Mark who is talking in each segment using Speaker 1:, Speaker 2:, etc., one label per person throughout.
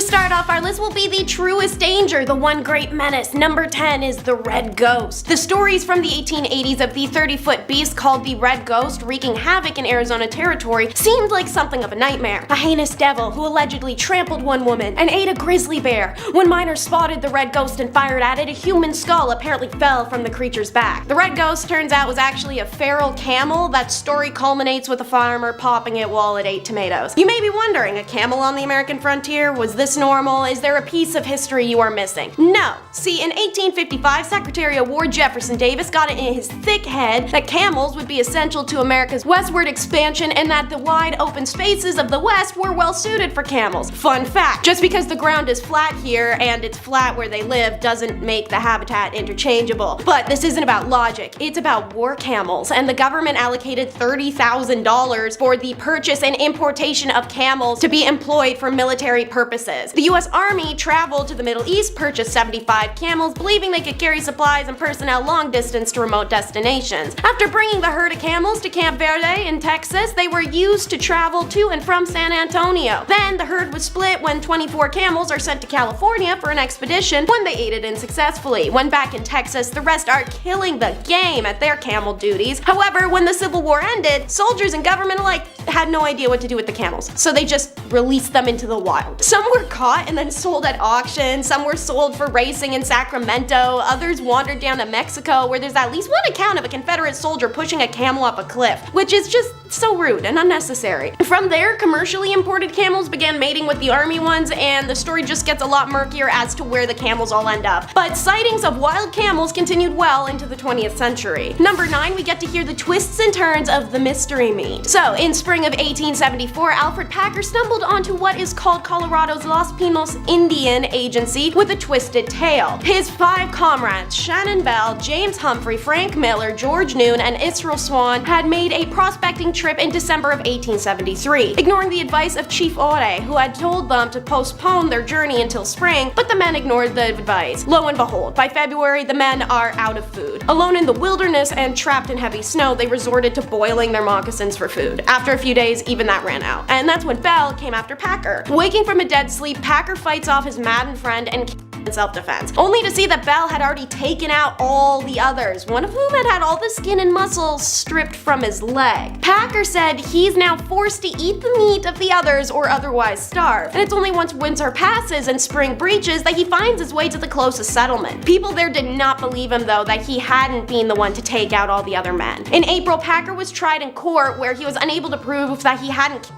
Speaker 1: To start off our list will be the truest danger, the one great menace. Number 10 is the Red Ghost. The stories from the 1880s of the 30-foot beast called the Red Ghost wreaking havoc in Arizona territory seemed like something of a nightmare. A heinous devil who allegedly trampled one woman and ate a grizzly bear. When miners spotted the Red Ghost and fired at it, a human skull apparently fell from the creature's back. The Red Ghost turns out was actually a feral camel. That story culminates with a farmer popping it while it ate tomatoes. You may be wondering, a camel on the American frontier? Was this normal? Is there a piece of history you are missing? No. See, in 1855, Secretary of War Jefferson Davis got it in his thick head that camels would be essential to America's westward expansion and that the wide open spaces of the West were well suited for camels. Fun fact, just because the ground is flat here and it's flat where they live doesn't make the habitat interchangeable. But this isn't about logic, it's about war camels, and the government allocated $30,000 for the purchase and importation of camels to be employed for military purposes. The US Army traveled to the Middle East, purchased 75 camels, believing they could carry supplies and personnel long distance to remote destinations. After bringing the herd of camels to Camp Verde in Texas, they were used to travel to and from San Antonio. Then the herd was split when 24 camels are sent to California for an expedition. When they ate it in successfully. When back in Texas, the rest are killing the game at their camel duties. However, when the Civil War ended, soldiers and government alike had no idea what to do with the camels, so they just released them into the wild. Some were caught and then sold at auction, some were sold for racing in Sacramento, others wandered down to Mexico where there's at least one account of a Confederate soldier pushing a camel up a cliff, which is just so rude and unnecessary. From there, commercially imported camels began mating with the army ones, and the story just gets a lot murkier as to where the camels all end up. But sightings of wild camels continued well into the 20th century. Number 9, we get to hear the twists and turns of the mystery meat. So, in spring of 1874, Alfred Packer stumbled onto what is called Colorado's Los Pinos Indian Agency with a twisted tale. His 5 comrades, Shannon Bell, James Humphrey, Frank Miller, George Noon, and Israel Swan, had made a prospecting trip in December of 1873, ignoring the advice of Chief Ore, who had told them to postpone their journey until spring, but the men ignored the advice. Lo and behold, by February, the men are out of food. Alone in the wilderness and trapped in heavy snow, they resorted to boiling their moccasins for food. After a few days, even that ran out. And that's when Bell came after Packer. Waking from a dead sleep, Packer fights off his maddened friend and in self-defense, only to see that Bell had already taken out all the others, one of whom had all the skin and muscles stripped from his leg. Packer said he's now forced to eat the meat of the others or otherwise starve, and it's only once winter passes and spring breaches that he finds his way to the closest settlement. People there did not believe him, though, that he hadn't been the one to take out all the other men. In April, Packer was tried in court where he was unable to prove that he hadn't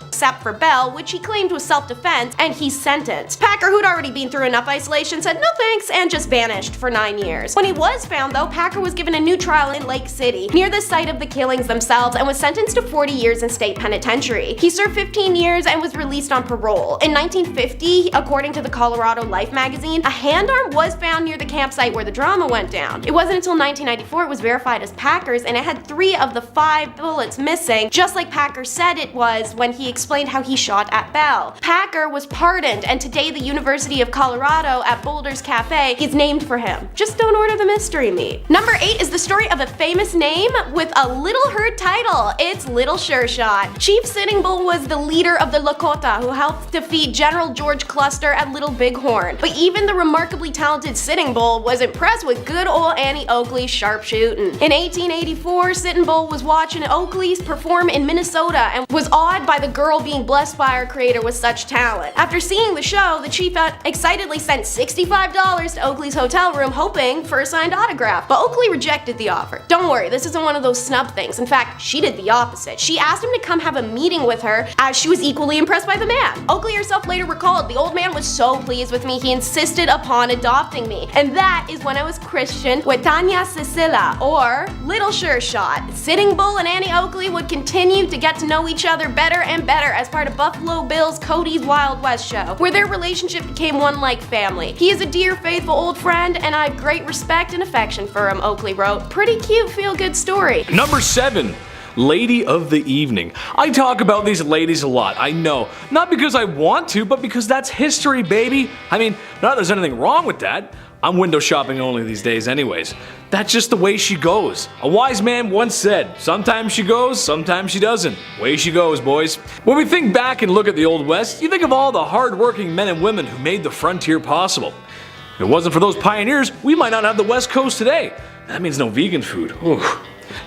Speaker 1: except for Bell, which he claimed was self-defense, and he's sentenced. Packer, who'd already been through enough isolation, said no thanks and just vanished for 9 years. When he was found, though, Packer was given a new trial in Lake City, near the site of the killings themselves, and was sentenced to 40 years in state penitentiary. He served 15 years and was released on parole. In 1950, according to the Colorado Life magazine, a hand arm was found near the campsite where the drama went down. It wasn't until 1994 it was verified as Packer's, and it had 3 of the 5 bullets missing, just like Packer said it was when he explained how he shot at Bell. Packer was pardoned, and today the University of Colorado at Boulder's Cafe is named for him. Just don't order the mystery meat. Number 8 is the story of a famous name with a little herd title. It's Little Sure Shot. Chief Sitting Bull was the leader of the Lakota who helped defeat General George Custer at Little Bighorn. But even the remarkably talented Sitting Bull was impressed with good old Annie Oakley's sharpshooting. In 1884, Sitting Bull was watching Oakley perform in Minnesota and was awed by the girl being blessed by our creator with such talent. After seeing the show, the chief excitedly sent $65 to Oakley's hotel room hoping for a signed autograph, but Oakley rejected the offer. Don't worry, this isn't one of those snub things. In fact, she did the opposite. She asked him to come have a meeting with her as she was equally impressed by the man. Oakley herself later recalled, "The old man was so pleased with me, he insisted upon adopting me. And that is when I was christened with Tanya Cecilia, or Little Sure Shot." Sitting Bull and Annie Oakley would continue to get to know each other better and better as part of Buffalo Bill's Cody's Wild West show, where their relationship became one like family. "He is a dear, faithful old friend, and I have great respect and affection for him," Oakley wrote. Pretty cute, feel-good story.
Speaker 2: Number 7. Lady of the Evening. I talk about these ladies a lot, I know. Not because I want to, but because that's history, baby. I mean, not that there's anything wrong with that, I'm window shopping only these days anyways. That's just the way she goes. A wise man once said, sometimes she goes, sometimes she doesn't. Way she goes, boys. When we think back and look at the Old West, you think of all the hard-working men and women who made the frontier possible. If it wasn't for those pioneers, we might not have the West Coast today. That means no vegan food. Ooh.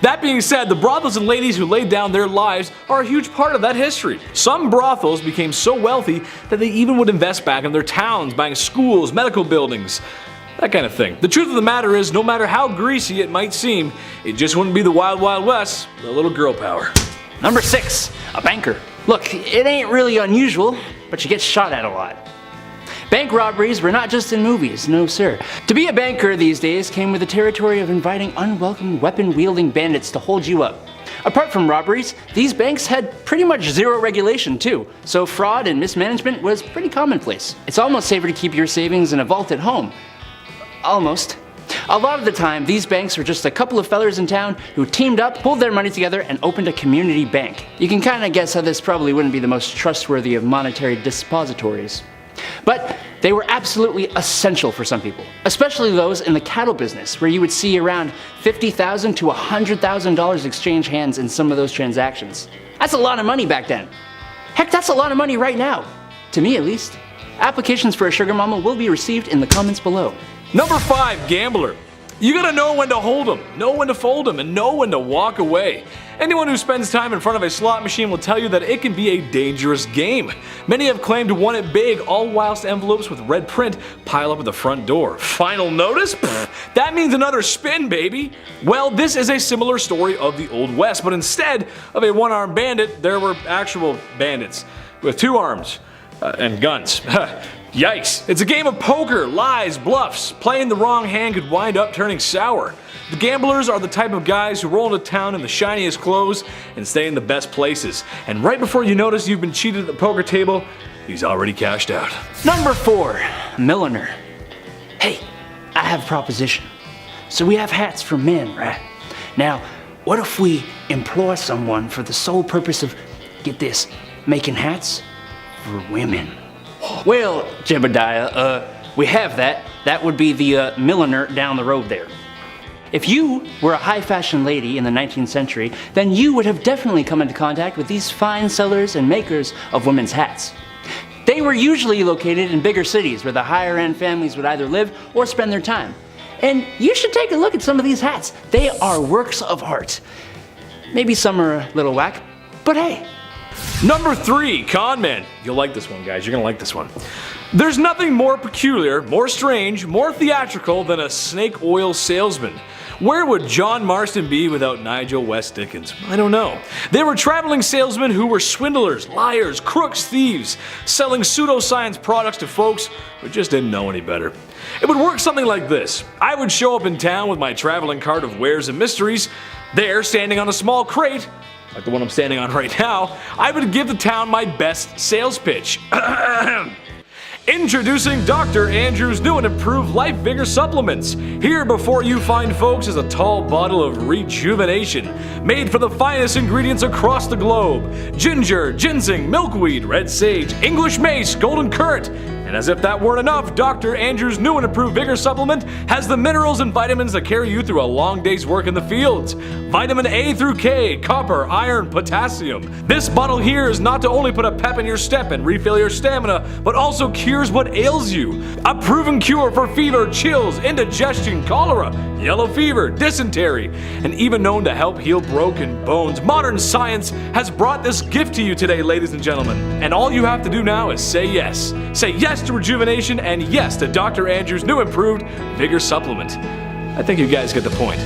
Speaker 2: That being said, the brothels and ladies who laid down their lives are a huge part of that history. Some brothels became so wealthy that they even would invest back in their towns, buying schools, medical buildings, that kind of thing. The truth of the matter is, no matter how greasy it might seem, it just wouldn't be the Wild Wild West with a little girl power.
Speaker 3: Number 6, a banker. Look, it ain't really unusual, but you get shot at a lot. Bank robberies were not just in movies, no sir. To be a banker these days came with the territory of inviting unwelcome weapon-wielding bandits to hold you up. Apart from robberies, these banks had pretty much zero regulation too, so fraud and mismanagement was pretty commonplace. It's almost safer to keep your savings in a vault at home. Almost. A lot of the time, these banks were just a couple of fellers in town who teamed up, pulled their money together, and opened a community bank. You can kinda guess how this probably wouldn't be the most trustworthy of monetary depositories. But they were absolutely essential for some people, especially those in the cattle business, where you would see around $50,000 to $100,000 exchange hands in some of those transactions. That's a lot of money back then. Heck, that's a lot of money right now. To me, at least. Applications for a sugar mama will be received in the comments below.
Speaker 2: Number 5, gambler. You gotta know when to hold 'em, know when to fold 'em, and know when to walk away. Anyone who spends time in front of a slot machine will tell you that it can be a dangerous game. Many have claimed to won it big, all whilst envelopes with red print pile up at the front door. Final notice? Pfft, that means another spin, baby. Well, this is a similar story of the Old West, but instead of a one-armed bandit, there were actual bandits with 2 arms and guns. Yikes. It's a game of poker, lies, bluffs. Playing the wrong hand could wind up turning sour. The gamblers are the type of guys who roll into town in the shiniest clothes and stay in the best places. And right before you notice you've been cheated at the poker table, he's already cashed out.
Speaker 3: Number 4, milliner. Hey, I have a proposition. So we have hats for men, right? Now, what if we employ someone for the sole purpose of, get this, making hats for women? Well, Jebediah, we have that. That would be the milliner down the road there. If you were a high fashion lady in the 19th century, then you would have definitely come into contact with these fine sellers and makers of women's hats. They were usually located in bigger cities where the higher end families would either live or spend their time. And you should take a look at some of these hats. They are works of art. Maybe some are a little whack, but hey.
Speaker 2: Number 3, con man. You'll like this one, guys. You're gonna like this one. There's nothing more peculiar, more strange, more theatrical than a snake oil salesman. Where would John Marston be without Nigel West Dickens? I don't know. They were traveling salesmen who were swindlers, liars, crooks, thieves, selling pseudoscience products to folks who just didn't know any better. It would work something like this. I would show up in town with my traveling cart of wares and mysteries. There, standing on a small crate, like the one I'm standing on right now, I would give the town my best sales pitch. Introducing Dr. Andrew's new and improved Life Vigor supplements. Here before you find folks is a tall bottle of rejuvenation, made from the finest ingredients across the globe. Ginger, ginseng, milkweed, red sage, English mace, golden currant. And as if that weren't enough, Dr. Andrew's new and improved Vigor supplement has the minerals and vitamins that carry you through a long day's work in the fields. Vitamin A through K, copper, iron, potassium. This bottle here is not to only put a pep in your step and refill your stamina, but also cures what ails you. A proven cure for fever, chills, indigestion, cholera, yellow fever, dysentery, and even known to help heal broken bones. Modern science has brought this gift to you today, ladies and gentlemen. And all you have to do now is say yes. Say yes to rejuvenation and yes to Dr. Andrew's new improved Vigor supplement. I think you guys get the point.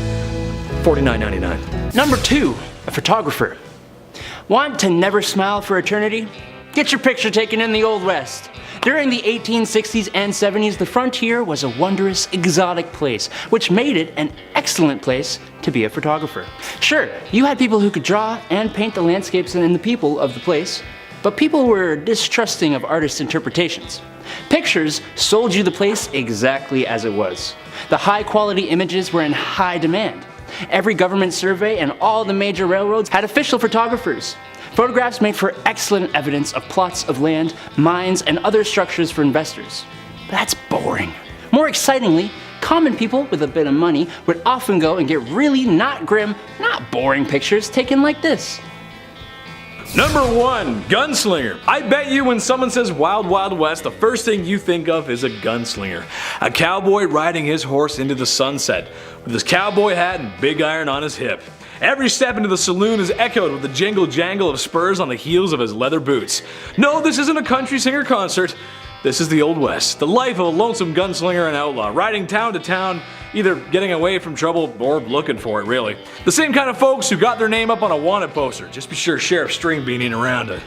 Speaker 2: $49.99.
Speaker 3: Number 2, a photographer. Want to never smile for eternity? Get your picture taken in the Old West. During the 1860s and 70s, the frontier was a wondrous, exotic place, which made it an excellent place to be a photographer. Sure, you had people who could draw and paint the landscapes and the people of the place, but people were distrusting of artists' interpretations. Pictures sold you the place exactly as it was. The high-quality images were in high demand. Every government survey and all the major railroads had official photographers. Photographs made for excellent evidence of plots of land, mines, and other structures for investors. But that's boring. More More excitingly, common people with a bit of money would often go and get really not grim, not boring pictures taken like this.
Speaker 2: Number 1. Gunslinger. I bet you when someone says Wild Wild West, the first thing you think of is a gunslinger. A cowboy riding his horse into the sunset, with his cowboy hat and big iron on his hip. Every step into the saloon is echoed with the jingle jangle of spurs on the heels of his leather boots. No, this isn't a country singer concert. This is the Old West, the life of a lonesome gunslinger and outlaw, riding town to town, either getting away from trouble or looking for it, really. The same kind of folks who got their name up on a wanted poster. Just be sure Sheriff Stringbean ain't around to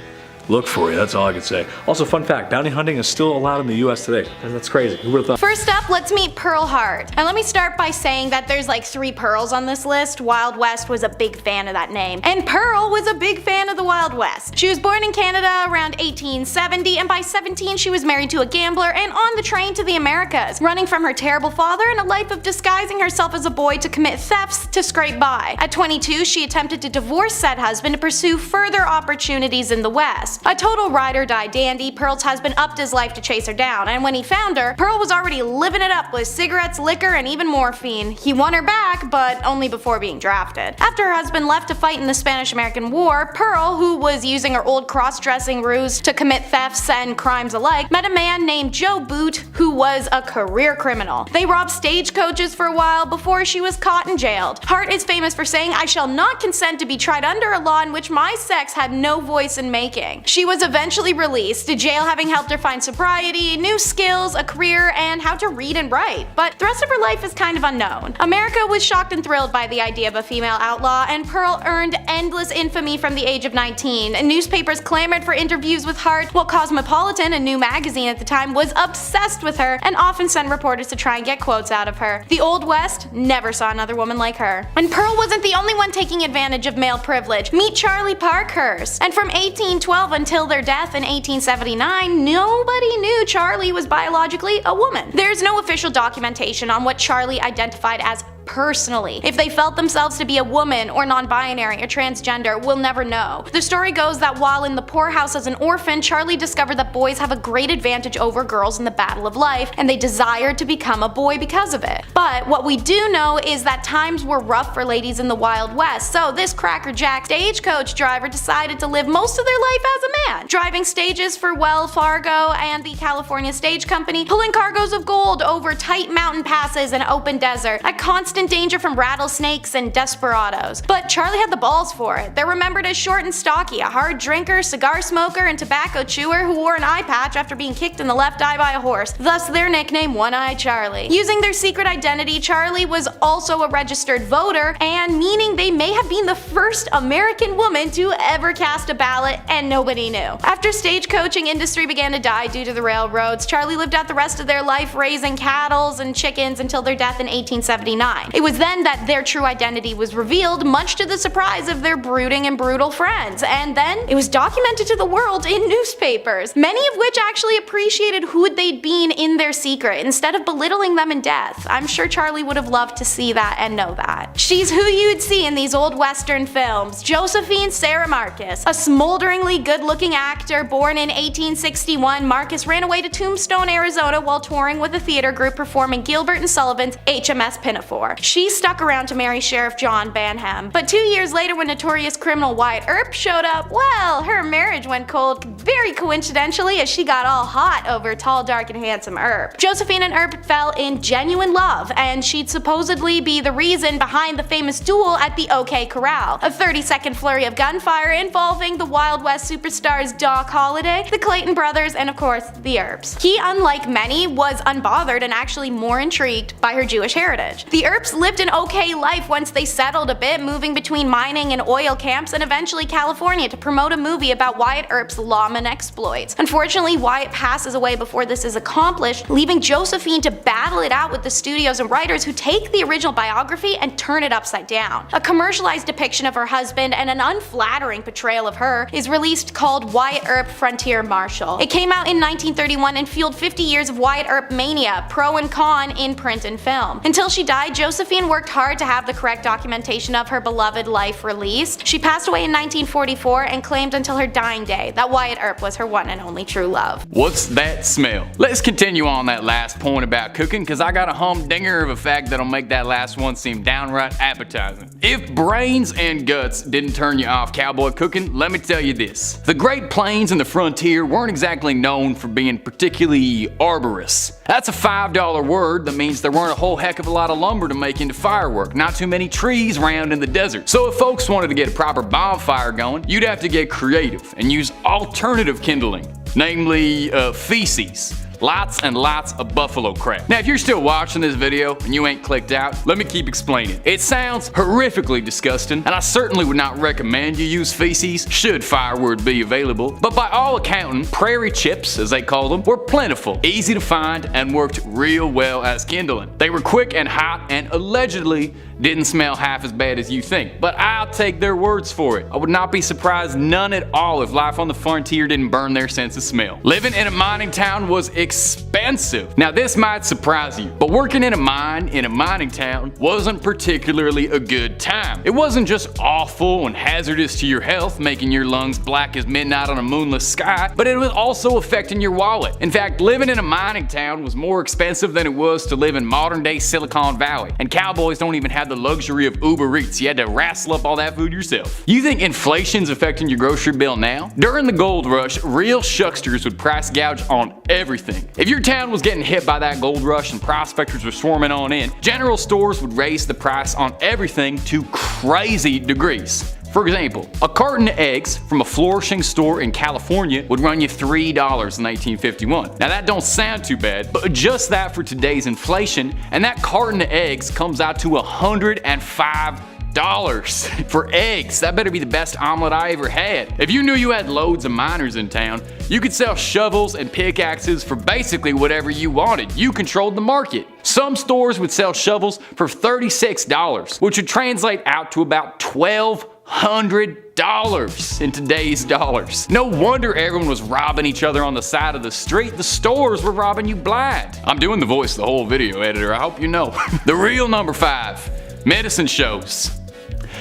Speaker 2: look for you, that's all I can say. Also, fun fact, bounty hunting is still allowed in the US today. That's crazy, who would've thought?
Speaker 1: First up, let's meet Pearl Hart. And let me start by saying that there's like 3 Pearls on this list. Wild West was a big fan of that name. And Pearl was a big fan of the Wild West. She was born in Canada around 1870, and by 17 she was married to a gambler and on the train to the Americas, running from her terrible father and a life of disguising herself as a boy to commit thefts to scrape by. At 22, she attempted to divorce said husband to pursue further opportunities in the West. A total ride-or-die dandy, Pearl's husband upped his life to chase her down, and when he found her, Pearl was already living it up with cigarettes, liquor, and even morphine. He won her back, but only before being drafted. After her husband left to fight in the Spanish-American War, Pearl, who was using her old cross-dressing ruse to commit thefts and crimes alike, met a man named Joe Boot, who was a career criminal. They robbed stagecoaches for a while before she was caught and jailed. Hart is famous for saying, "I shall not consent to be tried under a law in which my sex had no voice in making." She was eventually released, jail having helped her find sobriety, new skills, a career, and how to read and write. But the rest of her life is kind of unknown. America was shocked and thrilled by the idea of a female outlaw, and Pearl earned endless infamy from the age of 19. Newspapers clamored for interviews with Hart, while Cosmopolitan, a new magazine at the time, was obsessed with her and often sent reporters to try and get quotes out of her. The Old West never saw another woman like her. And Pearl wasn't the only one taking advantage of male privilege. Meet Charlie Parkhurst. And from 1812 until their death in 1879, nobody knew Charlie was biologically a woman. There's no official documentation on what Charlie identified as personally. If they felt themselves to be a woman or non-binary or transgender, we'll never know. The story goes that while in the poorhouse as an orphan, Charlie discovered that boys have a great advantage over girls in the battle of life, and they desired to become a boy because of it. But what we do know is that times were rough for ladies in the Wild West, so this crackerjack stagecoach driver decided to live most of their life as a man, driving stages for Wells Fargo and the California Stage Company, pulling cargoes of gold over tight mountain passes and open desert, at constant danger from rattlesnakes and desperados. But Charlie had the balls for it. They're remembered as short and stocky, a hard drinker, cigar smoker, and tobacco chewer who wore an eye patch after being kicked in the left eye by a horse, thus their nickname One-Eye Charlie. Using their secret identity, Charlie was also a registered voter, and meaning they may have been the first American woman to ever cast a ballot, and nobody knew. After stagecoaching industry began to die due to the railroads, Charlie lived out the rest of their life raising cattle and chickens until their death in 1879. It was then that their true identity was revealed, much to the surprise of their brooding and brutal friends, and then it was documented to the world in newspapers, many of which actually appreciated who they'd been in their secret instead of belittling them in death. I'm sure Charlie would have loved to see that and know that. She's who you'd see in these old western films, Josephine Sarah Marcus. A smolderingly good-looking actor born in 1861, Marcus ran away to Tombstone, Arizona while touring with a theater group performing Gilbert and Sullivan's HMS Pinafore. She stuck around to marry Sheriff John Banham, but 2 years later when notorious criminal Wyatt Earp showed up, well, her marriage went cold very coincidentally as she got all hot over tall, dark, and handsome Earp. Josephine and Earp fell in genuine love, and she'd supposedly be the reason behind the famous duel at the OK Corral, a 30-second flurry of gunfire involving the Wild West superstars Doc Holliday, the Clayton brothers, and of course, the Earps. He, unlike many, was unbothered and actually more intrigued by her Jewish heritage. The Earps lived an okay life once they settled a bit, moving between mining and oil camps and eventually California to promote a movie about Wyatt Earp's lawman exploits. Unfortunately, Wyatt passes away before this is accomplished, leaving Josephine to battle it out with the studios and writers who take the original biography and turn it upside down. A commercialized depiction of her husband and an unflattering portrayal of her is released called Wyatt Earp Frontier Marshal. It came out in 1931 and fueled 50 years of Wyatt Earp mania, pro and con in print and film. Until she died, Josephine Josephine worked hard to have the correct documentation of her beloved life released. She passed away in 1944 and claimed until her dying day that Wyatt Earp was her one and only true love.
Speaker 4: What's that smell? Let's continue on that last point about cooking, cause I got a humdinger of a fact that'll make that last one seem downright appetizing. If brains and guts didn't turn you off cowboy cooking, let me tell you this. The Great Plains and the frontier weren't exactly known for being particularly arborous. That's a $5 word that means there weren't a whole heck of a lot of lumber to make into firework, not too many trees around in the desert. So if folks wanted to get a proper bonfire going, you'd have to get creative and use alternative kindling, namely feces. Lots and lots of buffalo crap. Now if you're still watching this video and you ain't clicked out, let me keep explaining. It sounds horrifically disgusting, and I certainly would not recommend you use feces should firewood be available, but by all accounting, prairie chips, as they call them, were plentiful, easy to find, and worked real well as kindling. They were quick and hot and allegedly didn't smell half as bad as you think, but I'll take their words for it. I would not be surprised none at all if life on the frontier didn't burn their sense of smell. Living in a mining town was expensive. Now this might surprise you, but working in a mine in a mining town wasn't particularly a good time. It wasn't just awful and hazardous to your health, making your lungs black as midnight on a moonless sky, but it was also affecting your wallet. In fact, living in a mining town was more expensive than it was to live in modern day Silicon Valley, and cowboys don't even have the luxury of Uber Eats. You had to wrestle up all that food yourself. You think inflation's affecting your grocery bill now? During the gold rush, real shucksters would price gouge on everything. If your town was getting hit by that gold rush and prospectors were swarming on in, general stores would raise the price on everything to crazy degrees. For example, a carton of eggs from a flourishing store in California would run you $3 in 1951. Now that don't sound too bad, but adjust that for today's inflation, and that carton of eggs comes out to $105 for eggs. That better be the best omelet I ever had. If you knew you had loads of miners in town, you could sell shovels and pickaxes for basically whatever you wanted. You controlled the market. Some stores would sell shovels for $36, which would translate out to about $1,200 in today's dollars. No wonder everyone was robbing each other on the side of the street. The stores were robbing you blind. I'm doing the voice the whole video, editor. I hope you know. The real number 5, medicine shows.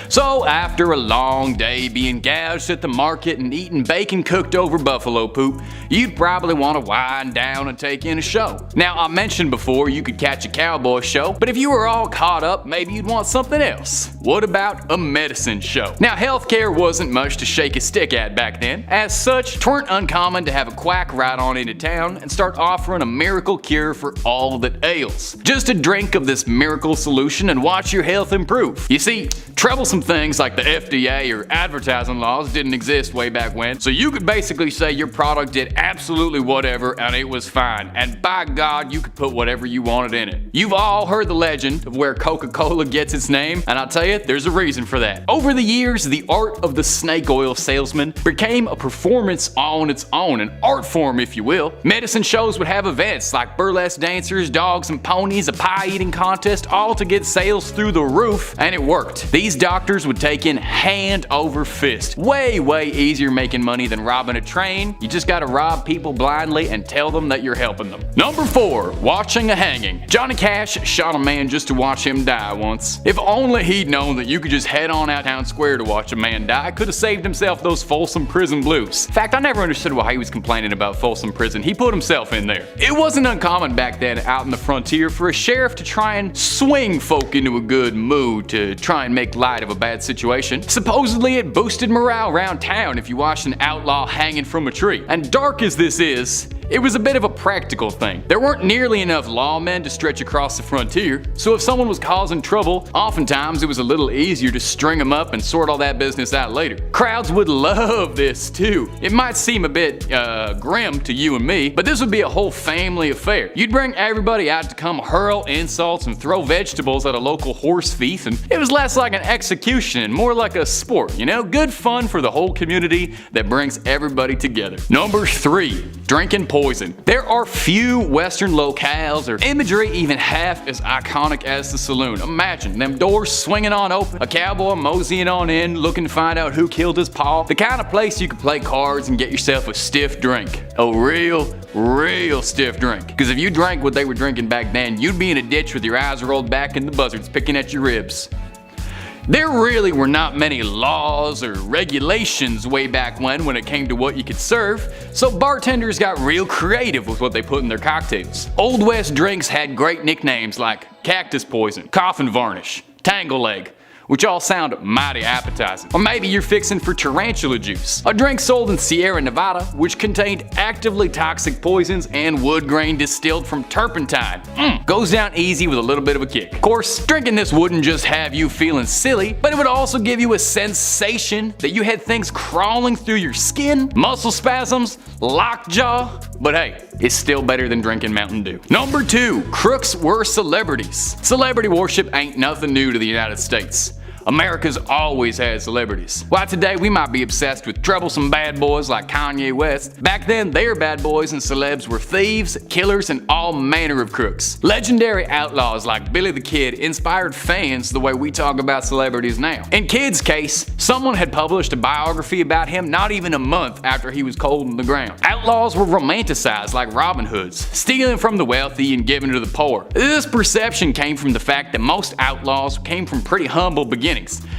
Speaker 4: So after a long day being gouged at the market and eating bacon cooked over buffalo poop, you'd probably want to wind down and take in a show. Now I mentioned before you could catch a cowboy show, but if you were all caught up, maybe you'd want something else. What about a medicine show? Now healthcare wasn't much to shake a stick at back then. As such, 'tweren't uncommon to have a quack ride on into town and start offering a miracle cure for all that ails. Just a drink of this miracle solution and watch your health improve. You see, troublesome things like the FDA or advertising laws didn't exist way back when, so you could basically say your product did absolutely whatever and it was fine, and by God you could put whatever you wanted in it. You've all heard the legend of where Coca-Cola gets its name, and I'll tell you, there's a reason for that. Over the years, the art of the snake oil salesman became a performance on its own, an art form if you will. Medicine shows would have events like burlesque dancers, dogs and ponies, a pie eating contest, all to get sales through the roof, and it worked. These doctors would take in hand over fist. Way easier making money than robbing a train. You just gotta rob people blindly and tell them that you're helping them. Number 4, watching a hanging. Johnny Cash shot a man just to watch him die once. If only he'd known that you could just head on out town square to watch a man die, could have saved himself those Folsom Prison blues. In fact, I never understood why he was complaining about Folsom Prison. He put himself in there. It wasn't uncommon back then out in the frontier for a sheriff to try and swing folk into a good mood to try and make light of a bad situation. Supposedly it boosted morale around town if you watched an outlaw hanging from a tree. And dark as this is, it was a bit of a practical thing. There weren't nearly enough lawmen to stretch across the frontier, so if someone was causing trouble, oftentimes it was a little easier to string them up and sort all that business out later. Crowds would love this too. It might seem a bit grim to you and me, but this would be a whole family affair. You'd bring everybody out to come hurl insults and throw vegetables at a local horse thief, and it was less like an execution and more like a sport, you know? Good fun for the whole community that brings everybody together. Number 3, drinking poison. There are few Western locales or imagery even half as iconic as the saloon. Imagine them doors swinging on open, a cowboy moseying on in looking to find out who killed his paw. The kind of place you could play cards and get yourself a stiff drink. A real real stiff drink. Because if you drank what they were drinking back then, you'd be in a ditch with your eyes rolled back and the buzzards picking at your ribs. There really were not many laws or regulations way back when it came to what you could serve, so bartenders got real creative with what they put in their cocktails. Old West drinks had great nicknames like Cactus Poison, Coffin Varnish, Tangle Leg, which all sound mighty appetizing. Or maybe you're fixing for tarantula juice, a drink sold in Sierra Nevada which contained actively toxic poisons and wood grain distilled from turpentine. Goes down easy with a little bit of a kick. Of course, drinking this wouldn't just have you feeling silly, but it would also give you a sensation that you had things crawling through your skin, muscle spasms, lockjaw. But hey, it's still better than drinking Mountain Dew. Number 2, crooks were celebrities. Celebrity worship ain't nothing new to the United States. America's always had celebrities. While today we might be obsessed with troublesome bad boys like Kanye West, back then their bad boys and celebs were thieves, killers, and all manner of crooks. Legendary outlaws like Billy the Kid inspired fans the way we talk about celebrities now. In Kid's case, someone had published a biography about him not even a month after he was cold in the ground. Outlaws were romanticized like Robin Hoods, stealing from the wealthy and giving to the poor. This perception came from the fact that most outlaws came from pretty humble beginnings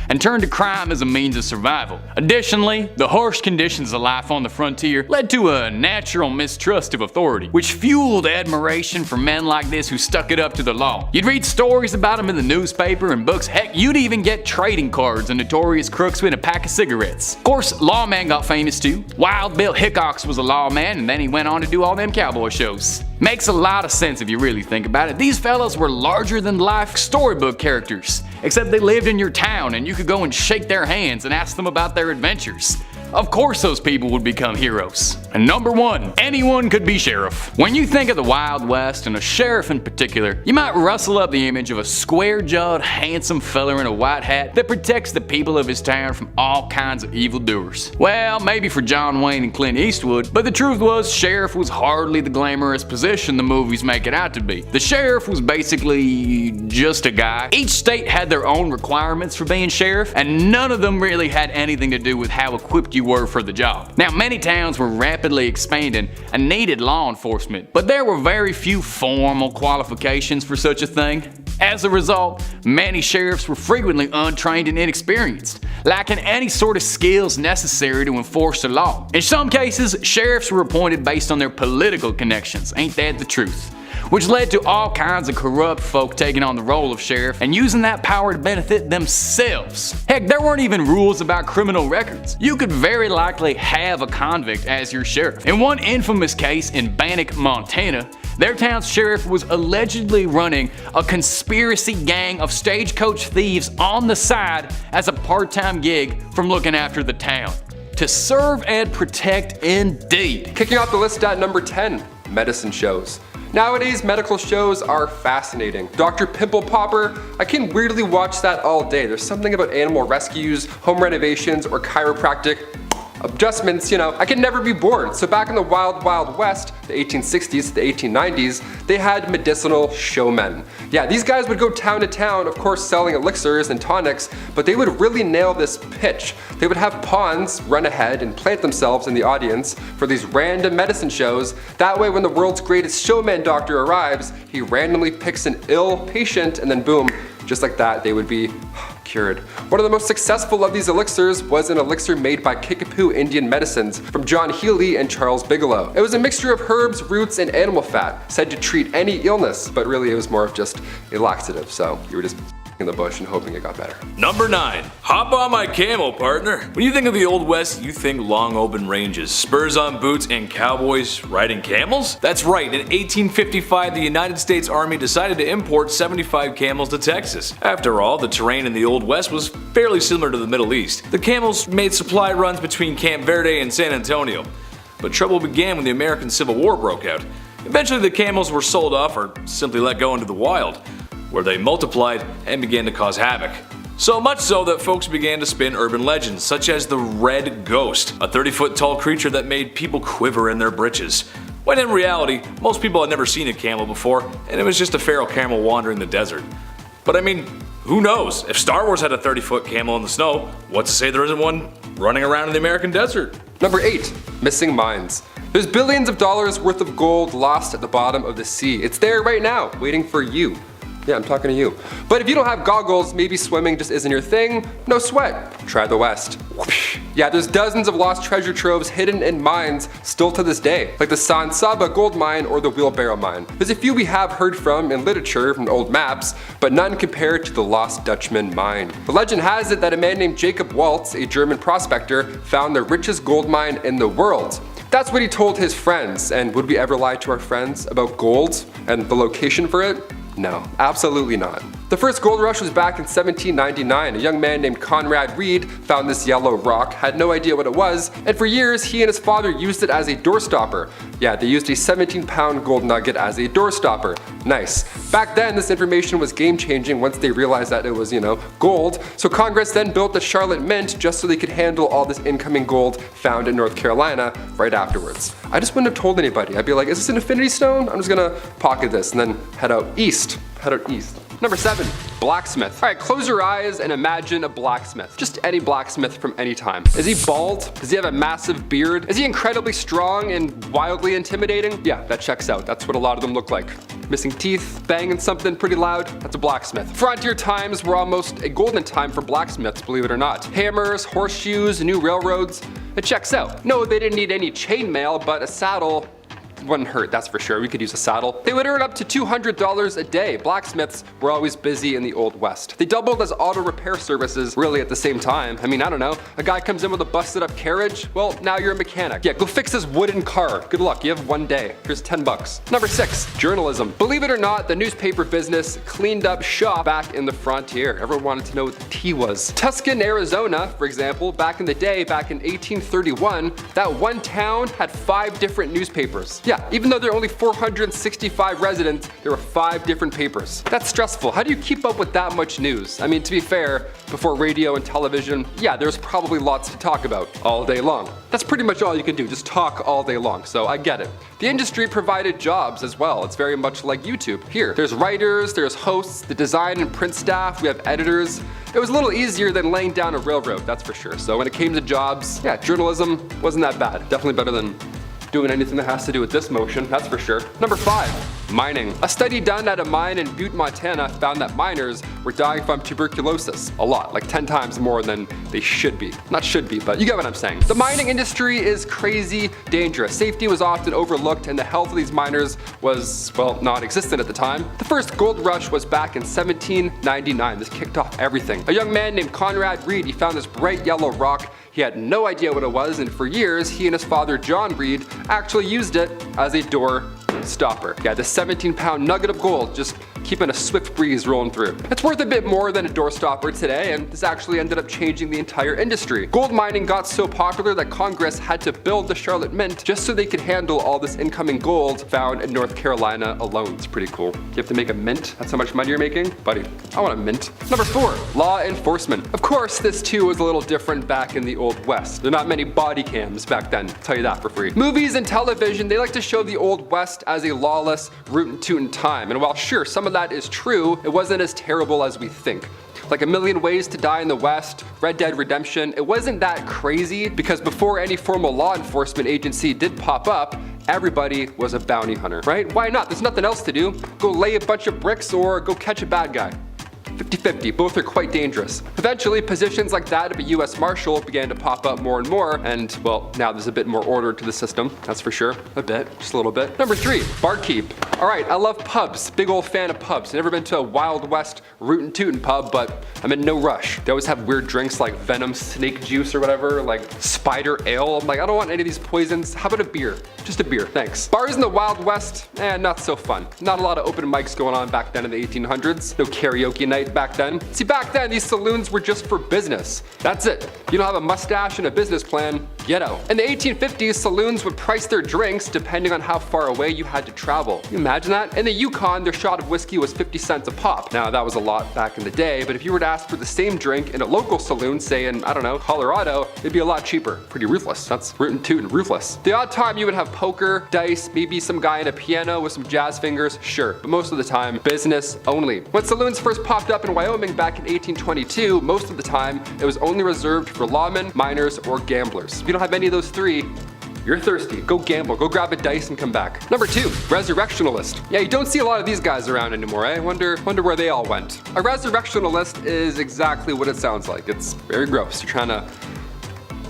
Speaker 4: and turned to crime as a means of survival. Additionally, the harsh conditions of life on the frontier led to a natural mistrust of authority, which fueled admiration for men like this who stuck it up to the law. You'd read stories about them in the newspaper and books, heck, you'd even get trading cards of notorious crooks with a pack of cigarettes. Of course, Lawman got famous too. Wild Bill Hickox was a lawman, and then he went on to do all them cowboy shows. Makes a lot of sense if you really think about it. These fellas were larger than life storybook characters, except they lived in your town and you could go and shake their hands and ask them about their adventures. Of course those people would become heroes. And number 1, anyone could be sheriff. When you think of the Wild West and a sheriff in particular, you might rustle up the image of a square-jawed, handsome fella in a white hat that protects the people of his town from all kinds of evildoers. Well, maybe for John Wayne and Clint Eastwood, but the truth was sheriff was hardly the glamorous position the movies make it out to be. The sheriff was basically just a guy. Each state had their own requirements for being sheriff, and none of them really had anything to do with how equipped you were for the job. Now, many towns were rapidly expanding and needed law enforcement, but there were very few formal qualifications for such a thing. As a result, many sheriffs were frequently untrained and inexperienced, lacking any sort of skills necessary to enforce the law. In some cases, sheriffs were appointed based on their political connections, ain't that the truth? Which led to all kinds of corrupt folk taking on the role of sheriff and using that power to benefit themselves. Heck, there weren't even rules about criminal records. You could very likely have a convict as your sheriff. In one infamous case in Bannock, Montana, their town's sheriff was allegedly running a conspiracy gang of stagecoach thieves on the side as a part-time gig from looking after the town. To serve and protect indeed.
Speaker 5: Kicking off the list at number 10, medicine shows. Nowadays, medical shows are fascinating. Dr. Pimple Popper, I can weirdly watch that all day. There's something about animal rescues, home renovations, or chiropractic adjustments, I can never be bored. So back in the Wild West, the 1860s to the 1890s, they had medicinal showmen. Yeah, these guys would go town to town, of course selling elixirs and tonics, but they would really nail this pitch. They would have pawns run ahead and plant themselves in the audience for these random medicine shows. That way when the world's greatest showman doctor arrives, he randomly picks an ill patient and then boom, just like that, they would be cured. One of the most successful of these elixirs was an elixir made by Kickapoo Indian Medicines from John Healy and Charles Bigelow. It was a mixture of herbs, roots, and animal fat, said to treat any illness, but really it was more of just a laxative, so you were just in the bush and hoping it got better.
Speaker 2: Number 9. Hop on my camel, partner. When you think of the Old West, you think long open ranges, spurs on boots, and cowboys riding camels? That's right, in 1855 the United States Army decided to import 75 camels to Texas. After all, the terrain in the Old West was fairly similar to the Middle East. The camels made supply runs between Camp Verde and San Antonio. But trouble began when the American Civil War broke out. Eventually the camels were sold off or simply let go into the wild, where they multiplied and began to cause havoc. So much so that folks began to spin urban legends such as the Red Ghost, a 30-foot tall creature that made people quiver in their britches. When in reality, most people had never seen a camel before, and it was just a feral camel wandering the desert. But I mean, who knows? If Star Wars had a 30-foot camel in the snow, what's to say there isn't one running around in the American desert?
Speaker 5: Number 8, missing minds. There's billions of dollars worth of gold lost at the bottom of the sea. It's there right now, waiting for you. Yeah, I'm talking to you. But if you don't have goggles, maybe swimming just isn't your thing, no sweat. Try the West. Yeah, there's dozens of lost treasure troves hidden in mines still to this day, like the San Saba gold mine or the Wheelbarrow mine. There's a few we have heard from in literature from old maps, but none compared to the Lost Dutchman mine. The legend has it that a man named Jacob Waltz, a German prospector, found the richest gold mine in the world. That's what he told his friends, and would we ever lie to our friends about gold and the location for it? No, absolutely not. The first gold rush was back in 1799. A young man named Conrad Reed found this yellow rock, had no idea what it was, and for years he and his father used it as a doorstopper. Yeah, they used a 17-pound gold nugget as a doorstopper. Nice. Back then, this information was game-changing once they realized that it was, gold. So Congress then built the Charlotte Mint just so they could handle all this incoming gold found in North Carolina right afterwards. I just wouldn't have told anybody. I'd be like, is this an infinity stone? I'm just gonna pocket this and then head out east. Number 7, blacksmith. All right, close your eyes and imagine a blacksmith. Just any blacksmith from any time. Is he bald? Does he have a massive beard? Is he incredibly strong and wildly intimidating? Yeah, that checks out. That's what a lot of them look like. Missing teeth, banging something pretty loud, that's a blacksmith. Frontier times were almost a golden time for blacksmiths, believe it or not. Hammers, horseshoes, new railroads, it checks out. No, they didn't need any chainmail, but a saddle wouldn't hurt, that's for sure. We could use a saddle. They would earn up to $200 a day. Blacksmiths were always busy in the Old West. They doubled as auto repair services really at the same time. I mean, I don't know. A guy comes in with a busted up carriage, well, now you're a mechanic. Yeah, go fix this wooden car. Good luck, you have one day. Here's $10. Number 6, journalism. Believe it or not, the newspaper business cleaned up shop back in the frontier. Everyone wanted to know what the tea was. Tucson, Arizona, for example, back in the day, back in 1831, that one town had 5 different newspapers. Yeah, even though there are only 465 residents, there were 5 different papers. That's stressful. How do you keep up with that much news? I mean, to be fair, before radio and television, yeah, there's probably lots to talk about all day long. That's pretty much all you can do, just talk all day long, so I get it. The industry provided jobs as well. It's very much like YouTube. Here, there's writers, there's hosts, the design and print staff, we have editors. It was a little easier than laying down a railroad, that's for sure. So when it came to jobs, yeah, journalism wasn't that bad. Definitely better than doing anything that has to do with this motion, that's for sure. Number 5, mining. A study done at a mine in Butte, Montana found that miners were dying from tuberculosis. A lot, like 10 times more than they should be. Not should be, but you get what I'm saying. The mining industry is crazy dangerous. Safety was often overlooked and the health of these miners was, well, non-existent at the time. The first gold rush was back in 1799. This kicked off everything. A young man named Conrad Reed, he found this bright yellow rock. He had no idea what it was, and for years, he and his father, John Reed, actually used it as a door stopper. Yeah, the 17-pound nugget of gold, just keeping a swift breeze rolling through. It's worth a bit more than a door stopper today, and this actually ended up changing the entire industry. Gold mining got so popular that Congress had to build the Charlotte Mint just so they could handle all this incoming gold found in North Carolina alone. It's pretty cool. You have to make a mint? That's how much money you're making? Buddy, I want a mint. Number 4, law enforcement. Of course, this too was a little different back in the Old West. There are not many body cams back then, I'll tell you that for free. Movies and television, they like to show the Old West as a lawless, rootin' tootin' time. And while sure, some of that is true, it wasn't as terrible as we think. Like A Million Ways to Die in the West, Red Dead Redemption, it wasn't that crazy because before any formal law enforcement agency did pop up, everybody was a bounty hunter, right? Why not? There's nothing else to do. Go lay a bunch of bricks or go catch a bad guy. 50-50, both are quite dangerous. Eventually, positions like that of a US Marshal began to pop up more and more, and well, now there's a bit more order to the system, that's for sure. A bit, just a little bit. Number 3, barkeep. Alright, I love pubs, big old fan of pubs. Never been to a Wild West rootin' tootin' pub, but I'm in no rush. They always have weird drinks like venom snake juice or whatever, like spider ale. I'm like, I don't want any of these poisons. How about a beer? Just a beer, thanks. Bars in the Wild West, not so fun. Not a lot of open mics going on back then in the 1800s. No karaoke night back then. See, back then, these saloons were just for business. That's it. You don't have a mustache and a business plan, get out. In the 1850s, saloons would price their drinks depending on how far away you had to travel. Can you imagine that? In the Yukon, their shot of whiskey was 50 cents a pop. Now, that was a lot back in the day, but if you were to ask for the same drink in a local saloon, say in, I don't know, Colorado, it'd be a lot cheaper. Pretty ruthless. That's rootin' tootin' ruthless. The odd time you would have poker, dice, maybe some guy in a piano with some jazz fingers, sure, but most of the time, business only. When saloons first popped up in Wyoming back in 1822, most of the time, it was only reserved for lawmen, miners, or gamblers. If you don't have any of those 3, You're thirsty. Go gamble. Go grab a dice and come back. Number 2, Resurrectionist. Yeah, you don't see a lot of these guys around anymore, eh? Wonder where they all went. A Resurrectionist is exactly what it sounds like. It's very gross. You're trying to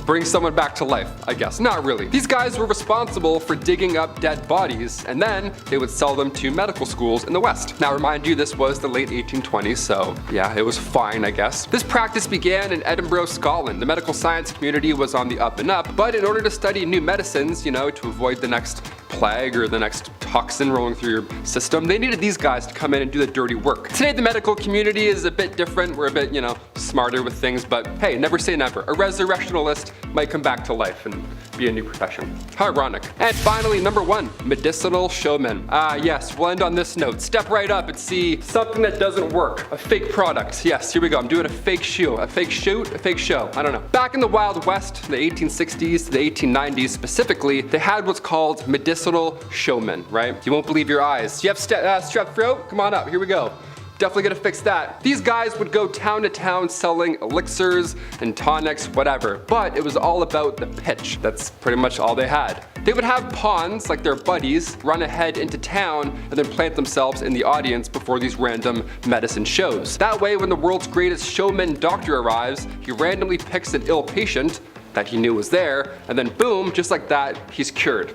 Speaker 5: bring someone back to life, I guess. Not really. These guys were responsible for digging up dead bodies, and then they would sell them to medical schools in the West. Now remind you, this was the late 1820s, so yeah, it was fine, I guess. This practice began in Edinburgh, Scotland. The medical science community was on the up and up, but in order to study new medicines, you know, to avoid the next plague or the next toxin rolling through your system, they needed these guys to come in and do the dirty work. Today the medical community is a bit different. We're a bit, you know, smarter with things, but hey, never say never. A resurrectionist might come back to life and be a new profession. How ironic. And finally, number 1, Medicinal Showman. Ah yes, we'll end on this note. Step right up and see something that doesn't work. A fake product. Yes, here we go. I'm doing a fake shoe. A fake shoot? A fake show. I don't know. Back in the Wild West, the 1860s to the 1890s specifically, they had what's called Medicinal Showman, right? You won't believe your eyes. You have strep throat? Come on up, here we go. Definitely gonna fix that. These guys would go town to town selling elixirs and tonics, whatever, but it was all about the pitch. That's pretty much all they had. They would have pawns, like their buddies, run ahead into town and then plant themselves in the audience before these random medicine shows. That way, when the world's greatest showman doctor arrives, he randomly picks an ill patient that he knew was there, and then boom, just like that, he's cured.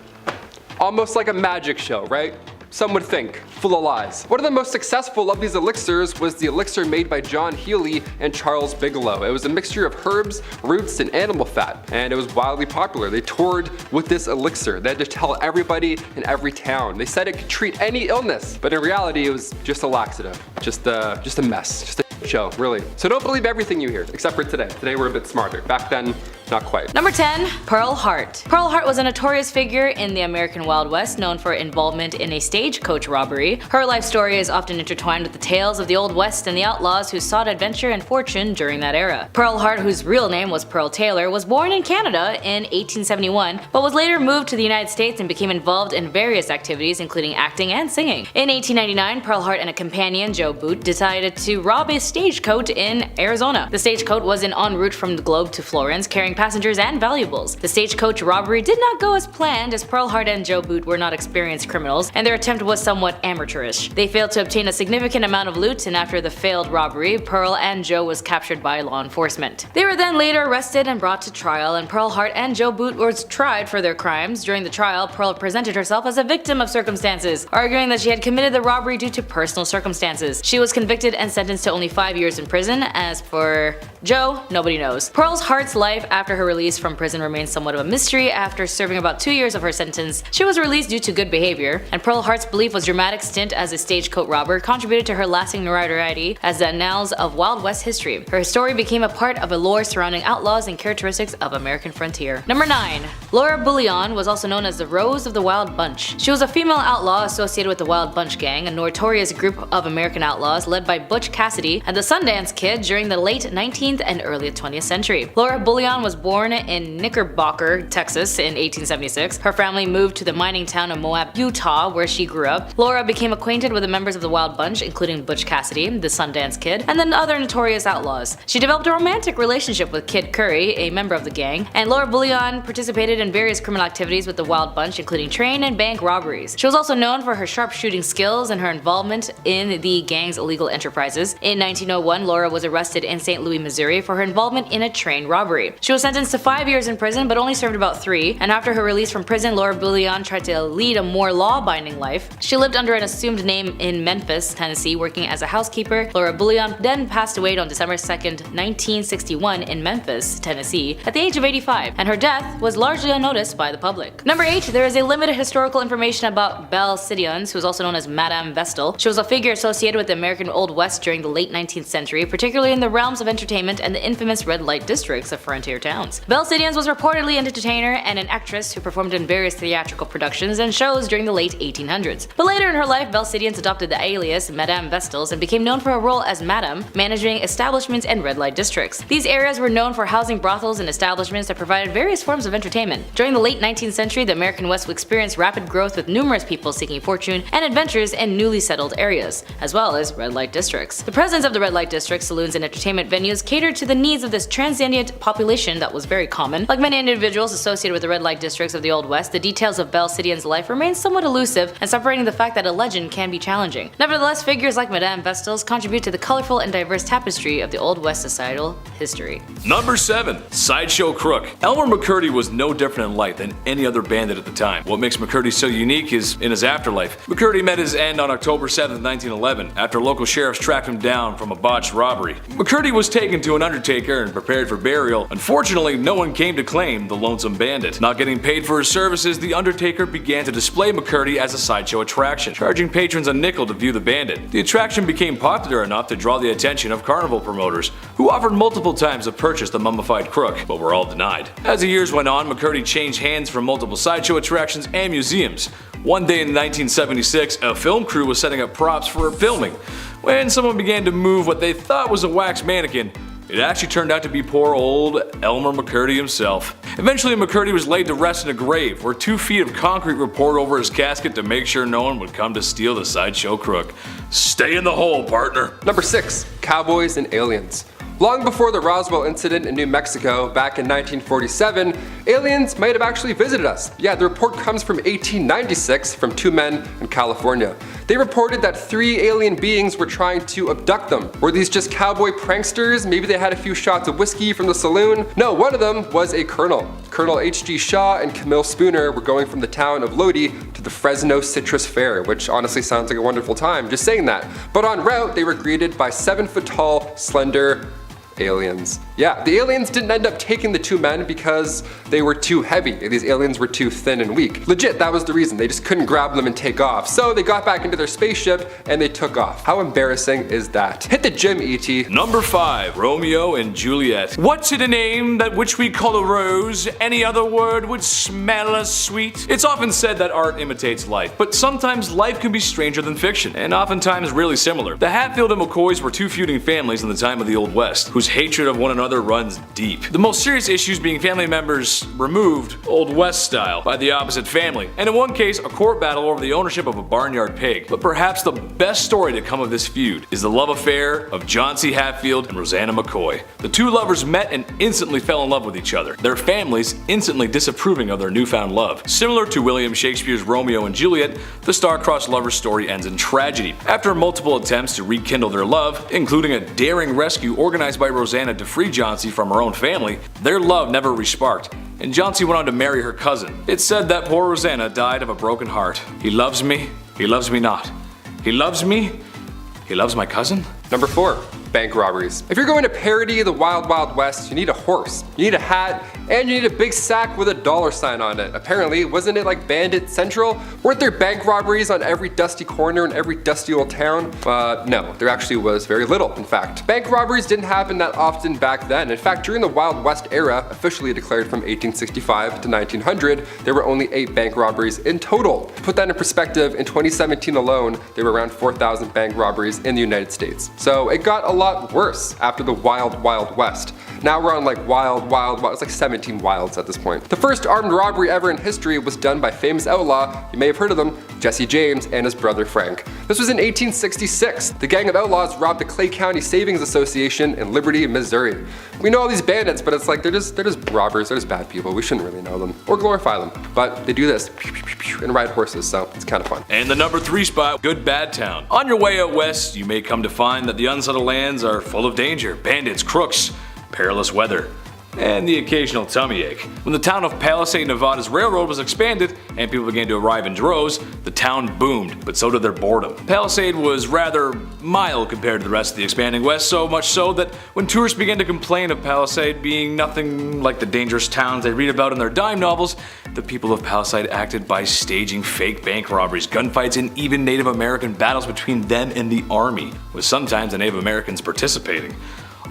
Speaker 5: Almost like a magic show, right? Some would think, full of lies. One of the most successful of these elixirs was the elixir made by John Healy and Charles Bigelow. It was a mixture of herbs, roots, and animal fat, and it was wildly popular. They toured with this elixir. They had to tell everybody in every town. They said it could treat any illness, but in reality, it was just a laxative, just a mess, just a show, really. So don't believe everything you hear, except for today. Today we're a bit smarter. Back then, not quite.
Speaker 6: Number 10, Pearl Hart. Pearl Hart was a notorious figure in the American Wild West, known for involvement in a stagecoach robbery. Her life story is often intertwined with the tales of the Old West and the outlaws who sought adventure and fortune during that era. Pearl Hart, whose real name was Pearl Taylor, was born in Canada in 1871, but was later moved to the United States and became involved in various activities, including acting and singing. In 1899, Pearl Hart and a companion, Joe Boot, decided to rob a stagecoach in Arizona. The stagecoach was en route from the Globe to Florence, carrying passengers and valuables. The stagecoach robbery did not go as planned, as Pearl Hart and Joe Boot were not experienced criminals, and their attempt was somewhat amateurish. They failed to obtain a significant amount of loot, and after the failed robbery, Pearl and Joe was captured by law enforcement. They were then later arrested and brought to trial, and Pearl Hart and Joe Boot were tried for their crimes. During the trial, Pearl presented herself as a victim of circumstances, arguing that she had committed the robbery due to personal circumstances. She was convicted and sentenced to only 5 years in prison. As for Joe, nobody knows. Pearl Hart's life after her release from prison remains somewhat of a mystery. After serving about 2 years of her sentence, she was released due to good behavior, and Pearl Hart's belief was dramatic stint as a stagecoach robber contributed to her lasting notoriety as the annals of Wild West history. Her story became a part of a lore surrounding outlaws and characteristics of American frontier. Number 9. Laura Bullion was also known as the Rose of the Wild Bunch. She was a female outlaw associated with the Wild Bunch Gang, a notorious group of American outlaws led by Butch Cassidy and the Sundance Kid during the late 19th and early 20th century. Laura Bullion was born in Knickerbocker, Texas in 1876. Her family moved to the mining town of Moab, Utah, where she grew up. Laura became acquainted with the members of the Wild Bunch, including Butch Cassidy, the Sundance Kid, and then other notorious outlaws. She developed a romantic relationship with Kid Curry, a member of the gang, and Laura Bullion participated in various criminal activities with the Wild Bunch, including train and bank robberies. She was also known for her sharpshooting skills and her involvement in the gang's illegal enterprises. In 1901, Laura was arrested in St. Louis, Missouri for her involvement in a train robbery. She was sentenced to 5 years in prison but only served about 3, and after her release from prison, Laura Bullion tried to lead a more law-abiding life. She lived under an assumed name in Memphis, Tennessee, working as a housekeeper. Laura Bullion then passed away on December 2nd, 1961 in Memphis, Tennessee, at the age of 85, and her death was largely unnoticed by the public. Number 8, there is a limited historical information about Belle Sidons, who is also known as Madame Vestal. She was a figure associated with the American Old West during the late 19th century, particularly in the realms of entertainment and the infamous red light districts of frontier towns. Belle Sidons was reportedly an entertainer and an actress who performed in various theatrical productions and shows during the late 1800s. But later in her life, Belle Sidons adopted the alias Madame Vestals and became known for her role as Madame, managing establishments and red light districts. These areas were known for housing brothels and establishments that provided various forms of entertainment. During the late 19th century, the American West would experience rapid growth with numerous people seeking fortune and adventures in newly settled areas, as well as red light districts. The presence of the red light districts, saloons, and entertainment venues catered to the needs of this transient population that was very common. Like many individuals associated with the red light districts of the Old West, the details of Belle City's life remain somewhat elusive and separating the fact that a legend can be challenging. Nevertheless, figures like Madame Vestal's contribute to the colorful and diverse tapestry of the Old West societal history.
Speaker 2: Number 7. Sideshow Crook. Elmer McCurdy was no different in life than any other bandit at the time. What makes McCurdy so unique is in his afterlife. McCurdy met his end on October 7, 1911, after local sheriffs tracked him down from a botched robbery. McCurdy was taken to an undertaker and prepared for burial. Unfortunately, no one came to claim the lonesome bandit. Not getting paid for his services, the undertaker began to display McCurdy as a sideshow attraction, charging patrons a nickel to view the bandit. The attraction became popular enough to draw the attention of carnival promoters, who offered multiple times to purchase the mummified crook, but were all denied. As the years went on, McCurdy changed hands from multiple sideshow attractions and museums. One day in 1976, a film crew was setting up props for filming. When someone began to move what they thought was a wax mannequin, it actually turned out to be poor old Elmer McCurdy himself. Eventually, McCurdy was laid to rest in a grave, where 2 feet of concrete were poured over his casket to make sure no one would come to steal the Sideshow Crook. Stay in the hole, partner.
Speaker 5: Number 6. Cowboys and Aliens. Long before the Roswell incident in New Mexico back in 1947, aliens might have actually visited us. Yeah, the report comes from 1896 from 2 men in California. They reported that 3 alien beings were trying to abduct them. Were these just cowboy pranksters? Maybe they had a few shots of whiskey from the saloon? No, one of them was a colonel. Colonel H.G. Shaw and Camille Spooner were going from the town of Lodi to the Fresno Citrus Fair, which honestly sounds like a wonderful time, just saying that. But en route, they were greeted by 7-foot-tall, slender aliens. Yeah, the aliens didn't end up taking the 2 men because they were too heavy. These aliens were too thin and weak. Legit, that was the reason. They just couldn't grab them and take off. So they got back into their spaceship and they took off. How embarrassing is that? Hit the gym, E.T.
Speaker 2: Number 5. Romeo and Juliet. What's it a name that which we call a rose? Any other word would smell as sweet? It's often said that art imitates life, but sometimes life can be stranger than fiction, and oftentimes really similar. The Hatfield and McCoys were 2 feuding families in the time of the Old West, whose hatred of one another runs deep. The most serious issues being family members removed, Old West style, by the opposite family, and in one case a court battle over the ownership of a barnyard pig. But perhaps the best story to come of this feud is the love affair of John C. Hatfield and Rosanna McCoy. The 2 lovers met and instantly fell in love with each other, their families instantly disapproving of their newfound love. Similar to William Shakespeare's Romeo and Juliet, the star-crossed lovers story ends in tragedy. After multiple attempts to rekindle their love, including a daring rescue organized by Rosanna to free John C. from her own family, their love never resparked, and John C. went on to marry her cousin. It's said that poor Rosanna died of a broken heart. He loves me not. He loves me, he loves my cousin?
Speaker 5: Number 4. Bank robberies. If you're going to parody the Wild Wild West, you need a horse, you need a hat, and you need a big sack with a $sign on it. Apparently, wasn't it like Bandit Central? Weren't there bank robberies on every dusty corner in every dusty old town? No, there actually was very little, in fact. Bank robberies didn't happen that often back then. In fact, during the Wild West era, officially declared from 1865 to 1900, there were only 8 bank robberies in total. To put that in perspective, in 2017 alone, there were around 4,000 bank robberies in the United States. So it got a lot worse after the Wild Wild West. Now we're on like Wild Wild Wild, it's like 17 wilds at this point. The first armed robbery ever in history was done by famous outlaw, you may have heard of them, Jesse James and his brother Frank. This was in 1866. The gang of outlaws robbed the Clay County Savings Association in Liberty, Missouri. We know all these bandits, but it's like they're just robbers, they're just bad people. We shouldn't really know them or glorify them. But they do this and ride horses, so it's kind of fun.
Speaker 2: And the number 3 spot, Good Bad Town. On your way out west, you may come to find that the unsettled lands are full of danger, bandits, crooks, perilous weather, and the occasional tummy ache. When the town of Palisade, Nevada's railroad was expanded and people began to arrive in droves, the town boomed, but so did their boredom. Palisade was rather mild compared to the rest of the expanding West, so much so that when tourists began to complain of Palisade being nothing like the dangerous towns they read about in their dime novels, the people of Palisade acted by staging fake bank robberies, gunfights, and even Native American battles between them and the army, with sometimes the Native Americans participating.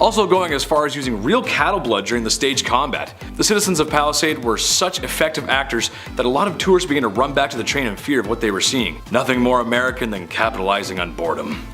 Speaker 2: Also going as far as using real cattle blood during the staged combat. The citizens of Palisade were such effective actors that a lot of tourists began to run back to the train in fear of what they were seeing. Nothing more American than capitalizing on boredom.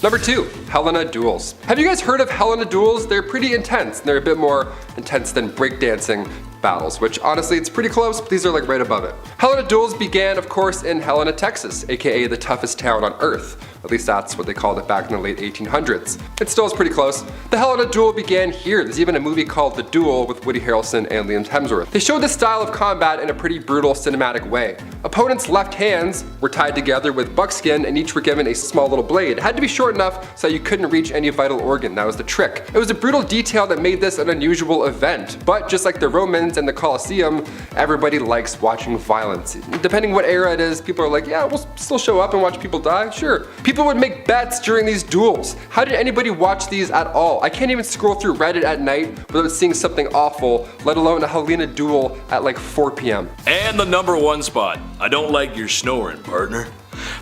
Speaker 5: Number 2, Helena Duels. Have you guys heard of Helena Duels? They're pretty intense, and they're a bit more intense than breakdancing battles, which honestly it's pretty close, but these are like right above it. Helena Duels began, of course, in Helena, Texas, aka the toughest town on earth. At least that's what they called it back in the late 1800s. It still is pretty close. The Helena Duel began here. There's even a movie called The Duel with Woody Harrelson and Liam Hemsworth. They showed this style of combat in a pretty brutal cinematic way. Opponents' left hands were tied together with buckskin and each were given a small little blade. It had to be short enough so that you couldn't reach any vital organ. That was the trick. It was a brutal detail that made this an unusual event. But just like the Romans and the Colosseum, everybody likes watching violence. Depending what era it is, people are like, yeah, we'll still show up and watch people die, sure. People would make bets during these duels. How did anybody watch these at all? I can't even scroll through Reddit at night without seeing something awful, let alone a Helena Duel at like 4 p.m.
Speaker 2: And the number 1 spot. I don't like your snoring, partner.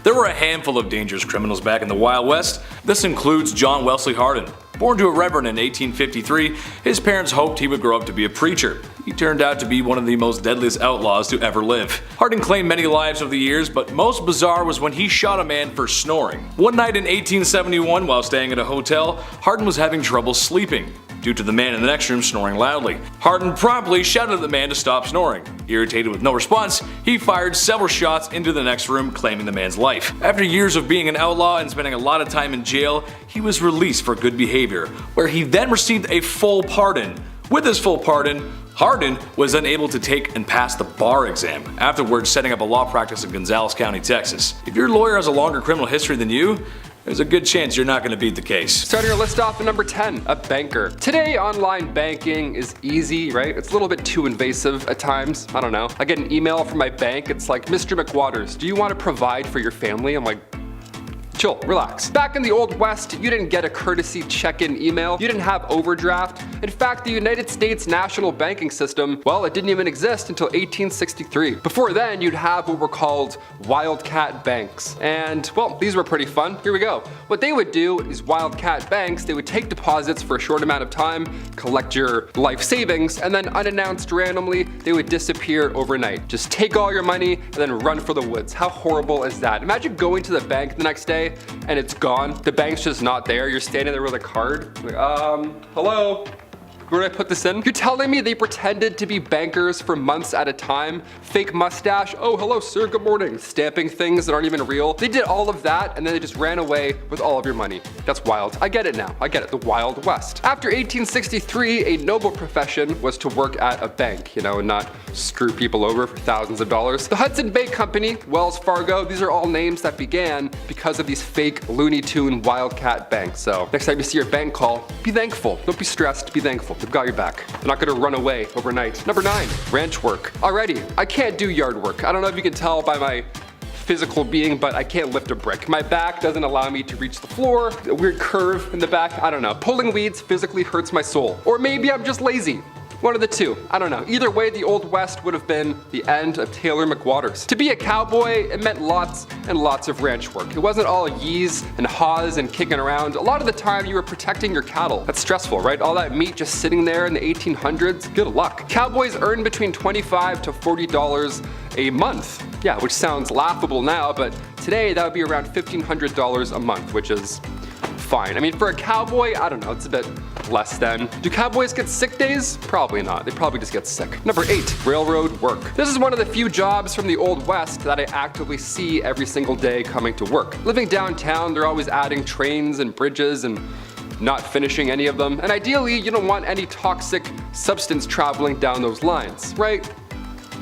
Speaker 2: There were a handful of dangerous criminals back in the Wild West. This includes John Wesley Hardin. Born to a reverend in 1853, his parents hoped he would grow up to be a preacher. He turned out to be one of the most deadliest outlaws to ever live. Hardin claimed many lives over the years, but most bizarre was when he shot a man for snoring. One night in 1871, while staying at a hotel, Hardin was having trouble sleeping due to the man in the next room snoring loudly. Hardin promptly shouted at the man to stop snoring. Irritated with no response, he fired several shots into the next room, claiming the man's life. After years of being an outlaw and spending a lot of time in jail, he was released for good behavior, where he then received a full pardon. With his full pardon, Hardin was then able to take and pass the bar exam, afterwards setting up a law practice in Gonzales County, Texas. If your lawyer has a longer criminal history than you, there's a good chance you're not going to beat the case.
Speaker 5: Starting our list off at number 10, a banker. Today, online banking is easy, right? It's a little bit too invasive at times. I don't know. I get an email from my bank. It's like, Mr. McWaters, do you want to provide for your family? I'm like, chill, relax. Back in the Old West, you didn't get a courtesy check-in email. You didn't have overdraft. In fact, the United States national banking system, well, it didn't even exist until 1863. Before then, you'd have what were called wildcat banks. And, well, these were pretty fun. Here we go. What they would do is wildcat banks, they would take deposits for a short amount of time, collect your life savings, and then unannounced randomly, they would disappear overnight. Just take all your money and then run for the woods. How horrible is that? Imagine going to the bank the next day and it's gone. The bank's just not there. You're standing there with a card. Like, hello? Where did I put this in? You're telling me they pretended to be bankers for months at a time? Fake mustache? Oh, hello, sir, good morning. Stamping things that aren't even real. They did all of that and then they just ran away with all of your money. That's wild. I get it now. I get it. The Wild West. After 1863, a noble profession was to work at a bank, you know, and not screw people over for thousands of dollars. The Hudson Bay Company, Wells Fargo, these are all names that began because of these fake Looney Tune wildcat banks. So next time you see your bank call, be thankful. Don't be stressed, be thankful. They've got your back. They're not gonna run away overnight. Number 9, ranch work. Alrighty, I can't do yard work. I don't know if you can tell by my physical being, but I can't lift a brick. My back doesn't allow me to reach the floor. A weird curve in the back. I don't know. Pulling weeds physically hurts my soul. Or maybe I'm just lazy. One of the two. I don't know. Either way, the Old West would have been the end of Taylor McWaters. To be a cowboy, it meant lots and lots of ranch work. It wasn't all yees and haws and kicking around. A lot of the time, you were protecting your cattle. That's stressful, right? All that meat just sitting there in the 1800s. Good luck. Cowboys earned between $25 to $40 a month. Yeah, which sounds laughable now, but today that would be around $1,500 a month, which is fine. I mean, for a cowboy, I don't know, it's a bit less than. Do cowboys get sick days? Probably not. They probably just get sick. Number 8, railroad work. This is one of the few jobs from the Old West that I actively see every single day coming to work. Living downtown, they're always adding trains and bridges and not finishing any of them. And ideally, you don't want any toxic substance traveling down those lines, right?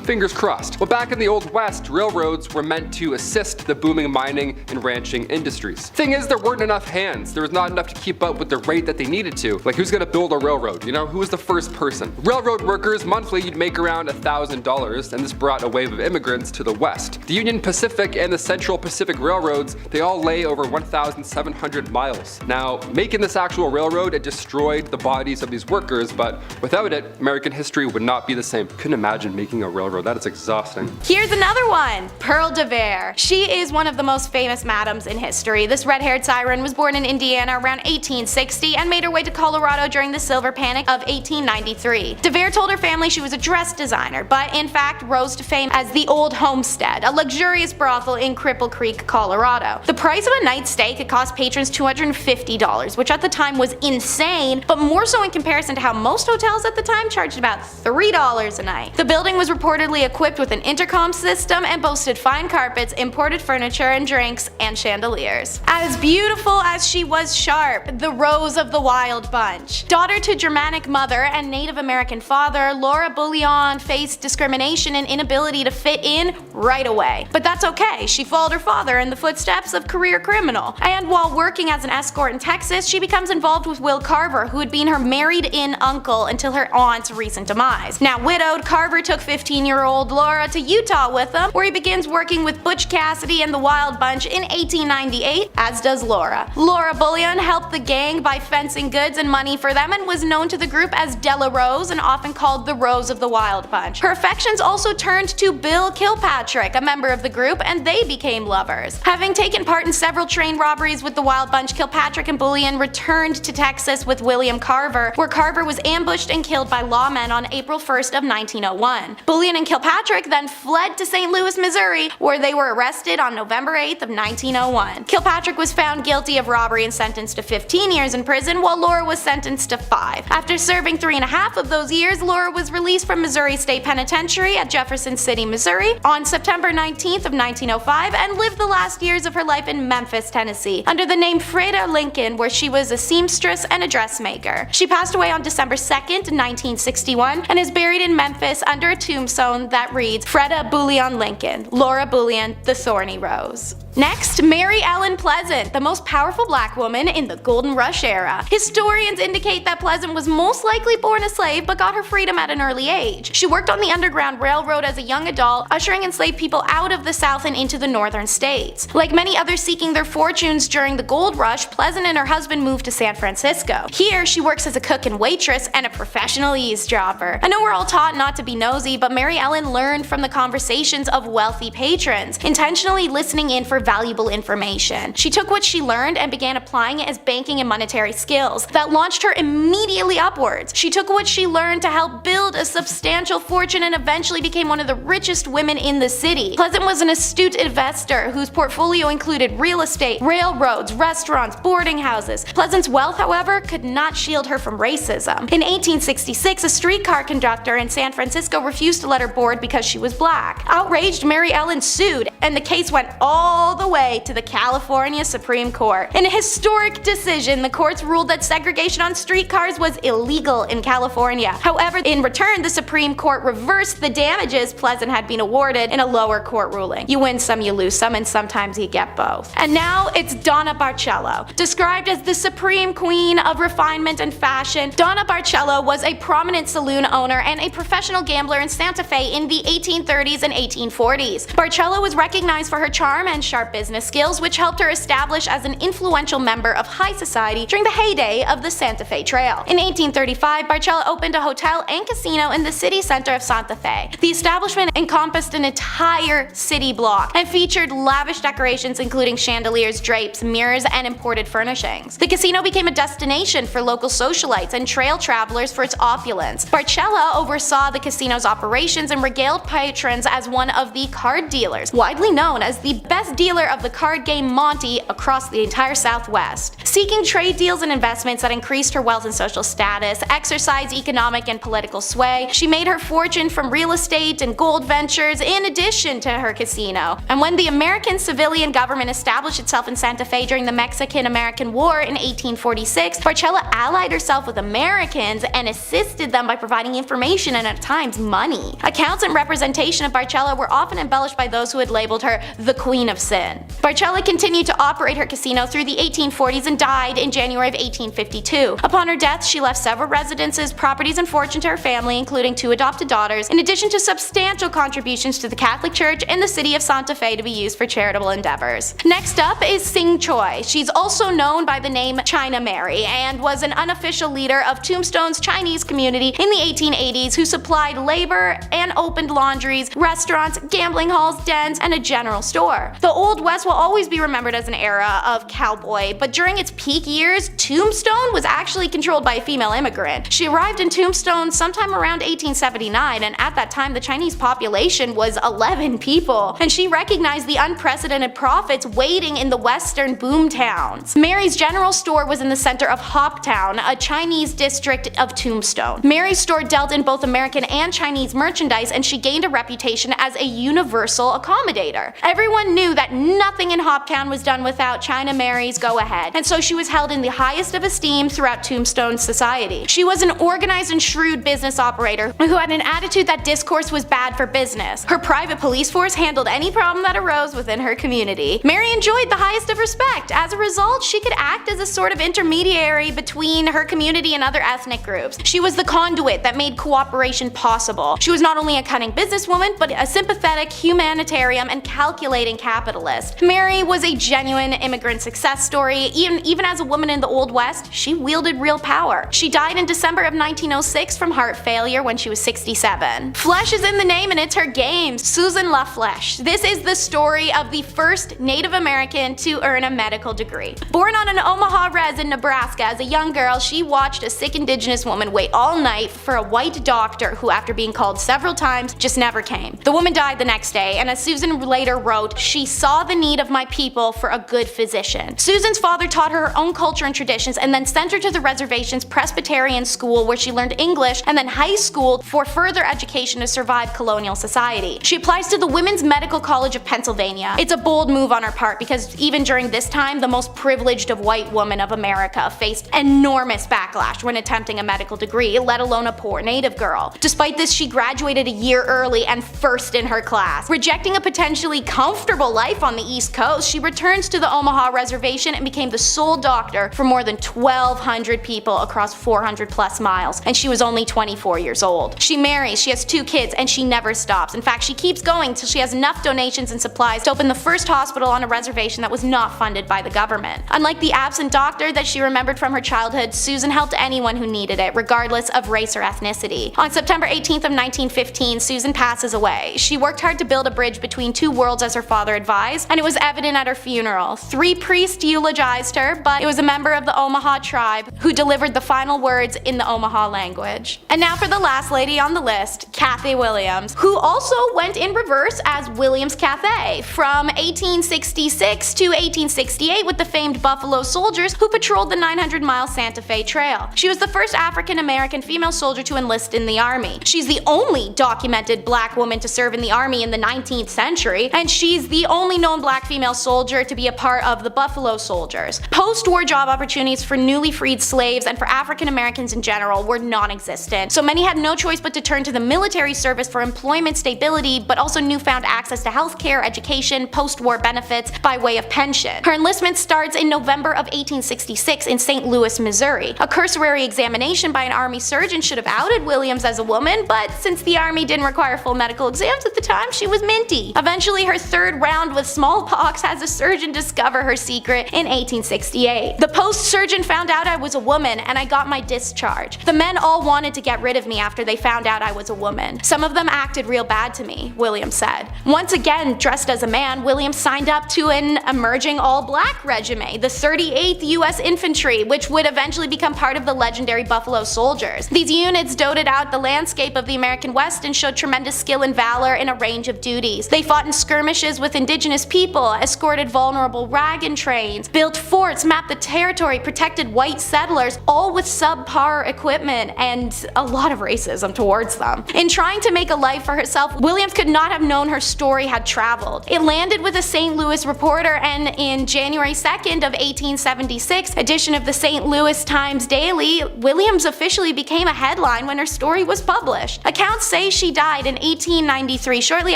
Speaker 5: Fingers crossed. Well, back in the Old West, railroads were meant to assist the booming mining and ranching industries. Thing is, there weren't enough hands. There was not enough to keep up with the rate that they needed to. Like, who's gonna build a railroad? You know, who was the first person? Railroad workers, monthly, you'd make around $1,000, and this brought a wave of immigrants to the West. The Union Pacific and the Central Pacific Railroads, they all lay over 1,700 miles. Now, making this actual railroad, it destroyed the bodies of these workers, but without it, American history would not be the same. Couldn't imagine making a railroad. That is exhausting.
Speaker 1: Here's another one, Pearl de Vere. She is one of the most famous madams in history. This red-haired siren was born in Indiana around 1860 and made her way to Colorado during the Silver Panic of 1893. De Vere told her family she was a dress designer, but in fact rose to fame as the Old Homestead, a luxurious brothel in Cripple Creek, Colorado. The price of a night's stay could cost patrons $250, which at the time was insane, but more so in comparison to how most hotels at the time charged about $3 a night. The building was reportedly reportedly equipped with an intercom system and boasted fine carpets, imported furniture and drinks, and chandeliers. As beautiful as she was sharp, the Rose of the Wild Bunch. Daughter to Germanic mother and Native American father, Laura Bullion faced discrimination and inability to fit in right away. But that's okay, she followed her father in the footsteps of career criminal. And while working as an escort in Texas, she becomes involved with Will Carver, who had been her married-in uncle until her aunt's recent demise. Now widowed, Carver took 15-year-old Laura to Utah with him, where he begins working with Butch Cassidy and the Wild Bunch in 1898, as does Laura. Laura Bullion helped the gang by fencing goods and money for them and was known to the group as Della Rose and often called the Rose of the Wild Bunch. Her affections also turned to Bill Kilpatrick, a member of the group, and they became lovers. Having taken part in several train robberies with the Wild Bunch, Kilpatrick and Bullion returned to Texas with William Carver, where Carver was ambushed and killed by lawmen on April 1st of 1901. Bullion and Kilpatrick then fled to St. Louis, Missouri, where they were arrested on November 8th of 1901. Kilpatrick was found guilty of robbery and sentenced to 15 years in prison, while Laura was sentenced to 5. After serving 3.5 of those years, Laura was released from Missouri State Penitentiary at Jefferson City, Missouri on September 19th of 1905 and lived the last years of her life in Memphis, Tennessee, under the name Freda Lincoln, where she was a seamstress and a dressmaker. She passed away on December 2nd, 1961, and is buried in Memphis under a tombstone that reads Freda Bullion Lincoln, Laura Bullion, the Thorny Rose. Next, Mary Ellen Pleasant, the most powerful black woman in the Golden Rush era. Historians indicate that Pleasant was most likely born a slave but got her freedom at an early age. She worked on the Underground Railroad as a young adult, ushering enslaved people out of the South and into the northern states. Like many others seeking their fortunes during the gold rush, Pleasant and her husband moved to San Francisco. Here, she works as a cook and waitress and a professional eavesdropper. I know we're all taught not to be nosy, but Mary Ellen learned from the conversations of wealthy patrons, intentionally listening in for valuable information. She took what she learned and began applying it as banking and monetary skills that launched her immediately upwards. She took what she learned to help build a substantial fortune and eventually became one of the richest women in the city. Pleasant was an astute investor whose portfolio included real estate, railroads, restaurants, boarding houses. Pleasant's wealth, however, could not shield her from racism. In 1866, a streetcar conductor in San Francisco refused to let her board because she was black. Outraged, Mary Ellen sued, and the case went all the way to the California Supreme Court. In a historic decision, the courts ruled that segregation on streetcars was illegal in California. However, in return, the Supreme Court reversed the damages Pleasant had been awarded in a lower court ruling. You win some, you lose some, and sometimes you get both. And now it's Donna Barello. Described as the supreme queen of refinement and fashion, Donna Barello was a prominent saloon owner and a professional gambler in Santa Fe in the 1830s and 1840s. Barello was recognized for her charm and sharp business skills, which helped her establish as an influential member of high society during the heyday of the Santa Fe Trail. In 1835, Barello opened a hotel and casino in the city center of Santa Fe. The establishment encompassed an entire city block and featured lavish decorations including chandeliers, drapes, mirrors, and imported furnishings. The casino became a destination for local socialites and trail travelers for its opulence. Barello oversaw the casino's operations and regaled patrons as one of the card dealers, widely known as the best dealer of the card game Monte across the entire Southwest. Seeking trade deals and investments that increased her wealth and social status, exercised economic and political sway, she made her fortune from real estate and gold ventures in addition to her casino. And when the American civilian government established itself in Santa Fe during the Mexican-American War in 1846, Barello allied herself with Americans and assisted them by providing information and at times money. Accounts and representation of Barello were often embellished by those who had labeled her the Queen of Sin. Barello continued to operate her casino through the 1840s and died in January of 1852. Upon her death, she left several residences, properties, and fortune to her family, including 2 adopted daughters, in addition to substantial contributions to the Catholic Church in the city of Santa Fe to be used for charitable endeavors. Next up is Sing Choi. She's also known by the name China Mary and was an unofficial leader of Tombstone's Chinese community in the 1880s who supplied labor and opened laundries, restaurants, gambling halls, dens, and a general store. The Old West will always be remembered as an era of cowboy, but during its its peak years, Tombstone was actually controlled by a female immigrant. She arrived in Tombstone sometime around 1879, and at that time the Chinese population was 11 people, and she recognized the unprecedented profits waiting in the western boom towns. Mary's general store was in the center of Hoptown, a Chinese district of Tombstone. Mary's store dealt in both American and Chinese merchandise, and she gained a reputation as a universal accommodator. Everyone knew that nothing in Hoptown was done without China Mary's go-ahead, and so she was held in the highest of esteem throughout Tombstone society. She was an organized and shrewd business operator who had an attitude that discourse was bad for business. Her private police force handled any problem that arose within her community. Mary enjoyed the highest of respect. As a result, she could act as a sort of intermediary between her community and other ethnic groups. She was the conduit that made cooperation possible. She was not only a cunning businesswoman, but a sympathetic humanitarian and calculating capitalist. Mary was a genuine immigrant success story. Even as a woman in the Old West, she wielded real power. She died in December of 1906 from heart failure when she was 67. Flesh is in the name and it's her game. Susan LaFleche. This is the story of the first Native American to earn a medical degree. Born on an Omaha res in Nebraska as a young girl, she watched a sick indigenous woman wait all night for a white doctor who, after being called several times, just never came. The woman died the next day, and as Susan later wrote, she saw the need of my people for a good physician. Susan's father taught her her own culture and traditions and then sent her to the reservation's Presbyterian school where she learned English, and then high school for further education to survive colonial society. She applies to the Women's Medical College of Pennsylvania. It's a bold move on her part because even during this time, the most privileged of white women of America faced enormous backlash when attempting a medical degree, let alone a poor native girl. Despite this, she graduated a year early and first in her class. Rejecting a potentially comfortable life on the East Coast, she returns to the Omaha reservation and became the sole doctor for more than 1,200 people across 400 plus miles, and she was only 24 years old. She marries, she has 2 kids, and she never stops. In fact, she keeps going till she has enough donations and supplies to open the first hospital on a reservation that was not funded by the government. Unlike the absent doctor that she remembered from her childhood, Susan helped anyone who needed it, regardless of race or ethnicity. On September 18th of 1915, Susan passes away. She worked hard to build a bridge between 2 worlds as her father advised, and it was evident at her funeral. 3 priests eulogized her, but it was a member of the Omaha tribe who delivered the final words in the Omaha language. And now for the last lady on the list, Cathy Williams, who also went in reverse as Williams Cathay from 1866 to 1868 with the famed Buffalo Soldiers who patrolled the 900-mile Santa Fe Trail. She was the first African-American female soldier to enlist in the Army. She's the only documented black woman to serve in the Army in the 19th century, and she's the only known black female soldier to be a part of the Buffalo Soldiers. Post-war job opportunities for newly freed slaves and for African Americans in general were non-existent, so many had no choice but to turn to the military service for employment stability, but also newfound access to healthcare, education, post-war benefits by way of pension. Her enlistment starts in November of 1866 in St. Louis, Missouri. A cursory examination by an Army surgeon should have outed Williams as a woman, but since the Army didn't require full medical exams at the time, she was minty. Eventually, her 3rd round with smallpox has a surgeon discover her secret in 1868. The post-surgeon found out I was a woman, and I got my discharge. The men all wanted to get rid of me after they found out I was a woman. Some of them acted real bad to me, Williams said. Once again, dressed as a man, Williams signed up to an emerging all-black regiment, the 38th U.S. Infantry, which would eventually become part of the legendary Buffalo Soldiers. These units dotted out the landscape of the American West and showed tremendous skill and valor in a range of duties. They fought in skirmishes with indigenous people, escorted vulnerable wagon trains, built forts, mapped the territory, protected white settlers, all with subpar equipment and a lot of racism towards them. In trying to make a life for herself, Williams could not have known her story had traveled. It landed with a St. Louis Reporter, and in January 2nd of 1876 edition of the St. Louis Times Daily, Williams officially became a headline when her story was published. Accounts say she died in 1893, shortly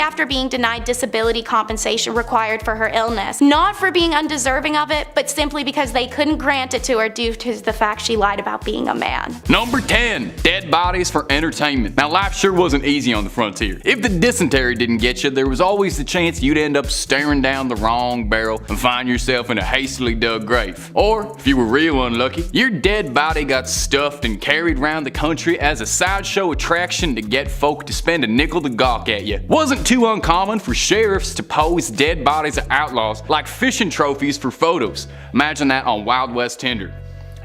Speaker 1: after being denied disability compensation required for her illness. Not for being undeserving of it, but simply because they couldn't grant it to her due to the fact she lied about being a man.
Speaker 4: Number 10. Dead bodies for entertainment. Now, life sure wasn't easy on the frontier. If the dysentery didn't get you, there was always the chance you'd end up staring down the wrong barrel and find yourself in a hastily dug grave. Or, if you were real unlucky, your dead body got stuffed and carried around the country as a sideshow attraction to get folk to spend a nickel to gawk at you. Wasn't too uncommon for sheriffs to pose dead bodies of outlaws like fishing trophies for photos. Imagine watching that on Wild West Tinder.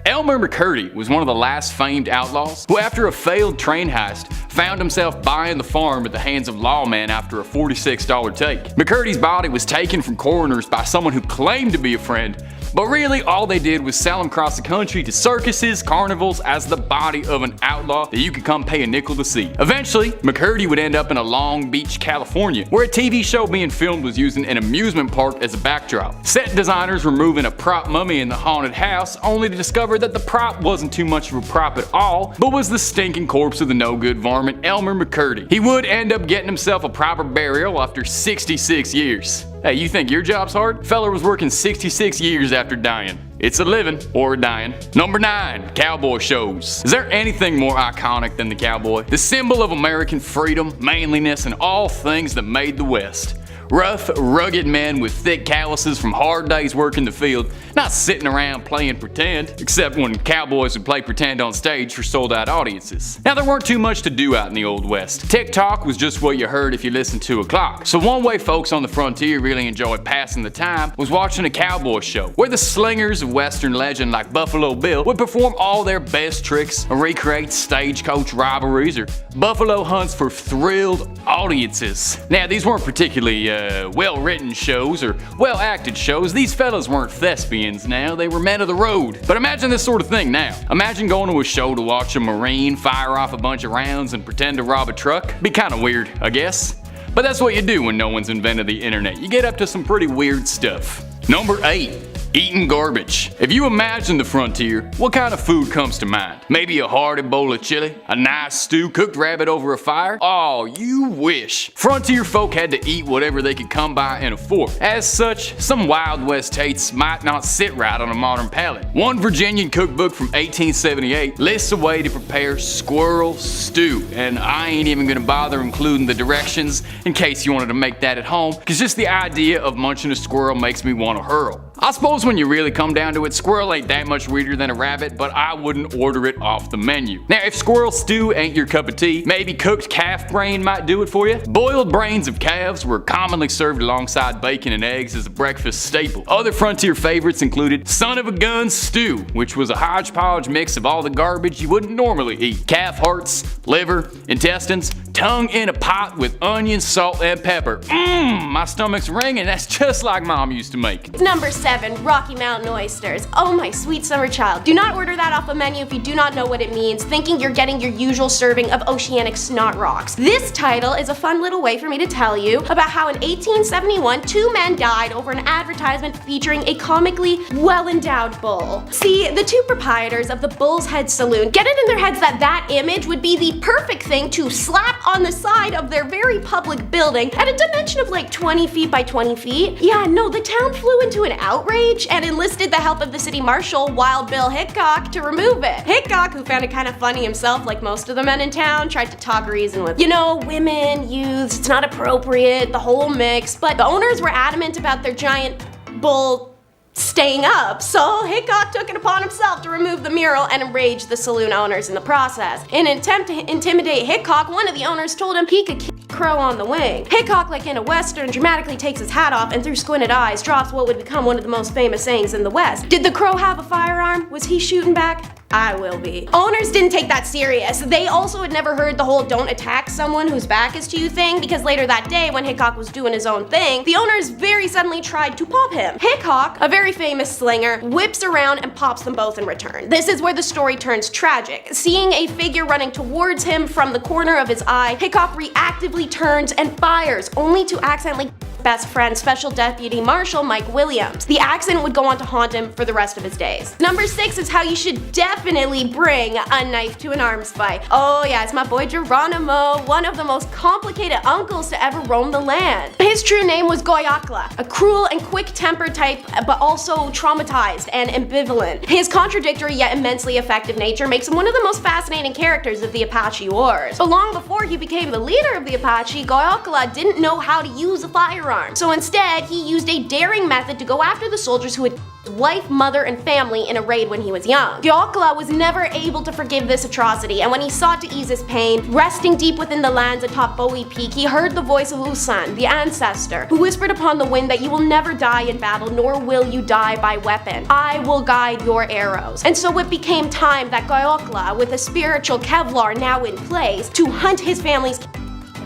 Speaker 4: Elmer McCurdy was one of the last famed outlaws who, after a failed train heist, found himself buying the farm at the hands of lawmen after a $46 take. McCurdy's body was taken from coroners by someone who claimed to be a friend, but really all they did was sell him across the country to circuses, carnivals as the body of an outlaw that you could come pay a nickel to see. Eventually, McCurdy would end up in a Long Beach, California, where a TV show being filmed was using an amusement park as a backdrop. Set designers were moving a prop mummy in the haunted house, only to discover that the prop wasn't too much of a prop at all, but was the stinking corpse of the no-good varmint Elmer McCurdy. He would end up getting himself a proper burial after 66 years. Hey, you think your job's hard? Feller was working 66 years after dying. It's a living or a dying. Number 9, Cowboy Shows. Is there anything more iconic than the cowboy? The symbol of American freedom, manliness, and all things that made the West. Rough, rugged men with thick calluses from hard days working the field, not sitting around playing pretend, except when cowboys would play pretend on stage for sold-out audiences. Now, there weren't too much to do out in the Old West. TikTok was just what you heard if you listened to a clock. So one way folks on the frontier really enjoyed passing the time was watching a cowboy show, where the slingers of Western legend like Buffalo Bill would perform all their best tricks, or recreate stagecoach robberies, or buffalo hunts for thrilled audiences. Now, these weren't particularly well-written shows or well-acted shows. These fellas weren't thespians now, they were men of the road. But imagine this sort of thing now. Imagine going to a show to watch a Marine fire off a bunch of rounds and pretend to rob a truck. Be kinda weird, I guess. But that's what you do when no one's invented the internet. You get up to some pretty weird stuff. Number 8. Eating garbage. If you imagine the frontier, what kind of food comes to mind? Maybe a hearty bowl of chili? A nice stew, cooked rabbit over a fire? Oh, you wish. Frontier folk had to eat whatever they could come by and afford. As such, some Wild West tastes might not sit right on a modern palate. One Virginian cookbook from 1878 lists a way to prepare squirrel stew, and I ain't even gonna bother including the directions in case you wanted to make that at home, cause just the idea of munching a squirrel makes me want to hurl. I suppose when you really come down to it, squirrel ain't that much weirder than a rabbit, but I wouldn't order it off the menu. Now, if squirrel stew ain't your cup of tea, maybe cooked calf brain might do it for you. Boiled brains of calves were commonly served alongside bacon and eggs as a breakfast staple. Other frontier favorites included son of a gun stew, which was a hodgepodge mix of all the garbage you wouldn't normally eat. Calf hearts, liver, intestines, tongue in a pot with onion, salt, and pepper. My stomach's ringing. That's just like Mom used to make.
Speaker 1: Number 7, Rocky Mountain oysters. Oh my sweet summer child. Do not order that off the menu if you do not know what it means, thinking you're getting your usual serving of oceanic snot rocks. This title is a fun little way for me to tell you about how in 1871, 2 men died over an advertisement featuring a comically well-endowed bull. See, the 2 proprietors of the Bull's Head Saloon get it in their heads that that image would be the perfect thing to slap on the side of their very public building at a dimension of like 20 feet by 20 feet. Yeah, no, the town flew into an outrage and enlisted the help of the city marshal, Wild Bill Hickok, to remove it. Hickok, who found it kind of funny himself like most of the men in town, tried to talk reason with, you know, women, youths, it's not appropriate, the whole mix, but the owners were adamant about their giant bull staying up, so Hickok took it upon himself to remove the mural and enrage the saloon owners in the process. In an attempt to intimidate Hickok, one of the owners told him he could kill a crow on the wing. Hickok, like in a western, dramatically takes his hat off and through squinted eyes drops what would become one of the most famous sayings in the West. Did the crow have a firearm? Was he shooting back? I will be. Owners didn't take that serious. They also had never heard the whole don't attack someone whose back is to you thing, because later that day when Hickok was doing his own thing, the owners very suddenly tried to pop him. Hickok, a very famous slinger, whips around and pops them both in return. This is where the story turns tragic. Seeing a figure running towards him from the corner of his eye, Hickok reactively turns and fires, only to accidentally best friend, Special Deputy Marshal Mike Williams. The accident would go on to haunt him for the rest of his days. Number 6 is how you should definitely bring a knife to an arms fight. Oh yeah, it's my boy Geronimo, one of the most complicated uncles to ever roam the land. His true name was Goyakla, a cruel and quick-tempered type, but also traumatized and ambivalent. His contradictory yet immensely effective nature makes him one of the most fascinating characters of the Apache Wars. But long before he became the leader of the Apache, Goyakla didn't know how to use a firearm. So instead, he used a daring method to go after the soldiers who had wife, mother, and family in a raid when he was young. Goyokla was never able to forgive this atrocity, and when he sought to ease his pain, resting deep within the lands atop Bowie Peak, he heard the voice of Usan, the ancestor, who whispered upon the wind that you will never die in battle, nor will you die by weapon. I will guide your arrows. And so it became time that Goyokla, with a spiritual Kevlar now in place, to hunt his family's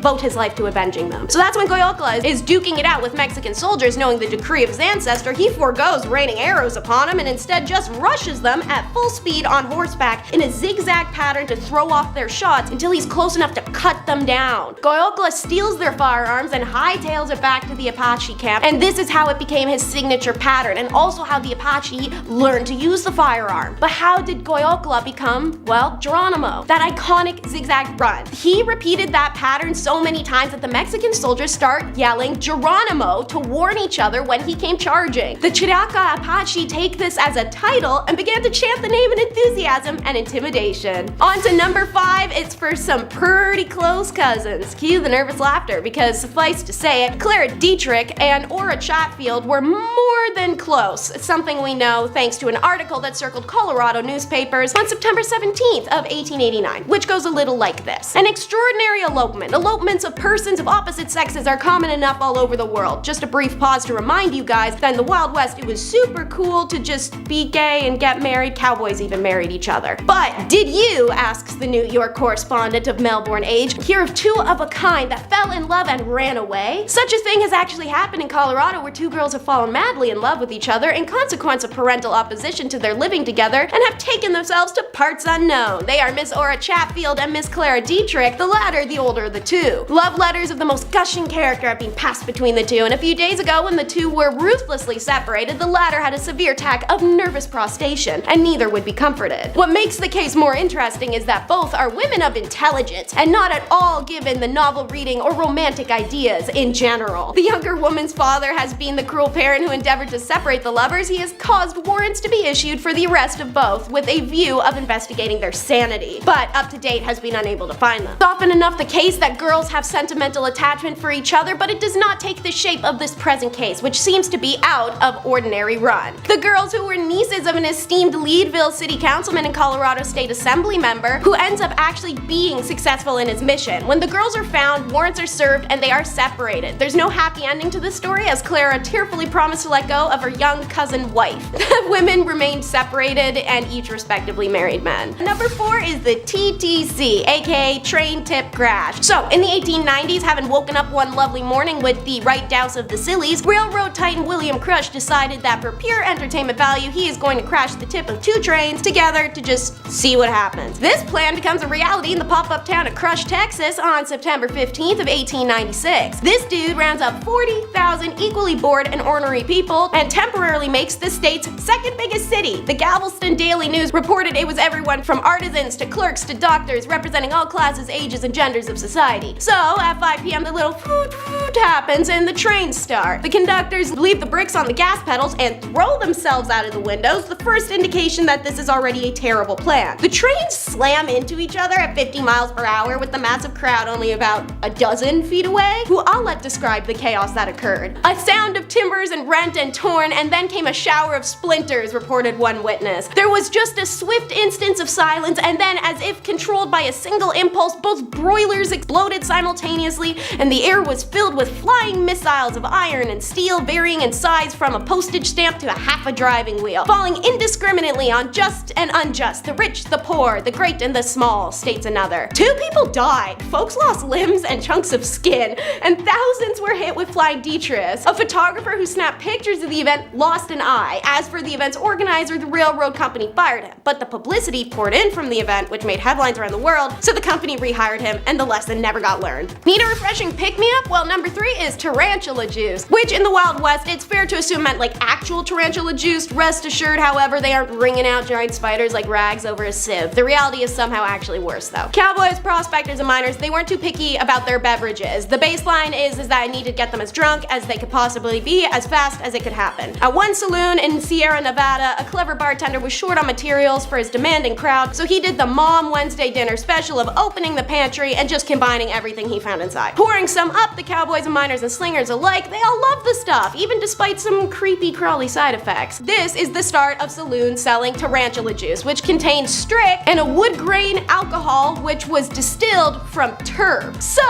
Speaker 1: devote his life to avenging them. So that's when Goyokla is duking it out with Mexican soldiers, knowing the decree of his ancestor. He forgoes raining arrows upon them and instead just rushes them at full speed on horseback in a zigzag pattern to throw off their shots until he's close enough to cut them down. Goyokla steals their firearms and hightails it back to the Apache camp, and this is how it became his signature pattern, and also how the Apache learned to use the firearm. But how did Goyokla become, well, Geronimo? That iconic zigzag run. He repeated that pattern so many times that the Mexican soldiers start yelling Geronimo to warn each other when he came charging. The Chiriaca Apache take this as a title and began to chant the name in enthusiasm and intimidation. On to number 5, it's for some pretty close cousins. Cue the nervous laughter, because suffice to say it, Clara Dietrich and Ora Chatfield were more than close, something we know thanks to an article that circled Colorado newspapers on September 17th of 1889, which goes a little like this. An extraordinary elopement. Elopements of persons of opposite sexes are common enough all over the world. Just a brief pause to remind you guys that in the Wild West it was super cool to just be gay and get married. Cowboys even married each other. But did you, asks the New York correspondent of Melbourne Age, hear of two of a kind that fell in love and ran away? Such a thing has actually happened in Colorado, where two girls have fallen madly in love with each other in consequence of parental opposition to their living together and have taken themselves to parts unknown. They are Miss Ora Chatfield and Miss Clara Dietrich, the latter the older of the two. Love letters of the most gushing character have been passed between the two, and a few days ago when the two were ruthlessly separated, the latter had a severe attack of nervous prostration, and neither would be comforted. What makes the case more interesting is that both are women of intelligence, and not at all given the novel reading or romantic ideas in general. The younger woman's father has been the cruel parent who endeavored to separate the lovers. He has caused warrants to be issued for the arrest of both, with a view of investigating their sanity, but up to date has been unable to find them. It's often enough the case that girls have sentimental attachment for each other, but it does not take the shape of this present case, which seems to be out of ordinary run. The girls, who were nieces of an esteemed Leadville city councilman and Colorado State Assembly member, who ends up actually being successful in his mission. When the girls are found, warrants are served, and they are separated. There's no happy ending to this story, as Clara tearfully promised to let go of her young cousin wife. The women remained separated and each respectively married men. Number 4 is the TTC, aka train tip crash. So in the 1890s, having woken up one lovely morning with the right douse of the sillies, railroad titan William Crush decided that for pure entertainment value, he is going to crash the tip of 2 trains together to just see what happens. This plan becomes a reality in the pop-up town of Crush, Texas on September 15th of 1896. This dude rounds up 40,000 equally bored and ornery people and temporarily makes the state's second biggest city. The Galveston Daily News reported it was everyone from artisans to clerks to doctors, representing all classes, ages, and genders of society. So at 5 p.m. the little foot happens and the trains start. The conductors leave the bricks on the gas pedals and throw themselves out of the windows, the first indication that this is already a terrible plan. The trains slam into each other at 50 miles per hour with the massive crowd only about a dozen feet away, who I'll let describe the chaos that occurred. A sound of timbers and rent and torn, and then came a shower of splinters, reported one witness. There was just a swift instance of silence, and then, as if controlled by a single impulse, both broilers exploded simultaneously, and the air was filled with flying missiles of iron and steel, varying in size from a postage stamp to a half a driving wheel, falling indiscriminately on just and unjust, the rich, the poor, the great and the small, states another. 2 people died, folks lost limbs and chunks of skin, and thousands were hit with flying detritus. A photographer who snapped pictures of the event lost an eye. As for the event's organizer, the railroad company fired him, but the publicity poured in from the event, which made headlines around the world, so the company rehired him, and the lesson never got learned. Need a refreshing pick-me-up? Well, number 3 is tarantula juice, which in the Wild West, it's fair to assume meant like actual tarantula juice. Rest assured, however, they aren't wringing out giant spiders like rags over a sieve. The reality is somehow actually worse, though. Cowboys, prospectors, and miners, they weren't too picky about their beverages. The baseline is that I needed to get them as drunk as they could possibly be, as fast as it could happen. At one saloon in Sierra Nevada, a clever bartender was short on materials for his demanding crowd, so he did the Mom Wednesday dinner special of opening the pantry and just combining everything everything he found inside. Pouring some up, the cowboys and miners and slingers alike, they all love the stuff, even despite some creepy crawly side effects. This is the start of saloons selling tarantula juice, which contains strict and a wood grain alcohol which was distilled from turb. So,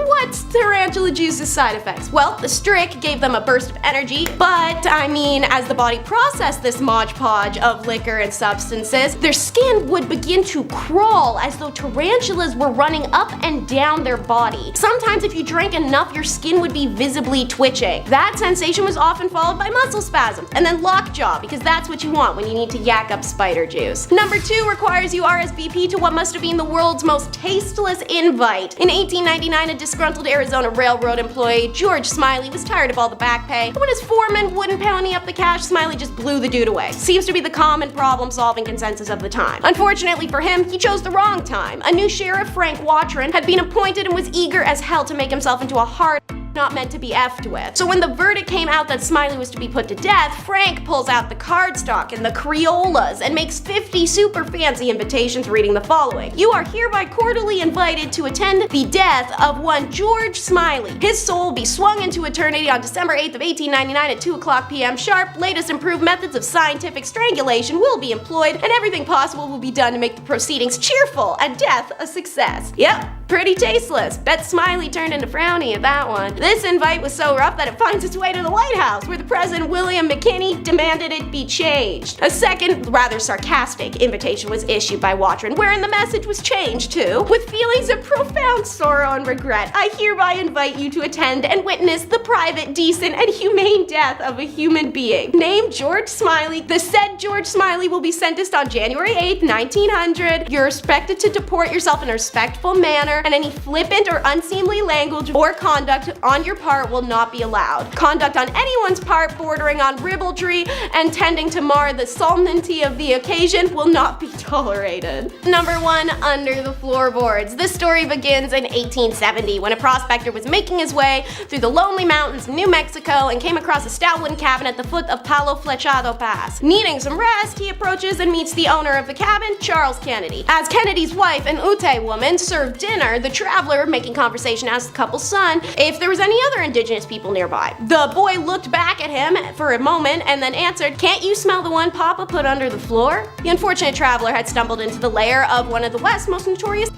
Speaker 1: what's tarantula juice's side effects? Well, the strict gave them a burst of energy, but I mean, as the body processed this Mod Podge of liquor and substances, their skin would begin to crawl as though tarantulas were running up and down their body. Sometimes if you drank enough, your skin would be visibly twitching. That sensation was often followed by muscle spasms, and then lockjaw, because that's what you want when you need to yak up spider juice. Number 2 requires you RSVP to what must have been the world's most tasteless invite. In 1899, a disgruntled Arizona railroad employee, George Smiley, was tired of all the back pay, but when his foreman wouldn't pony up the cash, Smiley just blew the dude away. Seems to be the common problem-solving consensus of the time. Unfortunately for him, he chose the wrong time. A new sheriff, Frank Watron, had been appointed and was eager as hell to make himself into a hard not meant to be effed with. So when the verdict came out that Smiley was to be put to death, Frank pulls out the cardstock and the Crayolas and makes 50 super fancy invitations reading the following. You are hereby cordially invited to attend the death of one George Smiley. His soul will be swung into eternity on December 8th of 1899 at 2:00 p.m. sharp. Latest improved methods of scientific strangulation will be employed, and everything possible will be done to make the proceedings cheerful and death a success. Yep, pretty tasteless. Bet Smiley turned into Frowny at that one. This invite was so rough that it finds its way to the White House, where the President William McKinney demanded it be changed. A second, rather sarcastic invitation was issued by Watron, wherein the message was changed to, with feelings of profound sorrow and regret, I hereby invite you to attend and witness the private, decent, and humane death of a human being. Named George Smiley, the said George Smiley will be sentenced on January 8th, 1900. You're expected to deport yourself in a respectful manner, and any flippant or unseemly language or conduct on your part will not be allowed. Conduct on anyone's part bordering on ribaldry and tending to mar the solemnity of the occasion will not be tolerated. Number 1, under the floorboards. This story begins in 1870 when a prospector was making his way through the lonely mountains of New Mexico and came across a stout wooden cabin at the foot of Palo Flechado Pass. Needing some rest, he approaches and meets the owner of the cabin, Charles Kennedy. As Kennedy's wife, an Ute woman, served dinner, the traveler, making conversation, asked the couple's son if there was any other indigenous people nearby. The boy looked back at him for a moment and then answered, "Can't you smell the one Papa put under the floor?" The unfortunate traveler had stumbled into the lair of one of the West's most notorious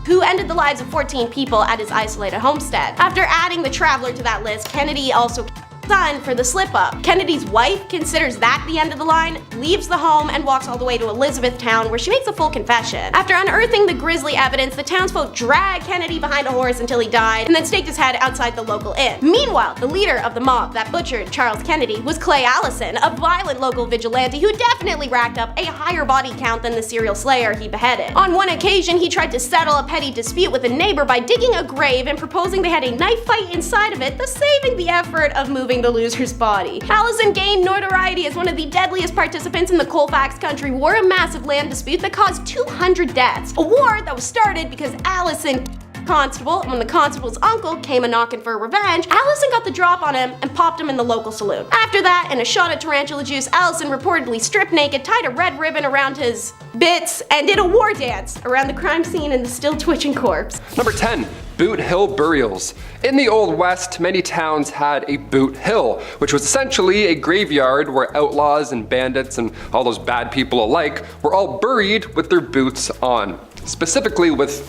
Speaker 1: who ended the lives of 14 people at his isolated homestead. After adding the traveler to that list, Kennedy also son for the slip-up. Kennedy's wife considers that the end of the line, leaves the home, and walks all the way to Elizabethtown, where she makes a full confession. After unearthing the grisly evidence, the townsfolk drag Kennedy behind a horse until he died, and then staked his head outside the local inn. Meanwhile, the leader of the mob that butchered Charles Kennedy was Clay Allison, a violent local vigilante who definitely racked up a higher body count than the serial slayer he beheaded. On one occasion, he tried to settle a petty dispute with a neighbor by digging a grave and proposing they had a knife fight inside of it, thus saving the effort of moving the loser's body. Allison gained notoriety as one of the deadliest participants in the Colfax Country War, a massive land dispute that caused 200 deaths. A war that was started because Allison constable, and when the constable's uncle came a-knocking for revenge, Allison got the drop on him and popped him in the local saloon. After that, in a shot of tarantula juice, Allison reportedly stripped naked, tied a red ribbon around his bits, and did a war dance around the crime scene and the still twitching corpse.
Speaker 5: Number 10. Boot Hill Burials. In the Old West, many towns had a boot hill, which was essentially a graveyard where outlaws and bandits and all those bad people alike were all buried with their boots on. Specifically with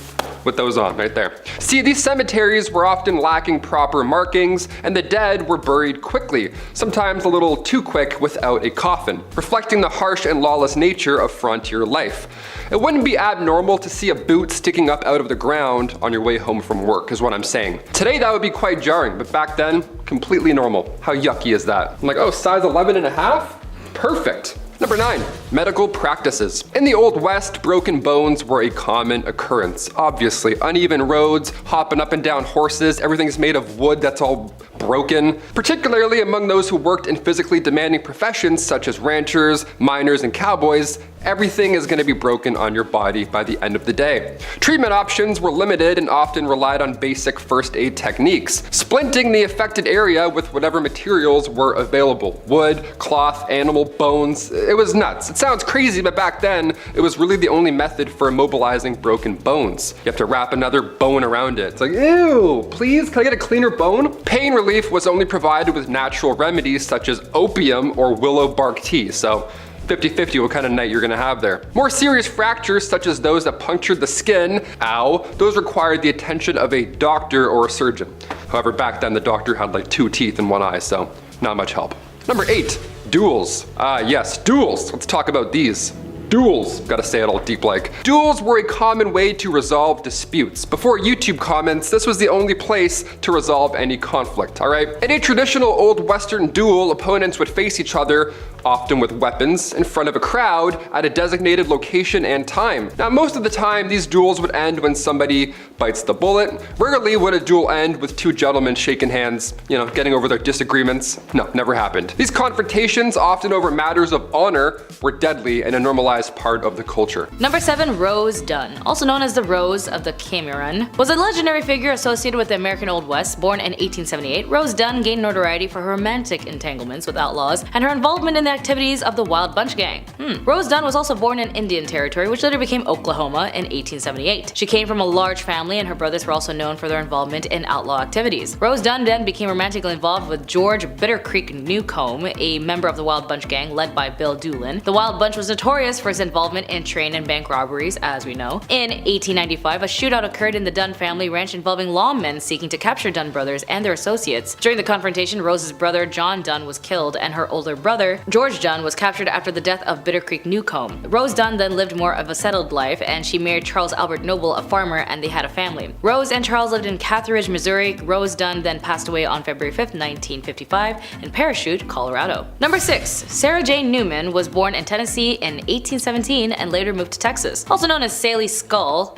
Speaker 5: those on right there. See, these cemeteries were often lacking proper markings, and the dead were buried quickly, sometimes a little too quick without a coffin, reflecting the harsh and lawless nature of frontier life. It wouldn't be abnormal to see a boot sticking up out of the ground on your way home from work, is what I'm saying. Today that would be quite jarring, but back then, completely normal. How yucky is that? I'm like, oh, size 11.5? Perfect. Number 9. Medical practices. In the Old West, broken bones were a common occurrence. Obviously, uneven roads, hopping up and down horses, everything's made of wood that's all broken, particularly among those who worked in physically demanding professions such as ranchers, miners, and cowboys. Everything is going to be broken on your body by the end of the day. Treatment options were limited and often relied on basic first aid techniques, splinting the affected area with whatever materials were available. Wood, cloth, animal bones. It was nuts. It sounds crazy, but back then, it was really the only method for immobilizing broken bones. You have to wrap another bone around it. It's like, ew, please, can I get a cleaner bone? Pain relief was only provided with natural remedies such as opium or willow bark tea, so 50-50 what kind of night you're gonna have there. More serious fractures, such as those that punctured the skin, ow, those required the attention of a doctor or a surgeon. However, back then the doctor had like 2 teeth in 1 eye, so not much help. Number 8, duels. Yes, duels. Let's talk about these. Duels, gotta say it all deep like. Duels were a common way to resolve disputes. Before YouTube comments, this was the only place to resolve any conflict, alright? In a traditional old Western duel, opponents would face each other, often with weapons, in front of a crowd at a designated location and time. Now, most of the time, these duels would end when somebody bites the bullet. Rarely would a duel end with 2 gentlemen shaking hands, getting over their disagreements. No, never happened. These confrontations, often over matters of honor, were deadly and a normalized part of the culture.
Speaker 6: Number 7, Rose Dunn, also known as the Rose of the Cameron, was a legendary figure associated with the American Old West. Born in 1878, Rose Dunn gained notoriety for her romantic entanglements with outlaws and her involvement in the activities of the Wild Bunch Gang. Rose Dunn was also born in Indian Territory, which later became Oklahoma in 1878. She came from a large family, and her brothers were also known for their involvement in outlaw activities. Rose Dunn then became romantically involved with George Bitter Creek Newcomb, a member of the Wild Bunch Gang led by Bill Doolin. The Wild Bunch was notorious for its involvement in train and bank robberies, as we know. In 1895, a shootout occurred in the Dunn family ranch involving lawmen seeking to capture Dunn brothers and their associates. During the confrontation, Rose's brother John Dunn was killed, and her older brother George Dunn was captured after the death of Bitter Creek Newcomb. Rose Dunn then lived more of a settled life, and she married Charles Albert Noble, a farmer, and they had a family. Rose and Charles lived in Cathridge, Missouri. Rose Dunn then passed away on February 5, 1955 in Parachute, Colorado. Number 6, Sarah Jane Newman was born in Tennessee in 1817 and later moved to Texas. Also known as Sally Skull,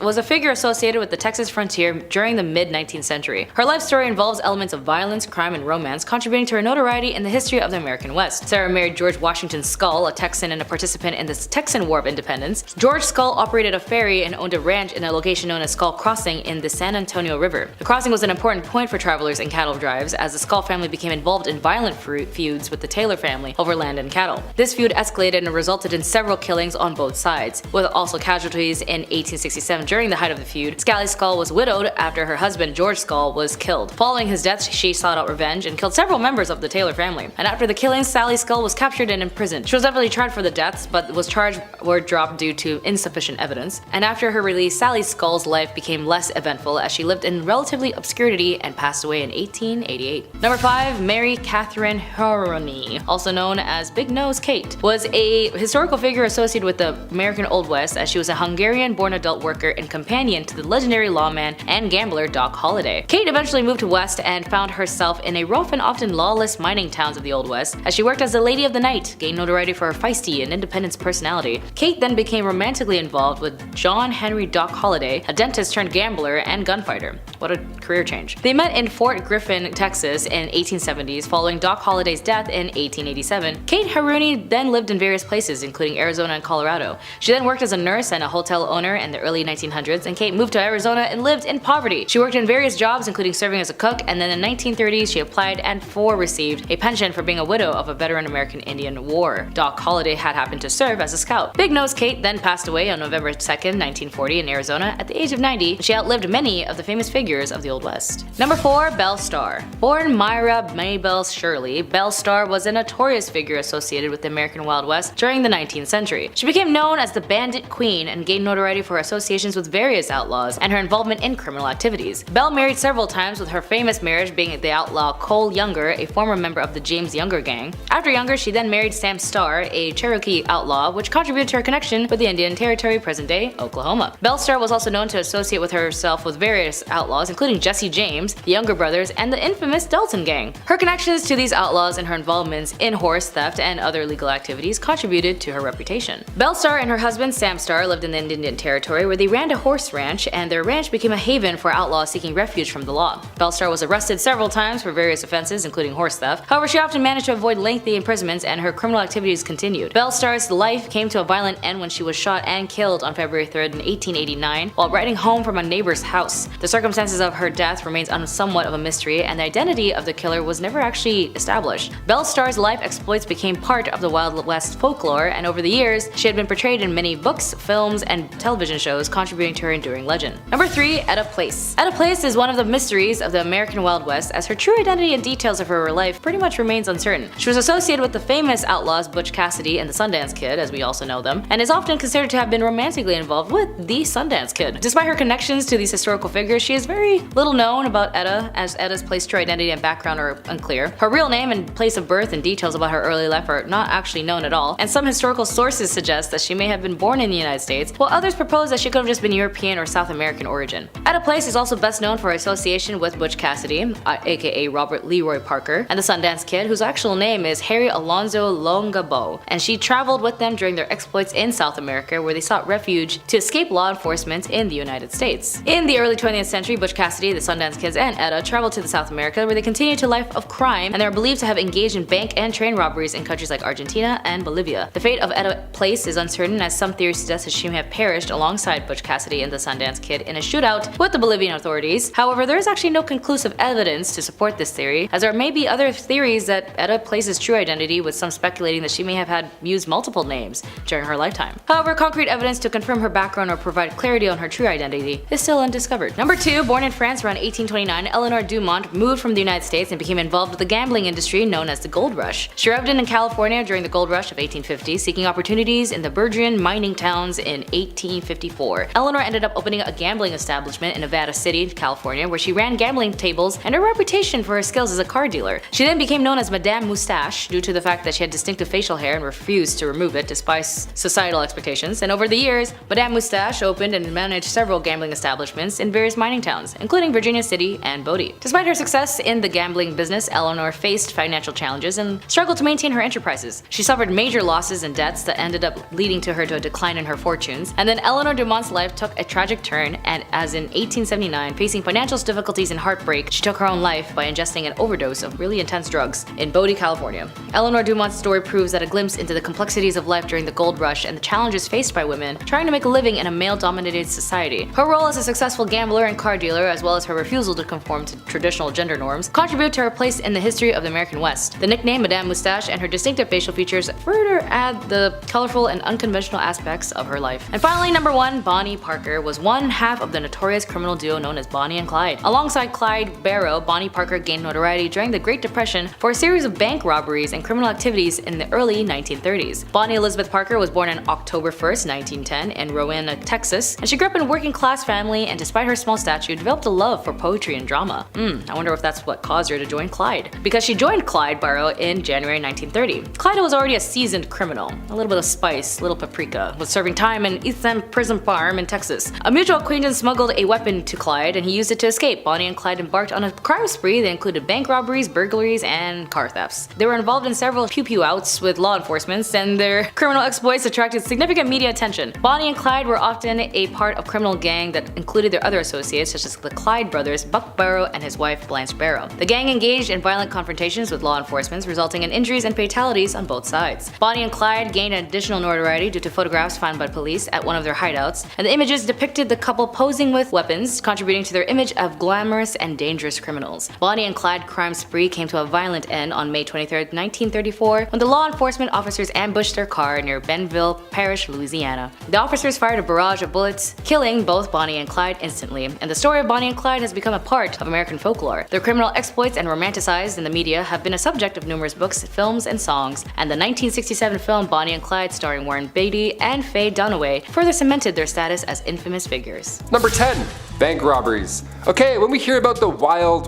Speaker 6: was a figure associated with the Texas frontier during the mid-19th century. Her life story involves elements of violence, crime, and romance, contributing to her notoriety in the history of the American West. Sarah married George Washington Skull, a Texan and a participant in the Texan War of Independence. George Skull operated a ferry and owned a ranch in a location known as Skull Crossing in the San Antonio River. The crossing was an important point for travelers and cattle drives, as the Skull family became involved in violent feuds with the Taylor family over land and cattle. This feud escalated and resulted in several killings on both sides, with also casualties in 1867. During the height of the feud, Sally Skull was widowed after her husband George Skull was killed. Following his death, she sought out revenge and killed several members of the Taylor family. And after the killings, Sally Skull was captured and imprisoned. She was definitely tried for the deaths, but was charged were dropped due to insufficient evidence. And after her release, Sally Skull's life became less eventful as she lived in relatively obscurity and passed away in 1888. Number 5, Mary Catherine Haroni, also known as Big Nose Kate, was a historical figure associated with the American Old West, as she was a Hungarian-born adult worker and companion to the legendary lawman and gambler Doc Holliday. Kate eventually moved to West and found herself in a rough and often lawless mining towns of the Old West, as she worked as the Lady of the Night, gained notoriety for her feisty and independent personality. Kate then became romantically involved with John Henry Doc Holliday, a dentist turned gambler and gunfighter. What a career change. They met in Fort Griffin, Texas in 1870s. Following Doc Holliday's death in 1887, Kate Haroni then lived in various places, including Arizona and Colorado. She then worked as a nurse and a hotel owner in the early 1900s, and Kate moved to Arizona and lived in poverty. She worked in various jobs, including serving as a cook, and then in the 1930s she applied and received a pension for being a widow of a veteran American Indian War. Doc Holliday had happened to serve as a scout. Big Nose Kate then passed away on November 2nd, 1940 in Arizona at the age of 90. She outlived many of the famous figures of the Old West. Number 4, Belle Starr. Born Myra Maybelle Shirley, Belle Starr was a notorious figure associated with the American Wild West during the 19th century. She became known as the Bandit Queen and gained notoriety for her associations with various outlaws and her involvement in criminal activities. Belle married several times, with her famous marriage being the outlaw Cole Younger, a former member of the James Younger gang. gang. After younger, she then married Sam Starr, a Cherokee outlaw, which contributed to her connection with the Indian Territory, present-day Oklahoma. Belle Starr was also known to associate with herself with various outlaws, including Jesse James, the Younger Brothers, and the infamous Dalton Gang. Her connections to these outlaws and her involvements in horse theft and other illegal activities contributed to her reputation. Belle Starr and her husband Sam Starr lived in the Indian Territory, where they ran a horse ranch, and their ranch became a haven for outlaws seeking refuge from the law. Belle Starr was arrested several times for various offenses, including horse theft. However, she often managed to avoid lengthy imprisonments, and her criminal activities continued. Belle Starr's life came to a violent end when she was shot and killed on February 3rd in 1889 while riding home from a neighbor's house. The circumstances of her death remains somewhat of a mystery, and the identity of the killer was never actually established. Belle Starr's life exploits became part of the Wild West folklore, and over the years, she had been portrayed in many books, films, and television shows, contributing to her enduring legend. Number 3. Etta Place. Etta Place is one of the mysteries of the American Wild West, as her true identity and details of her life pretty much remains uncertain. She was associated with the famous outlaws Butch Cassidy and the Sundance Kid, as we also know them, and is often considered to have been romantically involved with the Sundance Kid. Despite her connections to these historical figures, she is very little known about Etta, as Etta's place, true identity, and background are unclear. Her real name and place of birth and details about her early life are not actually known at all, and some historical sources suggest that she may have been born in the United States, while others propose that she could have just been European or South American origin. Etta Place is also best known for her association with Butch Cassidy, aka Robert Leroy Parker, and the Sundance Kid, whose actual name is Harry Alonzo Longabo, and she traveled with them during their exploits in South America, where they sought refuge to escape law enforcement in the United States. In the early 20th century, Butch Cassidy, the Sundance Kids, and Etta traveled to South America, where they continued a life of crime, and they are believed to have engaged in bank and train robberies in countries like Argentina and Bolivia. The fate of Etta Place is uncertain, as some theories suggest that she may have perished alongside Butch Cassidy and the Sundance Kid in a shootout with the Bolivian authorities. However, there is actually no conclusive evidence to support this theory, as there may be other theories that Etta Place's true identity, with some speculating that she may have had used multiple names during her lifetime. However, concrete evidence to confirm her background or provide clarity on her true identity is still undiscovered. Number 2. Born in France around 1829, Eleanor Dumont moved from the United States and became involved with the gambling industry known as the Gold Rush. She arrived in California during the Gold Rush of 1850, seeking opportunities in the burgeoning mining towns in 1854. Eleanor ended up opening a gambling establishment in Nevada City, California, where she ran gambling tables and her reputation for her skills as a card dealer. She then became known as Madame Moustache due to the fact that she had distinctive facial hair and refused to remove it despite societal expectations, and over the years, Madame Moustache opened and managed several gambling establishments in various mining towns, including Virginia City and Bodie. Despite her success in the gambling business, Eleanor faced financial challenges and struggled to maintain her enterprises. She suffered major losses and debts that ended up leading to her to a decline in her fortunes, and then Eleanor Dumont's life took a tragic turn, and as in 1879, facing financial difficulties and heartbreak, she took her own life by ingesting an overdose of really intense drugs in Bodie, California. Eleanor Dumont's story proves that a glimpse into the complexities of life during the gold rush and the challenges faced by women trying to make a living in a male-dominated society. Her role as a successful gambler and card dealer, as well as her refusal to conform to traditional gender norms, contribute to her place in the history of the American West. The nickname Madame Moustache and her distinctive facial features further add the colorful and unconventional aspects of her life. And finally, number 1, Bonnie Parker was one half of the notorious criminal duo known as Bonnie and Clyde. Alongside Clyde Barrow, Bonnie Parker gained notoriety during the Great Depression for a series of bank robberies and criminal activities in the early 1930s. Bonnie Elizabeth Parker was born on October 1st, 1910 in Rowena, Texas, and she grew up in a working class family, and despite her small stature, developed a love for poetry and drama. I wonder if that's what caused her to join Clyde, because she joined Clyde Barrow in January 1930. Clyde was already a seasoned criminal, a little bit of spice, little paprika, was serving time in East End Prison Farm in Texas. A mutual acquaintance smuggled a weapon to Clyde, and he used it to escape. Bonnie and Clyde embarked on a crime spree that included bank robberies, burglaries, and car thefts. They were involved in several pew-pew outs with law enforcement, and their criminal exploits attracted significant media attention. Bonnie and Clyde were often a part of criminal gang that included their other associates, such as the Clyde brothers, Buck Barrow and his wife Blanche Barrow. The gang engaged in violent confrontations with law enforcement, resulting in injuries and fatalities on both sides. Bonnie and Clyde gained additional notoriety due to photographs found by police at one of their hideouts, and the images depicted the couple posing with weapons, contributing to their image of glamorous and dangerous criminals. Bonnie and Clyde crime spree came to a violent end on May 23, 1934, when the law enforcement officers ambushed their car near Bentonville Parish, Louisiana. The officers fired a barrage of bullets, killing both Bonnie and Clyde instantly, and the story of Bonnie and Clyde has become a part of American folklore. Their criminal exploits and romanticized in the media have been a subject of numerous books, films, and songs, and the 1967 film Bonnie and Clyde, starring Warren Beatty and Faye Dunaway, further cemented their status as infamous figures.
Speaker 5: Number 10. Bank robberies. Okay, when we hear about the wild,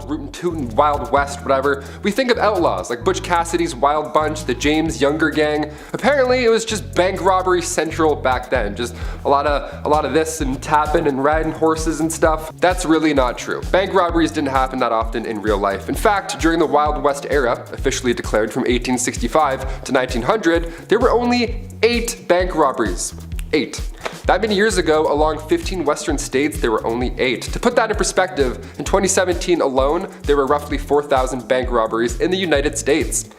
Speaker 5: rootin' tootin' Wild West, whatever, we think of outlaws like Butch Cassidy's Wild Bunch, the James Younger Gang. Apparently, it was just bank robbery central back then. Just a lot of this and tapping and riding horses and stuff. That's really not true. Bank robberies didn't happen that often in real life. In fact, during the Wild West era, officially declared from 1865 to 1900, there were only 8 bank robberies. 8. That many years ago, along 15 western states, there were only 8. To put that in perspective, in 2017 alone, there were roughly 4,000 bank robberies in the United States.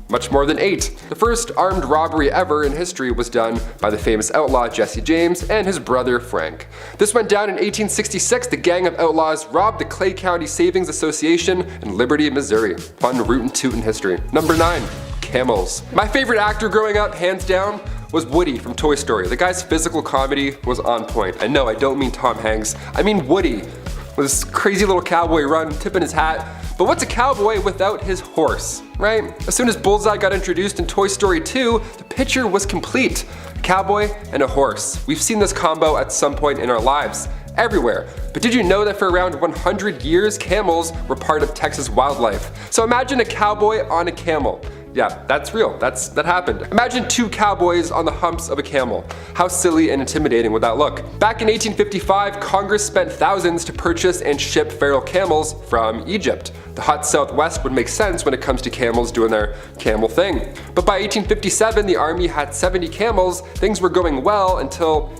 Speaker 5: Much more than 8. The first armed robbery ever in history was done by the famous outlaw Jesse James and his brother Frank. This went down in 1866. The gang of outlaws robbed the Clay County Savings Association in Liberty, Missouri. Fun rootin' tootin' history. Number 9. Camels. My favorite actor growing up, hands down, was Woody from Toy Story. The guy's physical comedy was on point. And no, I don't mean Tom Hanks. I mean Woody. With this crazy little cowboy run, tipping his hat. But what's a cowboy without his horse, right? As soon as Bullseye got introduced in Toy Story 2, the picture was complete. A cowboy and a horse. We've seen this combo at some point in our lives. Everywhere. But did you know that for around 100 years, camels were part of Texas wildlife? So imagine a cowboy on a camel. Yeah, that's real. That happened. Imagine 2 cowboys on the humps of a camel. How silly and intimidating would that look? Back in 1855, Congress spent thousands to purchase and ship feral camels from Egypt. The hot Southwest would make sense when it comes to camels doing their camel thing. But by 1857, the army had 70 camels. Things were going well until,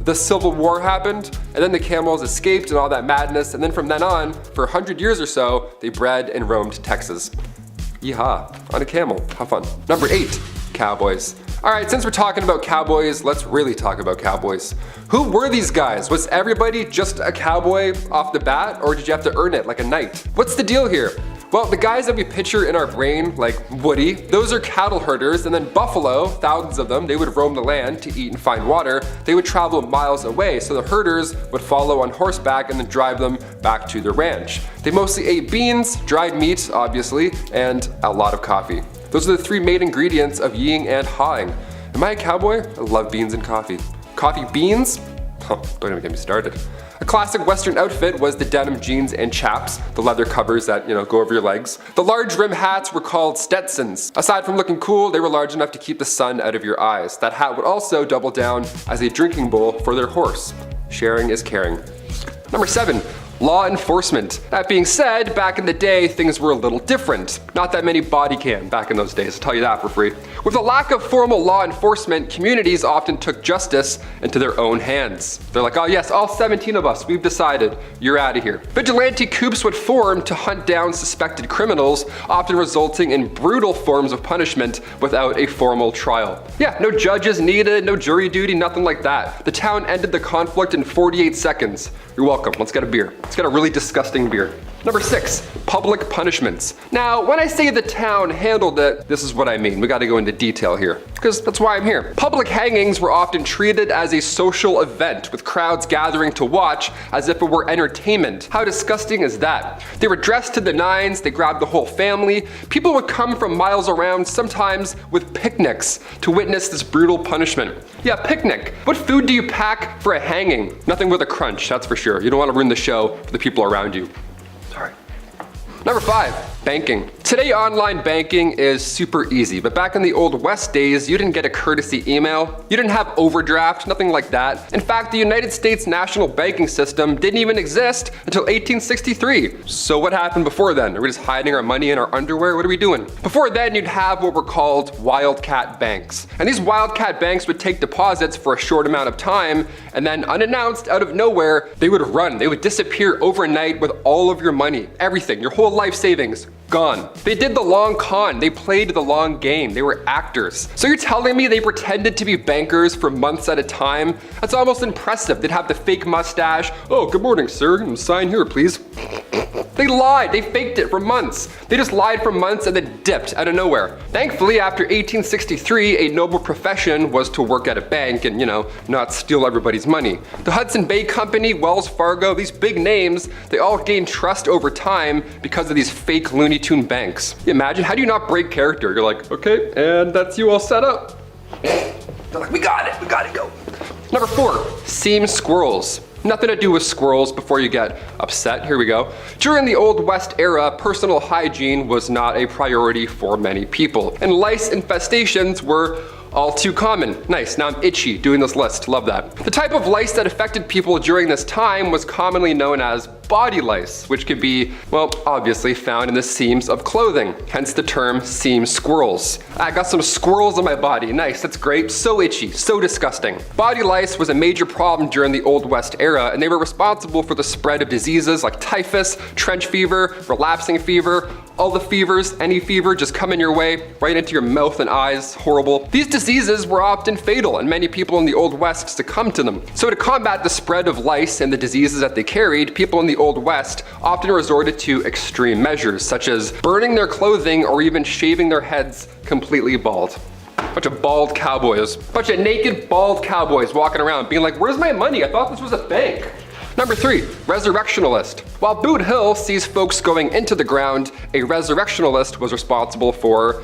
Speaker 5: the Civil War happened, and then the camels escaped and all that madness, and then from then on, for 100 years or so, they bred and roamed Texas. Yeehaw, on a camel, how fun. Number 8, cowboys. Alright, since we're talking about cowboys, let's really talk about cowboys. Who were these guys? Was everybody just a cowboy off the bat, or did you have to earn it like a knight? What's the deal here? Well, the guys that we picture in our brain, like Woody, those are cattle herders, and then buffalo, thousands of them, they would roam the land to eat and find water. They would travel miles away, so the herders would follow on horseback and then drive them back to their ranch. They mostly ate beans, dried meat, obviously, and a lot of coffee. Those are the 3 main ingredients of yeeing and hawing. Am I a cowboy? I love beans and coffee. Coffee beans? Oh, don't even get me started. A classic Western outfit was the denim jeans and chaps, the leather covers that, go over your legs. The large rim hats were called Stetsons. Aside from looking cool, they were large enough to keep the sun out of your eyes. That hat would also double down as a drinking bowl for their horse. Sharing is caring. Number 7. Law enforcement. That being said, back in the day, things were a little different. Not that many body cam back in those days, I'll tell you that for free. With a lack of formal law enforcement, communities often took justice into their own hands. They're like, oh yes, all 17 of us, we've decided, you're out of here. Vigilante coups would form to hunt down suspected criminals, often resulting in brutal forms of punishment without a formal trial. Yeah, no judges needed, no jury duty, nothing like that. The town ended the conflict in 48 seconds. You're welcome, let's get a beer. Let's get a really disgusting beer. Number 6, public punishments. Now, when I say the town handled it, this is what I mean. We gotta go into detail here, because that's why I'm here. Public hangings were often treated as a social event, with crowds gathering to watch as if it were entertainment. How disgusting is that? They were dressed to the nines, they grabbed the whole family. People would come from miles around, sometimes with picnics, to witness this brutal punishment. Yeah, picnic. What food do you pack for a hanging? Nothing with a crunch, that's for sure. You don't want to ruin the show for the people around you. Sorry. Number 5, banking. Today, online banking is super easy, but back in the Old West days, you didn't get a courtesy email, you didn't have overdraft, nothing like that. In fact, the United States national banking system didn't even exist until 1863. So what happened before then? Are we just hiding our money in our underwear? What are we doing? Before then, you'd have what were called wildcat banks. And these wildcat banks would take deposits for a short amount of time, and then unannounced, out of nowhere, they would run. They would disappear overnight with all of your money, everything, your whole life savings, gone. They did the long con. They played the long game. They were actors. So you're telling me they pretended to be bankers for months at a time? That's almost impressive. They'd have the fake mustache. Oh, good morning, sir. Sign here, please. They lied. They faked it for months. They just lied for months and then dipped out of nowhere. Thankfully, after 1863, a noble profession was to work at a bank and, not steal everybody's money. The Hudson Bay Company, Wells Fargo, these big names, they all gained trust over time because of these fake Looney Tune banks. Imagine, how do you not break character? You're like, okay, and that's you all set up. They're like, we got it, go. Number 4, seam squirrels. Nothing to do with squirrels before you get upset. Here we go. During the Old West era, personal hygiene was not a priority for many people, and lice infestations were all too common. Nice, now I'm itchy doing this list, love that. The type of lice that affected people during this time was commonly known as body lice, which could be, well, obviously found in the seams of clothing, hence the term seam squirrels. I got some squirrels on my body, nice, that's great, so itchy, so disgusting. Body lice was a major problem during the Old West era, and they were responsible for the spread of diseases like typhus, trench fever, relapsing fever, all the fevers, any fever just coming your way, right into your mouth and eyes, horrible. These diseases were often fatal, and many people in the Old West succumbed to them. So to combat the spread of lice and the diseases that they carried, people in the Old West often resorted to extreme measures, such as burning their clothing or even shaving their heads completely bald. Bunch of bald cowboys. Bunch of naked bald cowboys walking around being like, where's my money? I thought this was a bank. Number 3, Resurrectionist. While Boot Hill sees folks going into the ground, a Resurrectionist was responsible for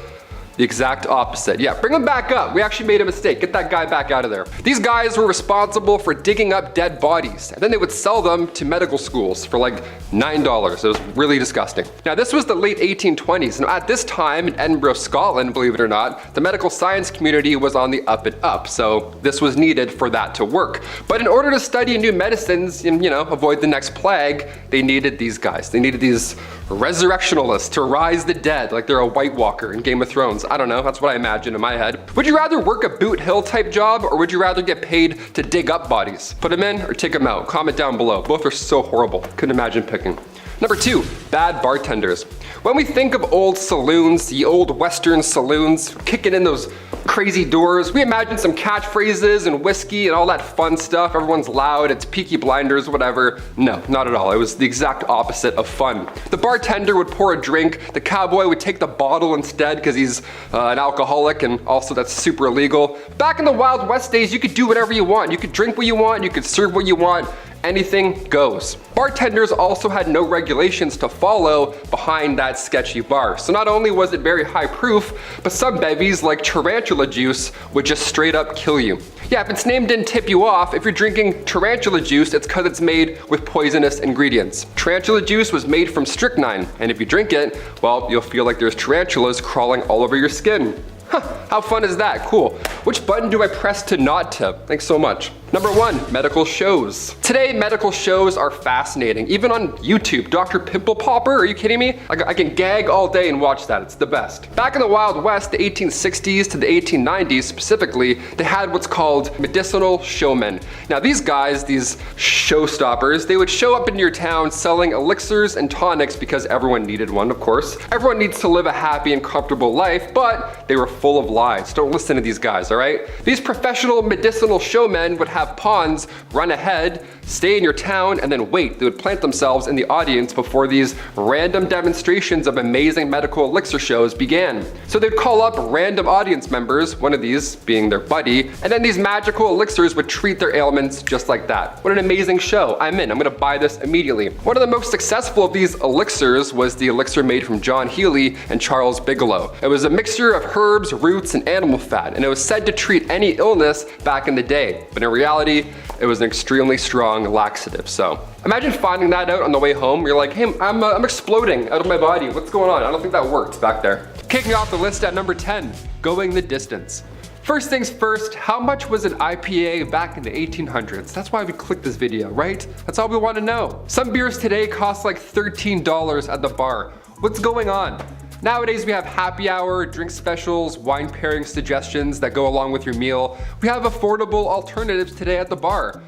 Speaker 5: the exact opposite. Yeah, bring him back up. We actually made a mistake. Get that guy back out of there. These guys were responsible for digging up dead bodies, and then they would sell them to medical schools for like $9. It was really disgusting. Now, this was the late 1820s, and at this time in Edinburgh, Scotland, believe it or not, the medical science community was on the up and up, so this was needed for that to work. But in order to study new medicines and, avoid the next plague, they needed these guys. They needed these Resurrectionists to rise the dead like they're a White Walker in Game of Thrones. I don't know, that's what I imagine in my head. Would you rather work a Boot Hill type job, or would you rather get paid to dig up bodies? Put them in or take them out? Comment down below. Both are so horrible. Couldn't imagine picking. Number 2, bad bartenders. When we think of old saloons, the old Western saloons, kicking in those crazy doors, we imagine some catchphrases and whiskey and all that fun stuff. Everyone's loud, it's Peaky Blinders, whatever. No, not at all. It was the exact opposite of fun. The bartender would pour a drink, the cowboy would take the bottle instead because he's an alcoholic, and also that's super illegal. Back in the Wild West days, you could do whatever you want. You could drink what you want, you could serve what you want. Anything goes. Bartenders also had no regulations to follow behind that sketchy bar. So not only was it very high proof, but some bevies like tarantula juice would just straight up kill you. Yeah, if its name didn't tip you off, if you're drinking tarantula juice, it's because it's made with poisonous ingredients. Tarantula juice was made from strychnine, and if you drink it, well, you'll feel like there's tarantulas crawling all over your skin. Huh, how fun is that? Cool. Which button do I press to not tip? Thanks so much. Number 1, medical shows. Today, medical shows are fascinating. Even on YouTube, Dr. Pimple Popper, are you kidding me? I can gag all day and watch that, it's the best. Back in the Wild West, the 1860s to the 1890s specifically, they had what's called Medicinal Showmen. Now these guys, these showstoppers, they would show up in your town selling elixirs and tonics because everyone needed one, of course. Everyone needs to live a happy and comfortable life, but they were full of lies. Don't listen to these guys, all right? These professional medicinal showmen would have pawns run ahead, stay in your town, and then wait. They would plant themselves in the audience before these random demonstrations of amazing medical elixir shows began. So they'd call up random audience members, one of these being their buddy, and then these magical elixirs would treat their ailments just like that. What an amazing show. I'm in. I'm gonna buy this immediately. One of the most successful of these elixirs was the elixir made from John Healy and Charles Bigelow. It was a mixture of herbs, roots, and animal fat, and it was said to treat any illness back in the day. But in reality, it was an extremely strong laxative. So imagine finding that out on the way home. You're like, hey, I'm exploding out of my body. What's going on? I don't think that worked back there. Kicking off the list at number 10, going the distance. First things first, how much was an IPA back in the 1800s? That's why we clicked this video, right? That's all we want to know. Some beers today cost like $13 at the bar. What's going on? Nowadays we have happy hour, drink specials, wine pairing suggestions that go along with your meal. We have affordable alternatives today at the bar.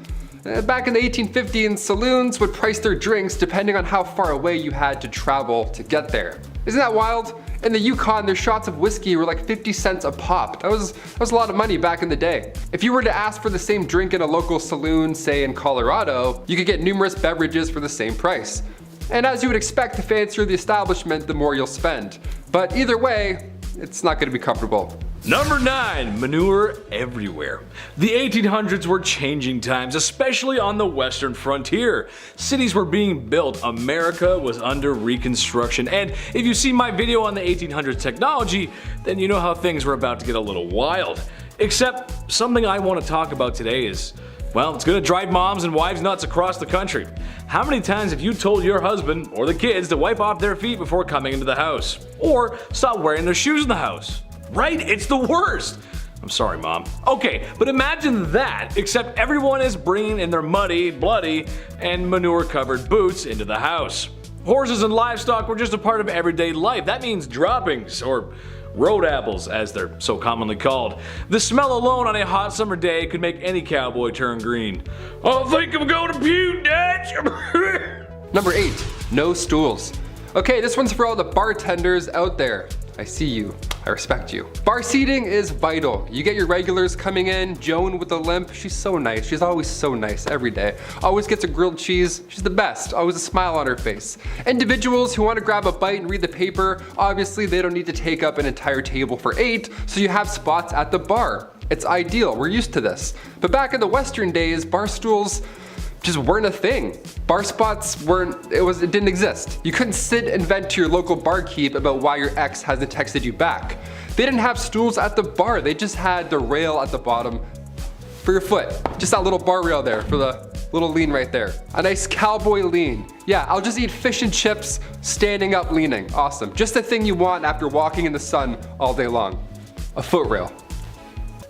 Speaker 5: Back in the 1850s, saloons would price their drinks depending on how far away you had to travel to get there. Isn't that wild? In the Yukon, their shots of whiskey were like 50 cents a pop. That was a lot of money back in the day. If you were to ask for the same drink in a local saloon, say in Colorado, you could get numerous beverages for the same price. And as you would expect, the fancier the establishment, the more you'll spend. But either way, it's not gonna be comfortable.
Speaker 2: Number 9, manure everywhere. The 1800s were changing times, especially on the western frontier. Cities were being built, America was under reconstruction, and if you see my video on the 1800s technology, then you know how things were about to get a little wild. Except something I want to talk about today is Well, it's gonna drive moms and wives nuts across the country. How many times have you told your husband or the kids to wipe off their feet before coming into the house? Or stop wearing their shoes in the house? Right? It's the worst! I'm sorry, Mom. Okay, but imagine that, except everyone is bringing in their muddy, bloody, and manure-covered boots into the house. Horses and livestock were just a part of everyday life. That means droppings, or road apples, as they're so commonly called. The smell alone on a hot summer day could make any cowboy turn green. I think I'm going to puke, Dad.
Speaker 5: Number 8, no stools. Okay, this one's for all the bartenders out there. I see you. I respect you. Bar seating is vital. You get your regulars coming in. Joan with the limp, she's so nice. She's always so nice every day. Always gets a grilled cheese. She's the best. Always a smile on her face. Individuals who want to grab a bite and read the paper, obviously they don't need to take up an entire table for 8, so you have spots at the bar. It's ideal. We're used to this. But back in the Western days, bar stools just weren't a thing. Bar spots it didn't exist. You couldn't sit and vent to your local barkeep about why your ex hasn't texted you back. They didn't have stools at the bar, they just had the rail at the bottom for your foot. Just that little bar rail there for the little lean right there. A nice cowboy lean. Yeah, I'll just eat fish and chips standing up leaning. Awesome. Just the thing you want after walking in the sun all day long. A foot rail.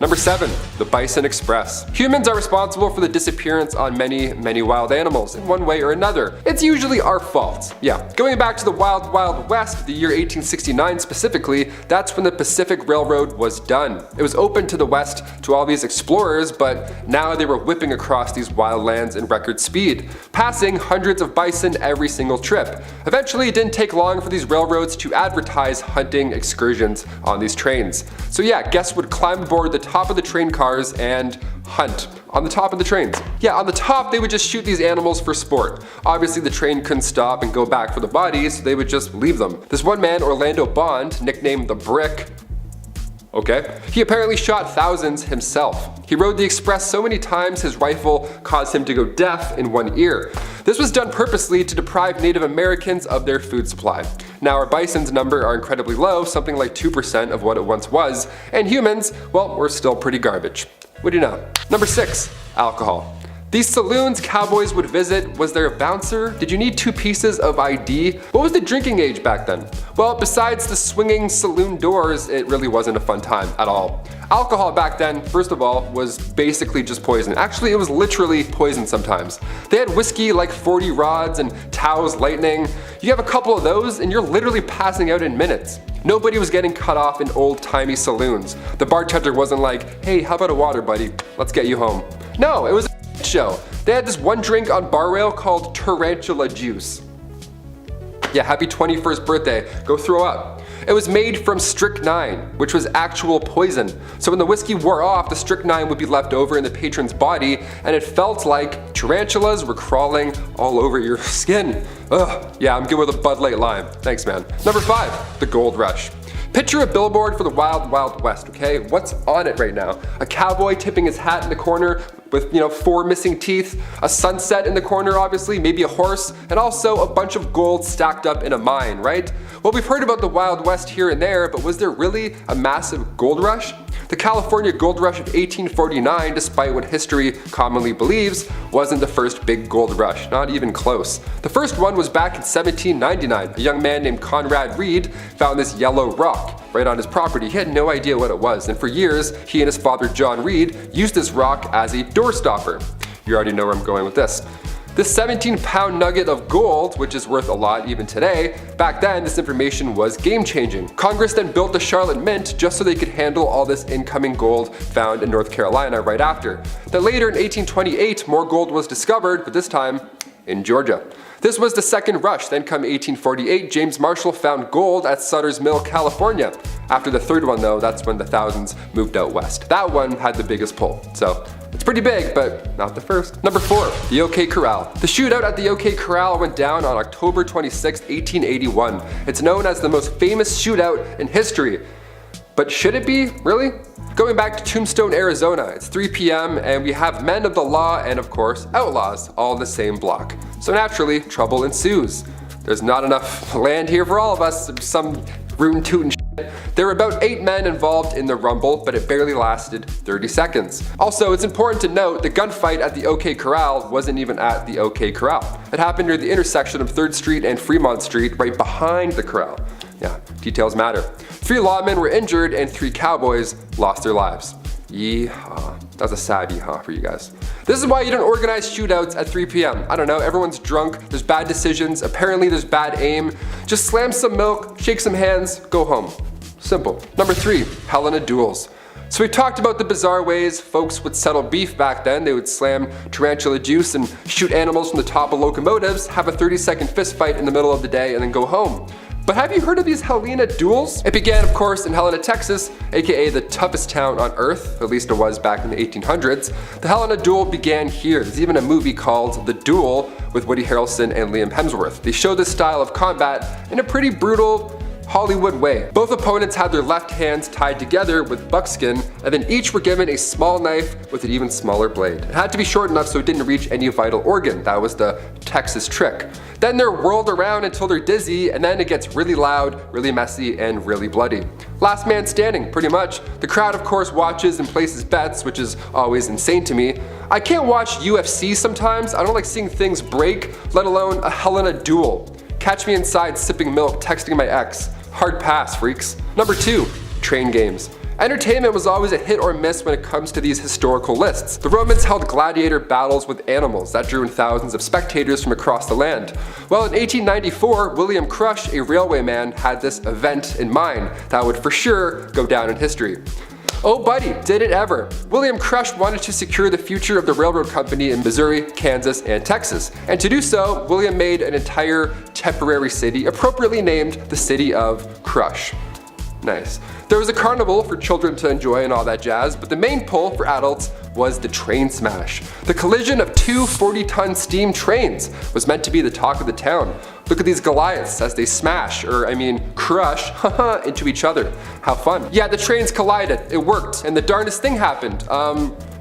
Speaker 5: Number 7, the Bison Express. Humans are responsible for the disappearance on many wild animals in one way or another. It's usually our fault. Yeah, going back to the Wild West, the year 1869 specifically, that's when the Pacific Railroad was done. It was open to the West to all these explorers, but now they were whipping across these wild lands in record speed, passing hundreds of bison every single trip. Eventually, it didn't take long for these railroads to advertise hunting excursions on these trains. So yeah, guests would climb aboard the top of the train cars and hunt on the top of the trains. Yeah, on the top they would just shoot these animals for sport. Obviously the train couldn't stop and go back for the bodies, so they would just leave them. This one man, Orlando Bond, nicknamed the Brick, okay, he apparently shot thousands himself. He rode the express so many times his rifle caused him to go deaf in one ear. This was done purposely to deprive Native Americans of their food supply. Now our bison's number are incredibly low, something like 2% of what it once was, and humans, well, we're still pretty garbage. What do you know? Number 6, alcohol. These saloons cowboys would visit, was there a bouncer? Did you need 2 pieces of ID? What was the drinking age back then? Well, besides the swinging saloon doors, it really wasn't a fun time at all. Alcohol back then, first of all, was basically just poison. Actually, it was literally poison sometimes. They had whiskey like 40 rods and Tao's lightning. You have a couple of those and you're literally passing out in minutes. Nobody was getting cut off in old-timey saloons. The bartender wasn't like, hey, how about a water, buddy? Let's get you home. No, it was a show. They had this one drink on bar rail called tarantula juice. Yeah, happy 21st birthday. Go throw up. It was made from strychnine, which was actual poison. So when the whiskey wore off, the strychnine would be left over in the patron's body, and it felt like tarantulas were crawling all over your skin. Ugh, yeah, I'm good with a Bud Light Lime. Thanks, man. Number 5, the gold rush. Picture a billboard for the Wild West, okay? What's on it right now? A cowboy tipping his hat in the corner with, 4 missing teeth, a sunset in the corner obviously, maybe a horse, and also a bunch of gold stacked up in a mine, right? Well, we've heard about the Wild West here and there, but was there really a massive gold rush? The California gold rush of 1849, despite what history commonly believes, wasn't the first big gold rush, not even close. The first one was back in 1799. A young man named Conrad Reed found this yellow rock right on his property. He had no idea what it was, and for years, he and his father John Reed used this rock as a door stopper. You already know where I'm going with this. This 17-pound nugget of gold, which is worth a lot even today, back then this information was game-changing. Congress then built the Charlotte Mint just so they could handle all this incoming gold found in North Carolina right after. Then later in 1828, more gold was discovered, but this time in Georgia. This was the second rush. Then come 1848, James Marshall found gold at Sutter's Mill, California. After the third one though, that's when the thousands moved out west. That one had the biggest pull. So it's pretty big, but not the first. Number 4, the OK Corral. The shootout at the OK Corral went down on October 26, 1881. It's known as the most famous shootout in history. But should it be? Really? Going back to Tombstone, Arizona, it's 3 p.m. and we have men of the law and of course outlaws all in the same block. So naturally, trouble ensues. There's not enough land here for all of us. Some rootin' tootin' There were about 8 men involved in the rumble, but it barely lasted 30 seconds. Also, it's important to note the gunfight at the OK Corral wasn't even at the OK Corral. It happened near the intersection of 3rd Street and Fremont Street, right behind the corral. Yeah, details matter. 3 lawmen were injured and 3 cowboys lost their lives. Yeehaw. That was a sad yeehaw for you guys. This is why you don't organize shootouts at 3 p.m. I don't know, everyone's drunk, there's bad decisions, apparently there's bad aim. Just slam some milk, shake some hands, go home. Simple. Number 3, Helena Duels. So we talked about the bizarre ways folks would settle beef back then. They would slam tarantula juice and shoot animals from the top of locomotives, have a 30-second fist fight in the middle of the day, and then go home. But have you heard of these Helena Duels? It began, of course, in Helena, Texas, aka the toughest town on earth, at least it was back in the 1800s. The Helena Duel began here. There's even a movie called The Duel with Woody Harrelson and Liam Hemsworth. They show this style of combat in a pretty brutal, Hollywood way. Both opponents had their left hands tied together with buckskin, and then each were given a small knife with an even smaller blade. It had to be short enough so it didn't reach any vital organ. That was the Texas trick. Then they're whirled around until they're dizzy, and then it gets really loud, really messy, and really bloody. Last man standing, pretty much. The crowd, of course, watches and places bets, which is always insane to me. I can't watch UFC sometimes. I don't like seeing things break, let alone a Helena Duel. Catch me inside sipping milk, texting my ex. Hard pass, freaks. Number 2, train games. Entertainment was always a hit or miss when it comes to these historical lists. The Romans held gladiator battles with animals that drew in thousands of spectators from across the land. Well, in 1894, William Crush, a railwayman, had this event in mind that would for sure go down in history. Oh buddy, did it ever. William Crush wanted to secure the future of the railroad company in Missouri, Kansas, and Texas. And to do so, William made an entire temporary city appropriately named the city of Crush. Nice. There was a carnival for children to enjoy and all that jazz, but the main pull for adults was the train smash. The collision of 2 40-ton steam trains was meant to be the talk of the town. Look at these Goliaths as they smash, crush, into each other. How fun. Yeah, the trains collided, it worked, and the darndest thing happened.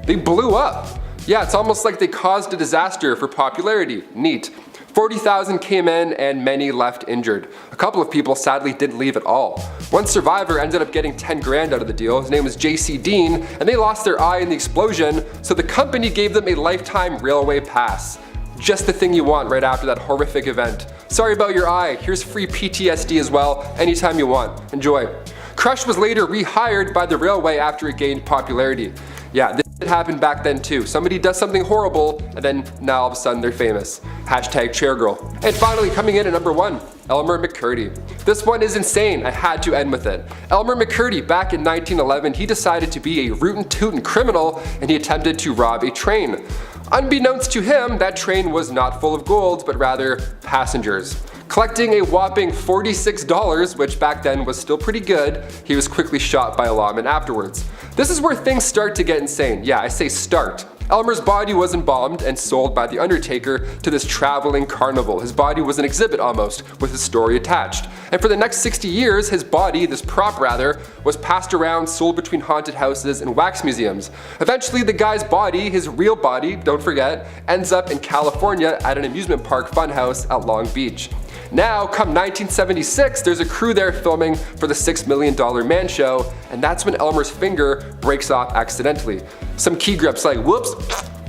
Speaker 5: They blew up. Yeah, it's almost like they caused a disaster for popularity. Neat. 40,000 came in and many left injured. A couple of people sadly didn't leave at all. One survivor ended up getting 10 grand out of the deal. His name was J.C. Dean, and they lost their eye in the explosion, so the company gave them a lifetime railway pass. Just the thing you want right after that horrific event. Sorry about your eye, here's free PTSD as well, anytime you want. Enjoy. Crush was later rehired by the railway after it gained popularity. Yeah, this happened back then too. Somebody does something horrible, and then now all of a sudden they're famous. Hashtag chairgirl. And finally, coming in at number 1, Elmer McCurdy. This one is insane, I had to end with it. Elmer McCurdy, back in 1911, he decided to be a rootin' tootin' criminal, and he attempted to rob a train. Unbeknownst to him, that train was not full of gold, but rather passengers. Collecting a whopping $46, which back then was still pretty good, he was quickly shot by a lawman afterwards. This is where things start to get insane. Yeah, I say start. Elmer's body was embalmed and sold by the Undertaker to this traveling carnival. His body was an exhibit almost, with his story attached. And for the next 60 years, his body, this prop rather, was passed around, sold between haunted houses and wax museums. Eventually, the guy's body, his real body, don't forget, ends up in California at an amusement park funhouse at Long Beach. Now, come 1976, there's a crew there filming for the $6 Million Man Show, and that's when Elmer's finger breaks off accidentally. Some key grips like, whoops,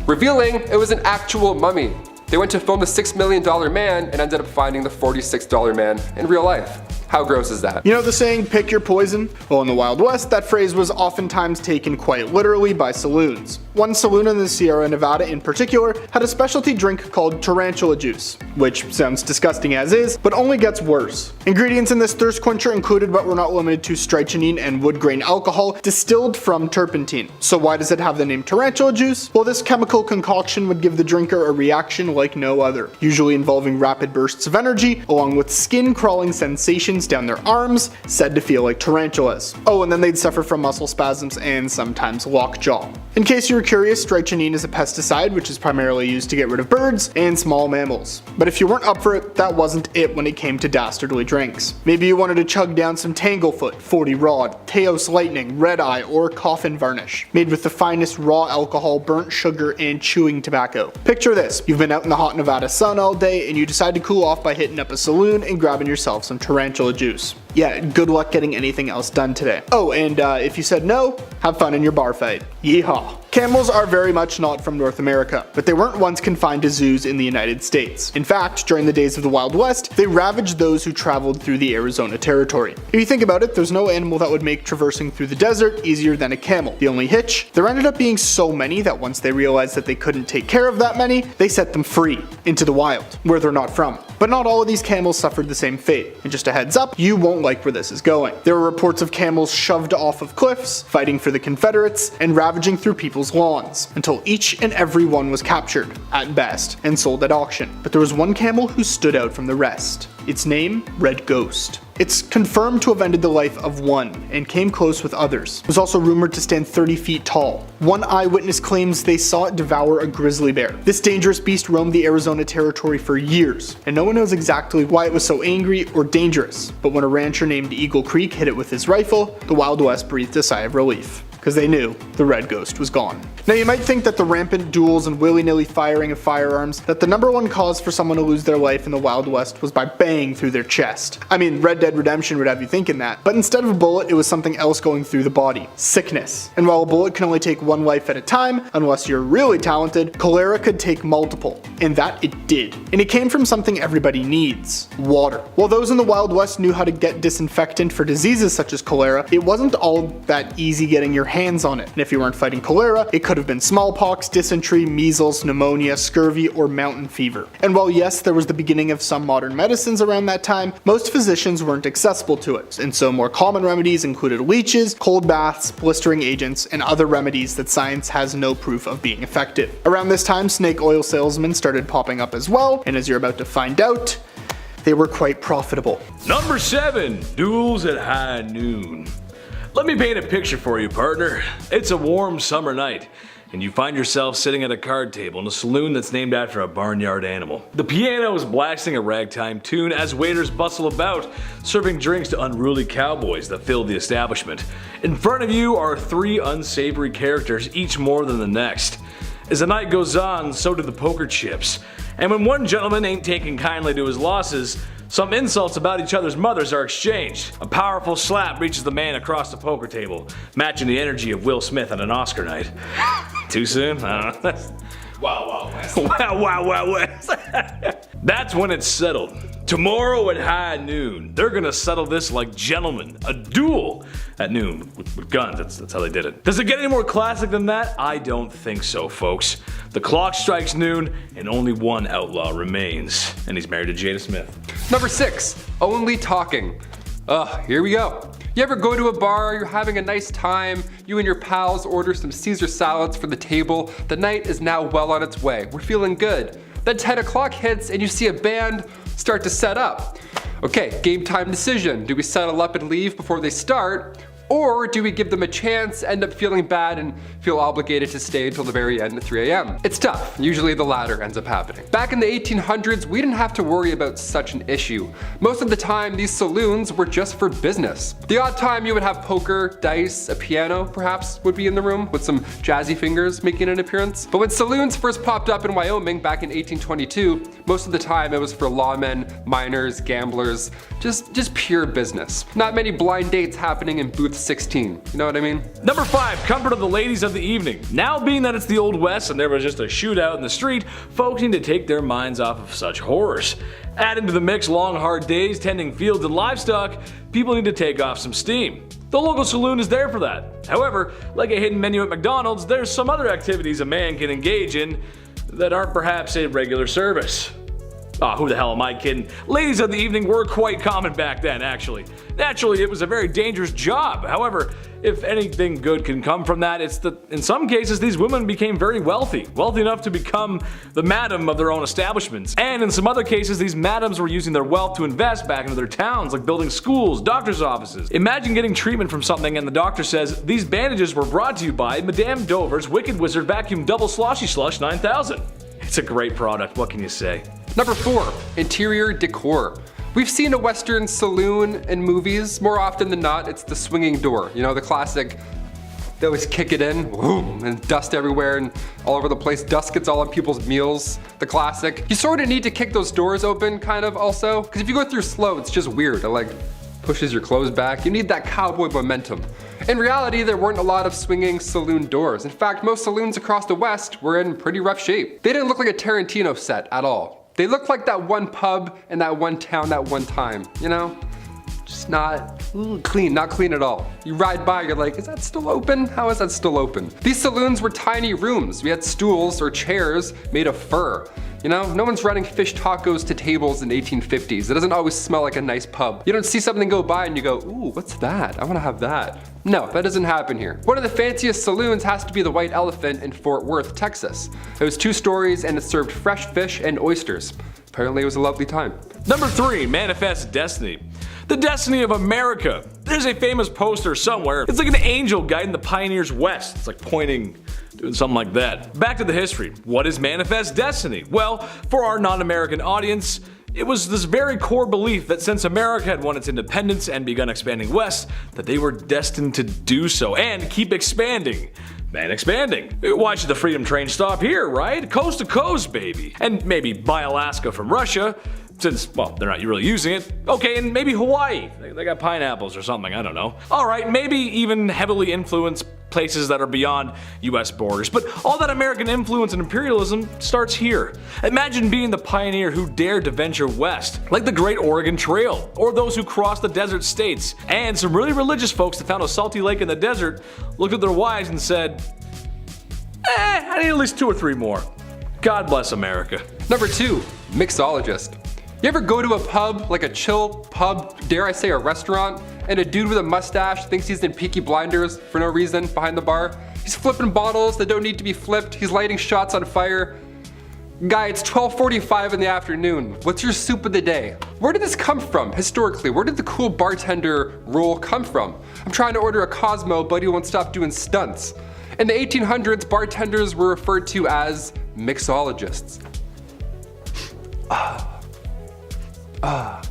Speaker 5: revealing it was an actual mummy. They went to film the $6 Million Man and ended up finding the $46 man in real life. How gross is that?
Speaker 7: You know the saying, pick your poison? Well, in the Wild West, that phrase was oftentimes taken quite literally by saloons. One saloon in the Sierra Nevada in particular had a specialty drink called tarantula juice, which sounds disgusting as is, but only gets worse. Ingredients in this thirst quencher included but were not limited to strychnine and wood grain alcohol distilled from turpentine. So why does it have the name tarantula juice? Well, this chemical concoction would give the drinker a reaction like no other, usually involving rapid bursts of energy, along with skin-crawling sensations down their arms, said to feel like tarantulas. Oh, and then they'd suffer from muscle spasms and sometimes lockjaw. In case you were curious, strychnine is a pesticide which is primarily used to get rid of birds and small mammals. But if you weren't up for it, that wasn't it when it came to dastardly drinks. Maybe you wanted to chug down some Tanglefoot, 40 Rod, Teos Lightning, Red Eye, or Coffin Varnish, made with the finest raw alcohol, burnt sugar, and chewing tobacco. Picture this, you've been out in the hot Nevada sun all day and you decide to cool off by hitting up a saloon and grabbing yourself some tarantula juice. Yeah, good luck getting anything else done today. Oh, and if you said no, have fun in your bar fight. Yeehaw. Camels are very much not from North America, but they weren't once confined to zoos in the United States. In fact, during the days of the Wild West, they ravaged those who traveled through the Arizona territory. If you think about it, there's no animal that would make traversing through the desert easier than a camel. The only hitch? There ended up being so many that once they realized that they couldn't take care of that many, they set them free into the wild, where they're not from. But not all of these camels suffered the same fate, and just a heads up, you won't like where this is going. There were reports of camels shoved off of cliffs, fighting for the Confederates, and ravaging through people's lawns, until each and every one was captured, at best, and sold at auction. But there was one camel who stood out from the rest. Its name, Red Ghost. It's confirmed to have ended the life of one, and came close with others. It was also rumored to stand 30 feet tall. One eyewitness claims they saw it devour a grizzly bear. This dangerous beast roamed the Arizona territory for years, and no one knows exactly why it was so angry or dangerous. But when a rancher named Eagle Creek hit it with his rifle, the Wild West breathed a sigh of relief, because they knew the Red Ghost was gone. Now you might think that the rampant duels and willy-nilly firing of firearms, that the number one cause for someone to lose their life in the Wild West was by banging through their chest. I mean, Red Dead Redemption would have you thinking that, but instead of a bullet, it was something else going through the body. Sickness. And while a bullet can only take one life at a time, unless you're really talented, cholera could take multiple. And that it did. And it came from something everybody needs. Water. While those in the Wild West knew how to get disinfectant for diseases such as cholera, it wasn't all that easy getting your hands on it. And if you weren't fighting cholera, it could have been smallpox, dysentery, measles, pneumonia, scurvy, or mountain fever. And while yes, there was the beginning of some modern medicines around that time, most physicians weren't accessible to it, and so more common remedies included leeches, cold baths, blistering agents, and other remedies that science has no proof of being effective. Around this time, snake oil salesmen started popping up as well, and as you're about to find out, they were quite profitable.
Speaker 2: Number 7, duels at high noon. Let me paint a picture for you, partner. It's a warm summer night, and you find yourself sitting at a card table in a saloon that's named after a barnyard animal. The piano is blasting a ragtime tune as waiters bustle about, serving drinks to unruly cowboys that fill the establishment. In front of you are 3 unsavory characters, each more than the next. As the night goes on, so do the poker chips. And when one gentleman ain't taking kindly to his losses, some insults about each other's mothers are exchanged. A powerful slap reaches the man across the poker table, matching the energy of Will Smith on an Oscar night. Too soon? I don't know.
Speaker 4: Wow, West.
Speaker 2: Wow, West. That's when it's settled. Tomorrow at high noon, they're gonna settle this like gentlemen. A duel at noon with guns. That's how they did it. Does it get any more classic than that? I don't think so, folks. The clock strikes noon, and only one outlaw remains, and he's married to Jada Smith.
Speaker 5: Number 6, only talking. Here we go. You ever go to a bar, you're having a nice time, you and your pals order some Caesar salads for the table, the night is now well on its way, we're feeling good. Then 10 o'clock hits and you see a band start to set up. Okay, game time decision. Do we settle up and leave before they start? Or do we give them a chance, end up feeling bad, and feel obligated to stay until the very end at 3 a.m.? It's tough. Usually the latter ends up happening. Back in the 1800s, we didn't have to worry about such an issue. Most of the time, these saloons were just for business. The odd time you would have poker, dice, a piano, perhaps, would be in the room, with some jazzy fingers making an appearance. But when saloons first popped up in Wyoming back in 1822, most of the time it was for lawmen, miners, gamblers, just pure business. Not many blind dates happening in booth 16, you know what I mean?
Speaker 2: Number 5, comfort of the ladies of the evening. Now being that it's the Old West and there was just a shootout in the street, folks need to take their minds off of such horrors. Add into the mix long hard days tending fields and livestock, people need to take off some steam. The local saloon is there for that. However, like a hidden menu at McDonald's, there's some other activities a man can engage in that aren't perhaps a regular service. Who the hell am I kidding? Ladies of the evening were quite common back then, actually. Naturally, it was a very dangerous job. However, if anything good can come from that, it's that in some cases these women became very wealthy enough to become the madam of their own establishments. And in some other cases, these madams were using their wealth to invest back into their towns, like building schools, doctor's offices. Imagine getting treatment from something and the doctor says, "These bandages were brought to you by Madame Dover's Wicked Wizard Vacuum Double Sloshy Slush 9000. It's a great product, what can you say?
Speaker 5: Number 4, interior decor. We've seen a Western saloon in movies. More often than not, it's the swinging door. You know, the classic, they always kick it in, boom, and dust everywhere and all over the place. Dust gets all on people's meals, the classic. You sort of need to kick those doors open, kind of, also. Because if you go through slow, it's just weird. It like pushes your clothes back. You need that cowboy momentum. In reality, there weren't a lot of swinging saloon doors. In fact, most saloons across the West were in pretty rough shape. They didn't look like a Tarantino set at all. They looked like that one pub in that one town that one time, you know? Just not clean, not clean at all. You ride by, you're like, is that still open? How is that still open? These saloons were tiny rooms. We had stools or chairs made of fur. You know, no one's running fish tacos to tables in 1850s. It doesn't always smell like a nice pub. You don't see something go by and you go, ooh, what's that? I wanna have that. No, that doesn't happen here. One of the fanciest saloons has to be the White Elephant in Fort Worth, Texas. It was 2 stories and it served fresh fish and oysters. Apparently it was a lovely time.
Speaker 2: Number 3, manifest destiny. The destiny of America. There's a famous poster somewhere. It's like an angel guiding the pioneers west. It's like pointing, doing something like that. Back to the history. What is manifest destiny? Well, for our non-American audience, it was this very core belief that since America had won its independence and begun expanding west, that they were destined to do so and keep expanding. And expanding. Why should the freedom train stop here, right? Coast to coast, baby. And maybe buy Alaska from Russia, since, well, they're not really using it. Okay, and maybe Hawaii. They got pineapples or something, I don't know. Alright, maybe even heavily influenced places that are beyond US borders. But all that American influence and imperialism starts here. Imagine being the pioneer who dared to venture west, like the Great Oregon Trail, or those who crossed the desert states. And some really religious folks that found a salty lake in the desert looked at their wives and said, I need at least 2 or 3 more. God bless America.
Speaker 5: Number 2, mixologist. You ever go to a pub, like a chill pub, dare I say a restaurant, and a dude with a mustache thinks he's in Peaky Blinders for no reason behind the bar? He's flipping bottles that don't need to be flipped, he's lighting shots on fire. Guy, it's 12:45 in the afternoon. What's your soup of the day? Where did this come from, historically? Where did the cool bartender role come from? I'm trying to order a Cosmo, but he won't stop doing stunts. In the 1800s, bartenders were referred to as mixologists.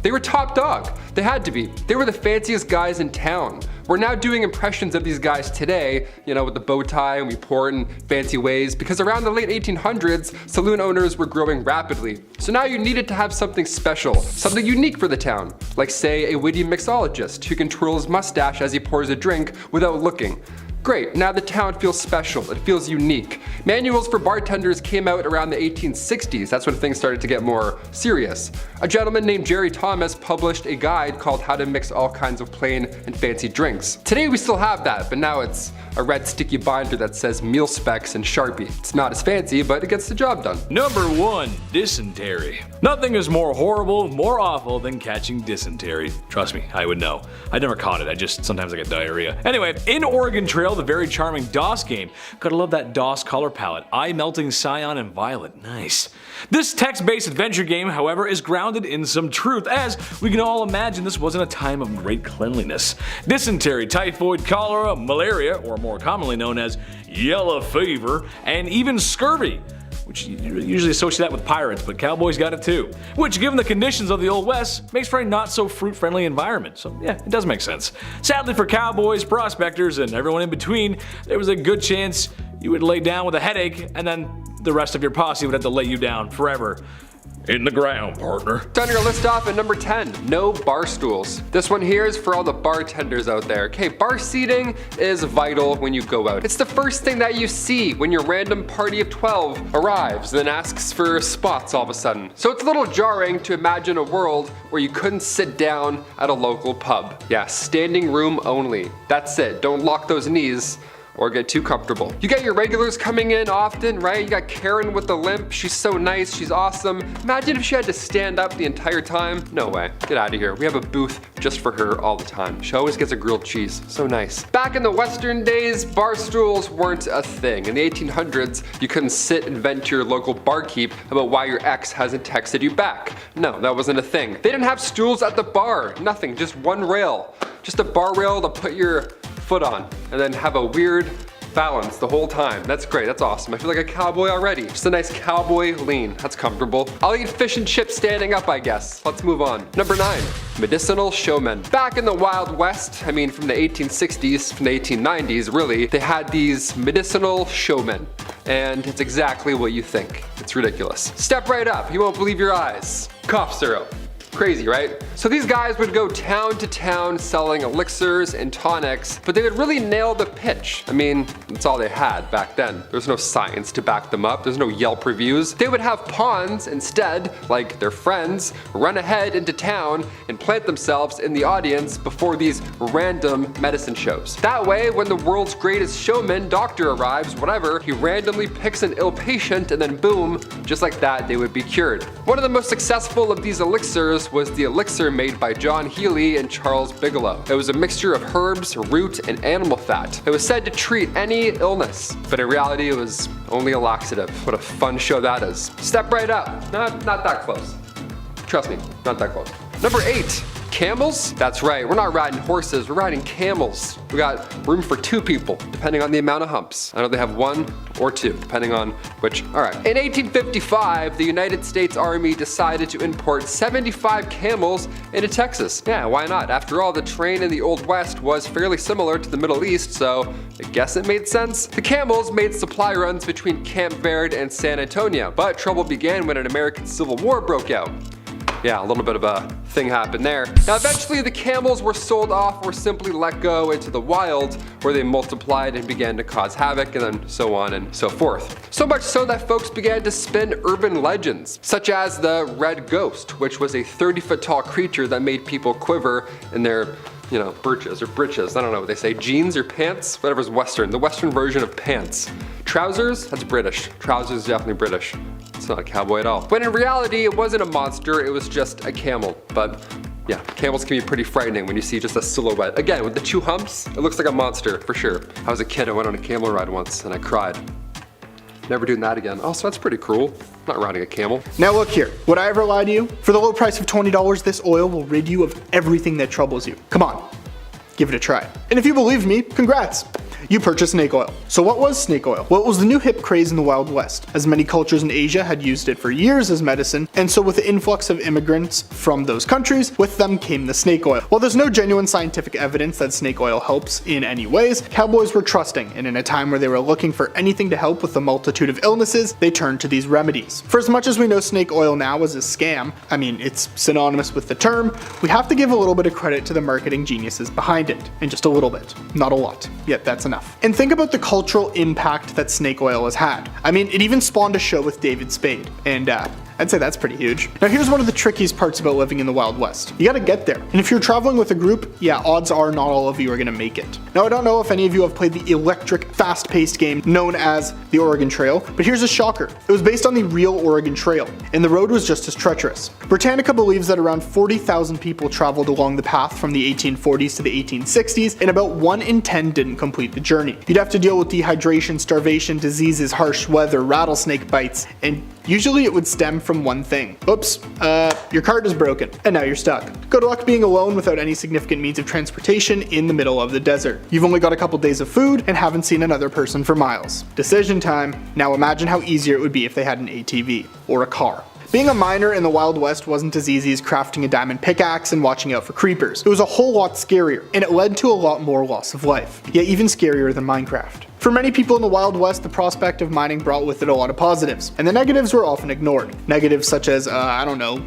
Speaker 5: They were top dog. They had to be. They were the fanciest guys in town. We're now doing impressions of these guys today, you know, with the bow tie, and we pour it in fancy ways, because around the late 1800s, saloon owners were growing rapidly. So now you needed to have something special, something unique for the town, like say a witty mixologist who can twirl his mustache as he pours a drink without looking. Great, now the town feels special, it feels unique. Manuals for bartenders came out around the 1860s, that's when things started to get more serious. A gentleman named Jerry Thomas published a guide called How to Mix All Kinds of Plain and Fancy Drinks. Today we still have that, but now it's a red sticky binder that says meal specs and Sharpie. It's not as fancy, but it gets the job done.
Speaker 2: Number 1, dysentery. Nothing is more horrible, more awful than catching dysentery. Trust me, I would know. I never caught it, sometimes I get diarrhea. Anyway, in Oregon Trail, the very charming DOS game. Gotta love that DOS color palette. Eye-melting cyan and violet. Nice. This text-based adventure game, however, is grounded in some truth, as we can all imagine this wasn't a time of great cleanliness. Dysentery, typhoid, cholera, malaria, or more commonly known as yellow fever, and even scurvy, which you usually associate that with pirates, but cowboys got it too. Which, given the conditions of the Old West, makes for a not so fruit-friendly environment. So yeah, it does make sense. Sadly for cowboys, prospectors, and everyone in between, there was a good chance you would lay down with a headache, and then the rest of your posse would have to lay you down forever. In the ground, partner.
Speaker 5: Starting our list off at number 10, no bar stools. This one here is for all the bartenders out there. Okay, bar seating is vital when you go out. It's the first thing that you see when your random party of 12 arrives, then asks for spots all of a sudden. So it's a little jarring to imagine a world where you couldn't sit down at a local pub. Yeah, standing room only. That's it, don't lock those knees or get too comfortable. You got your regulars coming in often, right? You got Karen with the limp. She's so nice, she's awesome. Imagine if she had to stand up the entire time. No way, get out of here. We have a booth just for her all the time. She always gets a grilled cheese, so nice. Back in the Western days, bar stools weren't a thing. In the 1800s, you couldn't sit and vent to your local barkeep about why your ex hasn't texted you back. No, that wasn't a thing. They didn't have stools at the bar, nothing, just one rail. Just a bar rail to put your foot on, and then have a weird balance the whole time. That's great, that's awesome. I feel like a cowboy already. Just a nice cowboy lean, that's comfortable. I'll eat fish and chips standing up, I guess. Let's move on. Number 9, Medicinal Showman. Back in the Wild West, I mean from the 1860s, from the 1890s really, they had these medicinal showmen. And it's exactly what you think. It's ridiculous. Step right up, you won't believe your eyes. Cough syrup. Crazy, right? So these guys would go town to town selling elixirs and tonics, but they would really nail the pitch. I mean, that's all they had back then. There's no science to back them up. There's no Yelp reviews. They would have pawns instead, like their friends, run ahead into town and plant themselves in the audience before these random medicine shows. That way, when the world's greatest showman, doctor arrives, whatever, he randomly picks an ill patient and then boom, just like that, they would be cured. One of the most successful of these elixirs was the elixir made by John Healy and Charles Bigelow. It was a mixture of herbs, root, and animal fat. It was said to treat any illness, but in reality it was only a laxative. What a fun show that is. Step right up. Not that close. Trust me, not that close. Number 8. Camels? That's right, we're not riding horses, we're riding camels. We got room for 2 people, depending on the amount of humps. I know they have 1 or 2, depending on which. Alright. In 1855, the United States Army decided to import 75 camels into Texas. Yeah, why not? After all, the terrain in the Old West was fairly similar to the Middle East, so I guess it made sense. The camels made supply runs between Camp Verde and San Antonio, but trouble began when an American Civil War broke out. Yeah, a little bit of a thing happened there. Now eventually the camels were sold off or simply let go into the wild where they multiplied and began to cause havoc, and then so on and so forth. So much so that folks began to spin urban legends, such as the Red Ghost, which was a 30-foot tall creature that made people quiver in their breeches or breeches. I don't know what they say, jeans or pants, whatever's Western, the Western version of pants. Trousers, that's British. Trousers is definitely British. It's not a cowboy at all. When in reality, it wasn't a monster, it was just a camel. But yeah, camels can be pretty frightening when you see just a silhouette. Again, with the 2 humps, it looks like a monster for sure. I was a kid, I went on a camel ride once and I cried. Never doing that again. Oh, so that's pretty cruel. I'm not riding a camel.
Speaker 7: Now look here, would I ever lie to you? For the low price of $20, this oil will rid you of everything that troubles you. Come on, give it a try. And if you believe me, congrats. You purchased snake oil. So what was snake oil? Well, it was the new hip craze in the Wild West, as many cultures in Asia had used it for years as medicine, and so with the influx of immigrants from those countries, with them came the snake oil. While there's no genuine scientific evidence that snake oil helps in any ways, cowboys were trusting, and in a time where they were looking for anything to help with the multitude of illnesses, they turned to these remedies. For as much as we know snake oil now as a scam, I mean, it's synonymous with the term, we have to give a little bit of credit to the marketing geniuses behind it, and just a little bit, not a lot, yet that's enough. And think about the cultural impact that snake oil has had. I mean, it even spawned a show with David Spade, and I'd say that's pretty huge. Now here's one of the trickiest parts about living in the Wild West. You gotta get there. And if you're traveling with a group, yeah, odds are not all of you are gonna make it. Now I don't know if any of you have played the electric, fast-paced game known as the Oregon Trail, but here's a shocker. It was based on the real Oregon Trail, and the road was just as treacherous. Britannica believes that around 40,000 people traveled along the path from the 1840s to the 1860s, and about 1 in 10 didn't complete the journey. You'd have to deal with dehydration, starvation, diseases, harsh weather, rattlesnake bites, and usually it would stem from one thing. Oops, your cart is broken, and now you're stuck. Good luck being alone without any significant means of transportation in the middle of the desert. You've only got a couple days of food and haven't seen another person for miles. Decision time. Now imagine how easier it would be if they had an ATV, or a car. Being a miner in the Wild West wasn't as easy as crafting a diamond pickaxe and watching out for creepers. It was a whole lot scarier, and it led to a lot more loss of life. Yet even scarier than Minecraft. For many people in the Wild West, the prospect of mining brought with it a lot of positives, and the negatives were often ignored. Negatives such as,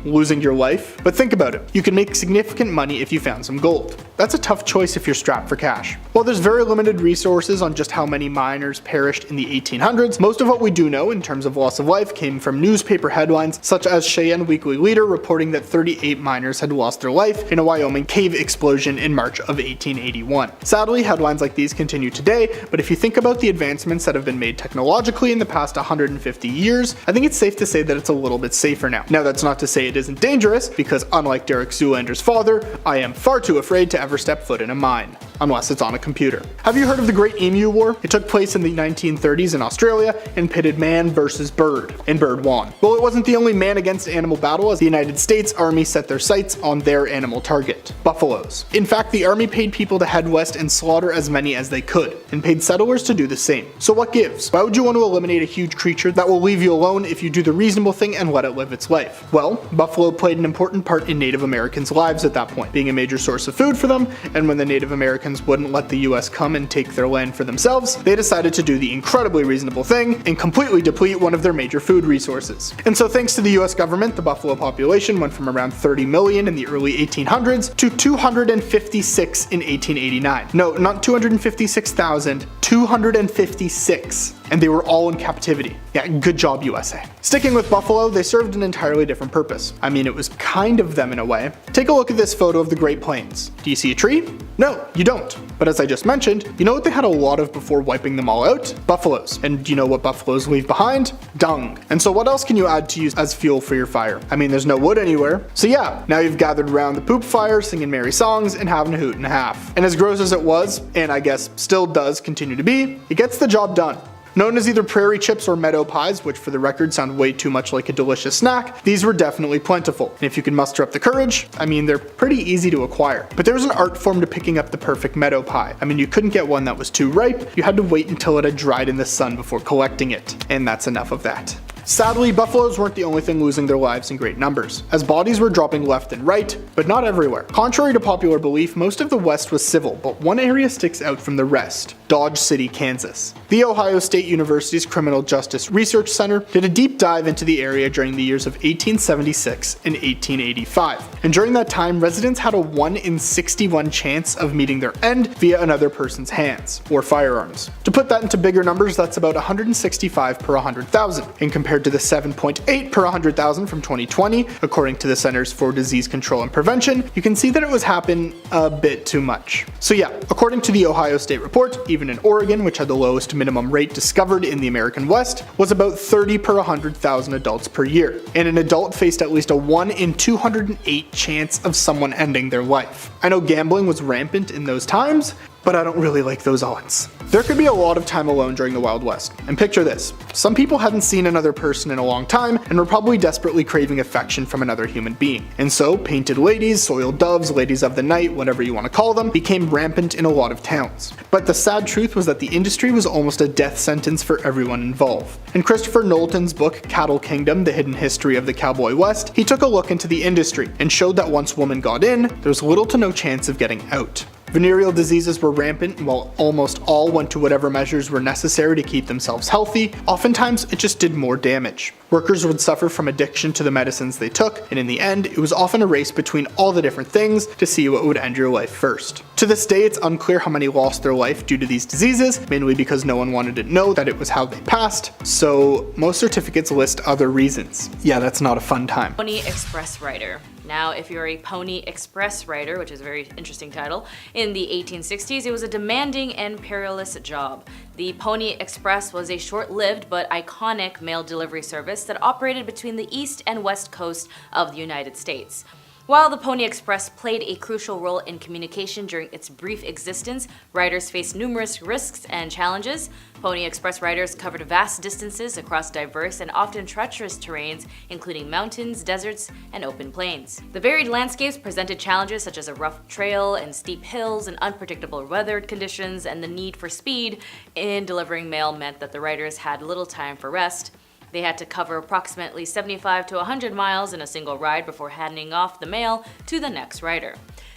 Speaker 7: losing your life. But think about it, you can make significant money if you found some gold. That's a tough choice if you're strapped for cash. While there's very limited resources on just how many miners perished in the 1800s, most of what we do know in terms of loss of life came from newspaper headlines such as Cheyenne Weekly Leader reporting that 38 miners had lost their life in a Wyoming cave explosion in March of 1881. Sadly, headlines like these continue today, but if you think about the advancements that have been made technologically in the past 150 years, I think it's safe to say that it's a little bit safer now. Now, that's not to say it isn't dangerous, because unlike Derek Zoolander's father, I am far too afraid to ever step foot in a mine. Unless it's on a computer. Have you heard of the Great Emu War? It took place in the 1930s in Australia and pitted man versus bird, and bird won. Well, it wasn't the only man against animal battle, as the United States Army set their sights on their animal target, buffaloes. In fact, the Army paid people to head west and slaughter as many as they could, and paid settlers to do the same. So what gives? Why would you want to eliminate a huge creature that will leave you alone if you do the reasonable thing and let it live its life? Well, buffalo played an important part in Native Americans' lives at that point, being a major source of food for them, and when the Native Americans wouldn't let the US come and take their land for themselves, they decided to do the incredibly reasonable thing and completely deplete one of their major food resources. And so thanks to the US government, the buffalo population went from around 30 million in the early 1800s to 256 in 1889. No, not 256,000, 256. And they were all in captivity. Yeah, good job, USA. Sticking with buffalo, they served an entirely different purpose. I mean, it was kind of them in a way. Take a look at this photo of the Great Plains. Do you see a tree? No, you don't. But as I just mentioned, you know what they had a lot of before wiping them all out? Buffaloes. And you know what buffaloes leave behind? Dung. And so what else can you add to use as fuel for your fire? I mean, there's no wood anywhere. So yeah, now you've gathered around the poop fire, singing merry songs, and having a hoot and a half. And as gross as it was, and I guess still does continue to be, it gets the job done. Known as either prairie chips or meadow pies, which for the record sound way too much like a delicious snack, these were definitely plentiful. And if you can muster up the courage, I mean, they're pretty easy to acquire. But there was an art form to picking up the perfect meadow pie. I mean, you couldn't get one that was too ripe, you had to wait until it had dried in the sun before collecting it. And that's enough of that. Sadly, buffaloes weren't the only thing losing their lives in great numbers, as bodies were dropping left and right, but not everywhere. Contrary to popular belief, most of the West was civil, but one area sticks out from the rest: Dodge City, Kansas. The Ohio State University's Criminal Justice Research Center did a deep dive into the area during the years of 1876 and 1885, and during that time, residents had a 1 in 61 chance of meeting their end via another person's hands, or firearms. To put that into bigger numbers, that's about 165 per 100,000, in compared to the 7.8 per 100,000 from 2020, according to the Centers for Disease Control and Prevention. You can see that it was happening a bit too much. So yeah, according to the Ohio State report, even in Oregon, which had the lowest minimum rate discovered in the American West, was about 30 per 100,000 adults per year, and an adult faced at least a 1 in 208 chance of someone ending their life. I know gambling was rampant in those times, but I don't really like those odds. There could be a lot of time alone during the Wild West. And picture this. Some people hadn't seen another person in a long time and were probably desperately craving affection from another human being. And so, painted ladies, soiled doves, ladies of the night, whatever you want to call them, became rampant in a lot of towns. But the sad truth was that the industry was almost a death sentence for everyone involved. In Christopher Knowlton's book, Cattle Kingdom: The Hidden History of the Cowboy West, he took a look into the industry and showed that once women got in, there was little to no chance of getting out. Venereal diseases were rampant, while almost all went to whatever measures were necessary to keep themselves healthy. Oftentimes, it just did more damage. Workers would suffer from addiction to the medicines they took, and in the end, it was often a race between all the different things to see what would end your life first. To this day, it's unclear how many lost their life due to these diseases, mainly because no one wanted to know that it was how they passed, so most certificates list other reasons. Yeah, that's not a fun time.
Speaker 6: Pony Express Rider. Now, if you're a Pony Express rider, which is a very interesting title, in the 1860s, it was a demanding and perilous job. The Pony Express was a short-lived but iconic mail delivery service that operated between the east and west coast of the United States. While the Pony Express played a crucial role in communication during its brief existence, riders faced numerous risks and challenges. Pony Express riders covered vast distances across diverse and often treacherous terrains, including mountains, deserts, and open plains. The varied landscapes presented challenges such as a rough trail and steep hills and unpredictable weather conditions, and the need for speed in delivering mail meant that the riders had little time for rest. They had to cover approximately 75 to 100 miles in a single ride before handing off the mail to the next rider.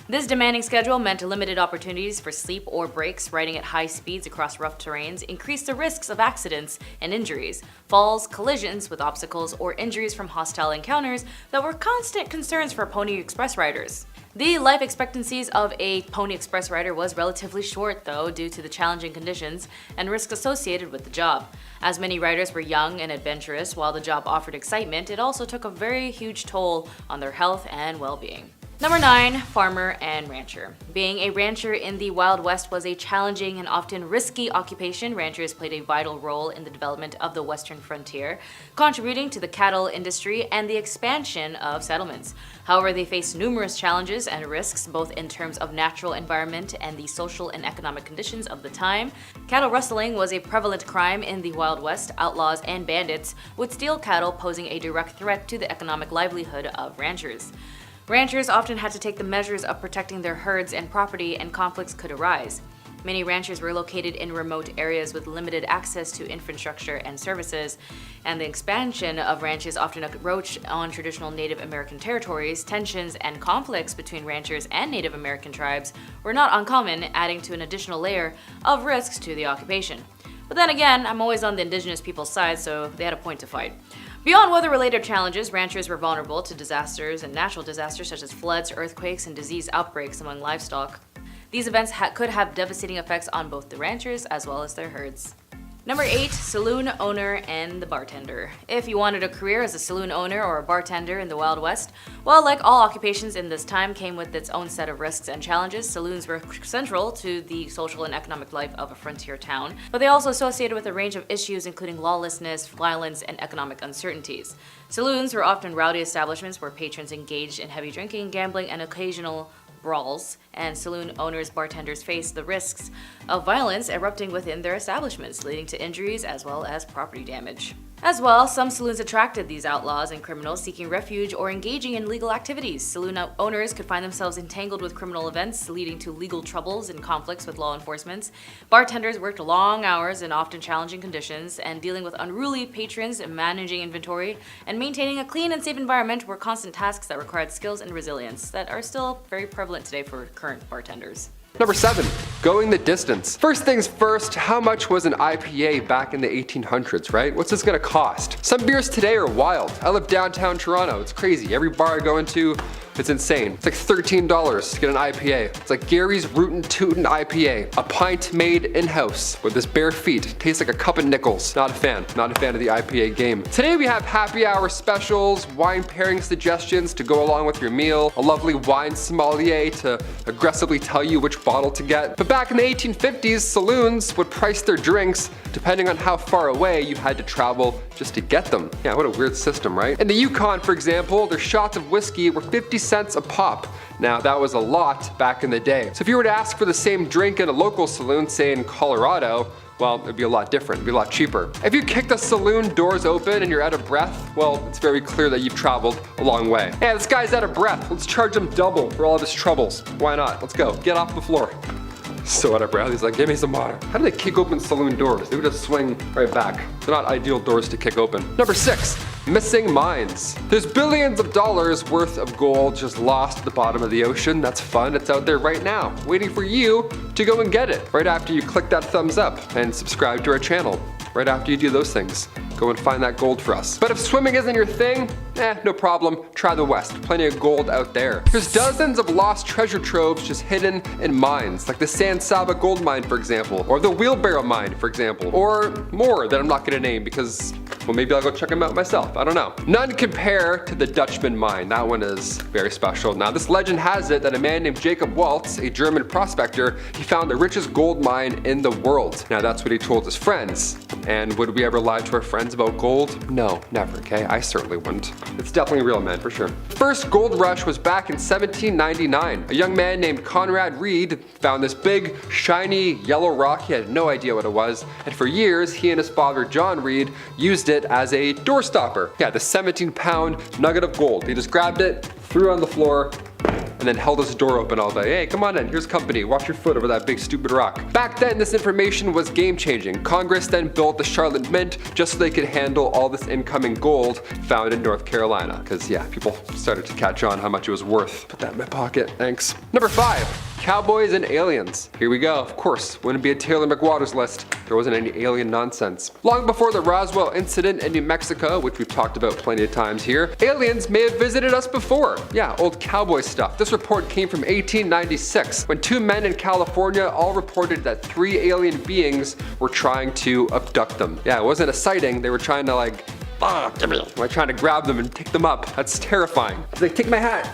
Speaker 6: This demanding schedule meant limited opportunities for sleep or breaks. Riding at high speeds across rough terrains increased the risks of accidents and injuries, falls, collisions with obstacles, or injuries from hostile encounters that were constant concerns for Pony Express riders. The life expectancies of a Pony Express rider was relatively short, though, due to the challenging conditions and risks associated with the job. As many riders were young and adventurous, while the job offered excitement, it also took a very huge toll on their health and well-being. Number 9. Farmer and rancher. Being a rancher in the Wild West was a challenging and often risky occupation. Ranchers played a vital role in the development of the western frontier, contributing to the cattle industry and the expansion of settlements. However, they faced numerous challenges and risks, both in terms of natural environment and the social and economic conditions of the time. Cattle rustling was a prevalent crime in the Wild West. Outlaws and bandits would steal cattle, posing a direct threat to the economic livelihood of ranchers. Ranchers often had to take the measures of protecting their herds and property, and conflicts could arise. Many ranchers were located in remote areas with limited access to infrastructure and services, and the expansion of ranches often encroached on traditional Native American territories. Tensions and conflicts between ranchers and Native American tribes were not uncommon, adding to an additional layer of risks to the occupation. But then again, I'm always on the indigenous people's side, so they had a point to fight. Beyond weather-related challenges, ranchers were vulnerable to disasters and natural disasters such as floods, earthquakes, and disease outbreaks among livestock. These events could have devastating effects on both the ranchers as well as their herds. Number 8. Saloon owner and the bartender. If you wanted a career as a saloon owner or a bartender in the Wild West, well, like all occupations in this time came with its own set of risks and challenges. Saloons were central to the social and economic life of a frontier town, but they also associated with a range of issues including lawlessness, violence, and economic uncertainties. Saloons were often rowdy establishments where patrons engaged in heavy drinking, gambling, and occasional brawls, and saloon owners, bartenders faced the risks of violence erupting within their establishments, leading to injuries as well as property damage. As well, some saloons attracted these outlaws and criminals seeking refuge or engaging in legal activities. Saloon owners could find themselves entangled with criminal events, leading to legal troubles and conflicts with law enforcement. Bartenders worked long hours in often challenging conditions, and dealing with unruly patrons and managing inventory and maintaining a clean and safe environment were constant tasks that required skills and resilience that are still very prevalent today for current bartenders.
Speaker 5: Number 7, going the distance. First things first, how much was an IPA back in the 1800s, right? What's this gonna cost? Some beers today are wild. I live downtown Toronto, it's crazy. Every bar I go into, it's insane. It's like $13 to get an IPA. It's like Gary's Rootin' Tootin' IPA. A pint made in-house with this bare feet. Tastes like a cup of nickels. Not a fan of the IPA game. Today we have happy hour specials, wine pairing suggestions to go along with your meal, a lovely wine sommelier to aggressively tell you which bottle to get. But back in the 1850s, saloons would price their drinks depending on how far away you had to travel just to get them. Yeah, what a weird system, right? In the Yukon, for example, their shots of whiskey were 50 cents a pop. Now, that was a lot back in the day. So if you were to ask for the same drink in a local saloon, say in Colorado, well, it'd be a lot different, it'd be a lot cheaper. If you kick the saloon doors open and you're out of breath, well, it's very clear that you've traveled a long way. Hey, this guy's out of breath. Let's charge him double for all of his troubles. Why not? Let's go. Get off the floor. So out of breath, he's like, give me some water. How do they kick open saloon doors? They would just swing right back. They're not ideal doors to kick open. Number 6, missing mines. There's billions of dollars worth of gold just lost at the bottom of the ocean. That's fun, it's out there right now, waiting for you to go and get it. Right after you click that thumbs up and subscribe to our channel. Right after you do those things, go and find that gold for us. But if swimming isn't your thing, no problem, try the West. Plenty of gold out there. There's dozens of lost treasure troves just hidden in mines, like the San Saba gold mine, for example, or the Wheelbarrow mine, for example, or more that I'm not gonna name because, well, maybe I'll go check them out myself, I don't know. None compare to the Dutchman mine. That one is very special. Now, this legend has it that a man named Jacob Waltz, a German prospector, he found the richest gold mine in the world. Now, that's what he told his friends. And would we ever lie to our friends about gold? No, never, okay? I certainly wouldn't. It's definitely real, man, for sure. First gold rush was back in 1799. A young man named Conrad Reed found this big, shiny, yellow rock. He had no idea what it was. And for years, he and his father, John Reed, used it as a door stopper. Yeah, the 17-pound nugget of gold. He just grabbed it, threw it on the floor, and then held his door open all day. Hey, come on in, here's company, watch your foot over that big stupid rock. Back then, this information was game-changing. Congress then built the Charlotte Mint just so they could handle all this incoming gold found in North Carolina. Because yeah, people started to catch on how much it was worth. Put that in my pocket, thanks. Number 5. Cowboys and Aliens. Here we go. Of course, wouldn't be a Taylor McWaters list. There wasn't any alien nonsense. Long before the Roswell incident in New Mexico, which we've talked about plenty of times here, aliens may have visited us before. Yeah, old cowboy stuff. This report came from 1896, when 2 men in California all reported that 3 alien beings were trying to abduct them. Yeah, it wasn't a sighting. They were trying to like trying to grab them and pick them up. That's terrifying. They take my hat.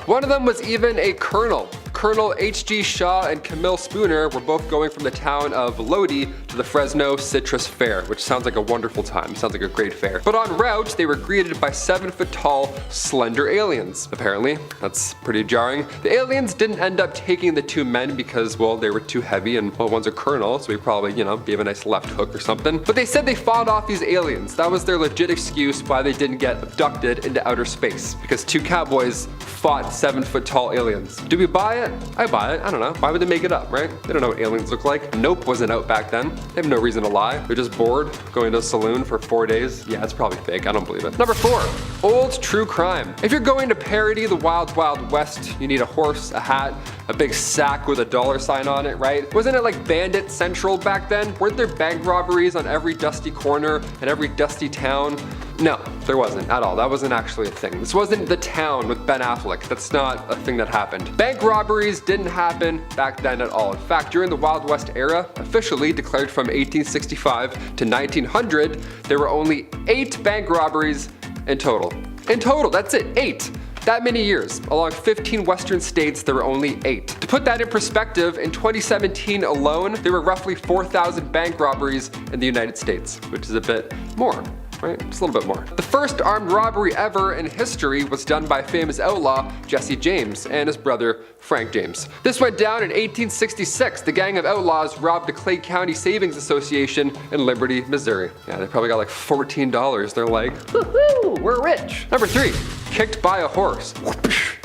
Speaker 5: One of them was even a colonel. Colonel H.G. Shaw and Camille Spooner were both going from the town of Lodi to the Fresno Citrus Fair, which sounds like a wonderful time. Sounds like a great fair. But en route, they were greeted by 7-foot-tall, slender aliens. Apparently, that's pretty jarring. The aliens didn't end up taking the 2 men because, well, they were too heavy, and well, one's a colonel, so he probably, gave a nice left hook or something. But they said they fought off these aliens. That was their legit excuse why they didn't get abducted into outer space, because 2 cowboys fought 7-foot-tall aliens. Do we buy it? I buy it. I don't know. Why would they make it up, right? They don't know what aliens look like. Nope wasn't out back then. They have no reason to lie. They're just bored, going to a saloon for 4 days. Yeah, it's probably fake. I don't believe it. Number 4, old true crime. If you're going to parody the Wild Wild West, you need a horse, a hat, a big sack with a $sign on it, right? Wasn't it like Bandit Central back then? Weren't there bank robberies on every dusty corner and every dusty town? No, there wasn't at all. That wasn't actually a thing. This wasn't The Town with Ben Affleck. That's not a thing that happened. Bank robberies didn't happen back then at all. In fact, during the Wild West era, officially declared from 1865 to 1900, there were only 8 bank robberies in total. In total, that's it, 8. That many years. Along 15 western states, there were only 8. To put that in perspective, in 2017 alone, there were roughly 4,000 bank robberies in the United States, which is a bit more. Right? Just a little bit more. The first armed robbery ever in history was done by famous outlaw Jesse James and his brother Frank James. This went down in 1866. The gang of outlaws robbed a Clay County Savings Association in Liberty, Missouri. Yeah, they probably got like $14. They're like, woohoo, we're rich. Number 3, kicked by a horse.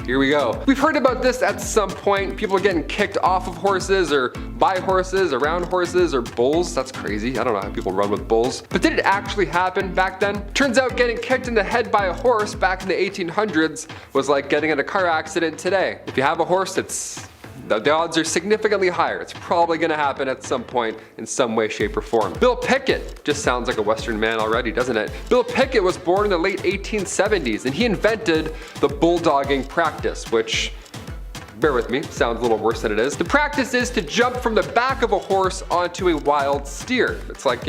Speaker 5: Here we go. We've heard about this at some point. People are getting kicked off of horses or by horses, around horses, or bulls. That's crazy. I don't know how people run with bulls. But did it actually happen back then? Turns out getting kicked in the head by a horse back in the 1800s was like getting in a car accident today. If you have a horse, the odds are significantly higher. It's probably gonna happen at some point in some way, shape, or form. Bill Pickett just sounds like a Western man already, doesn't it? Bill Pickett was born in the late 1870s, and he invented the bulldogging practice, which, bear with me, sounds a little worse than it is. The practice is to jump from the back of a horse onto a wild steer. It's like,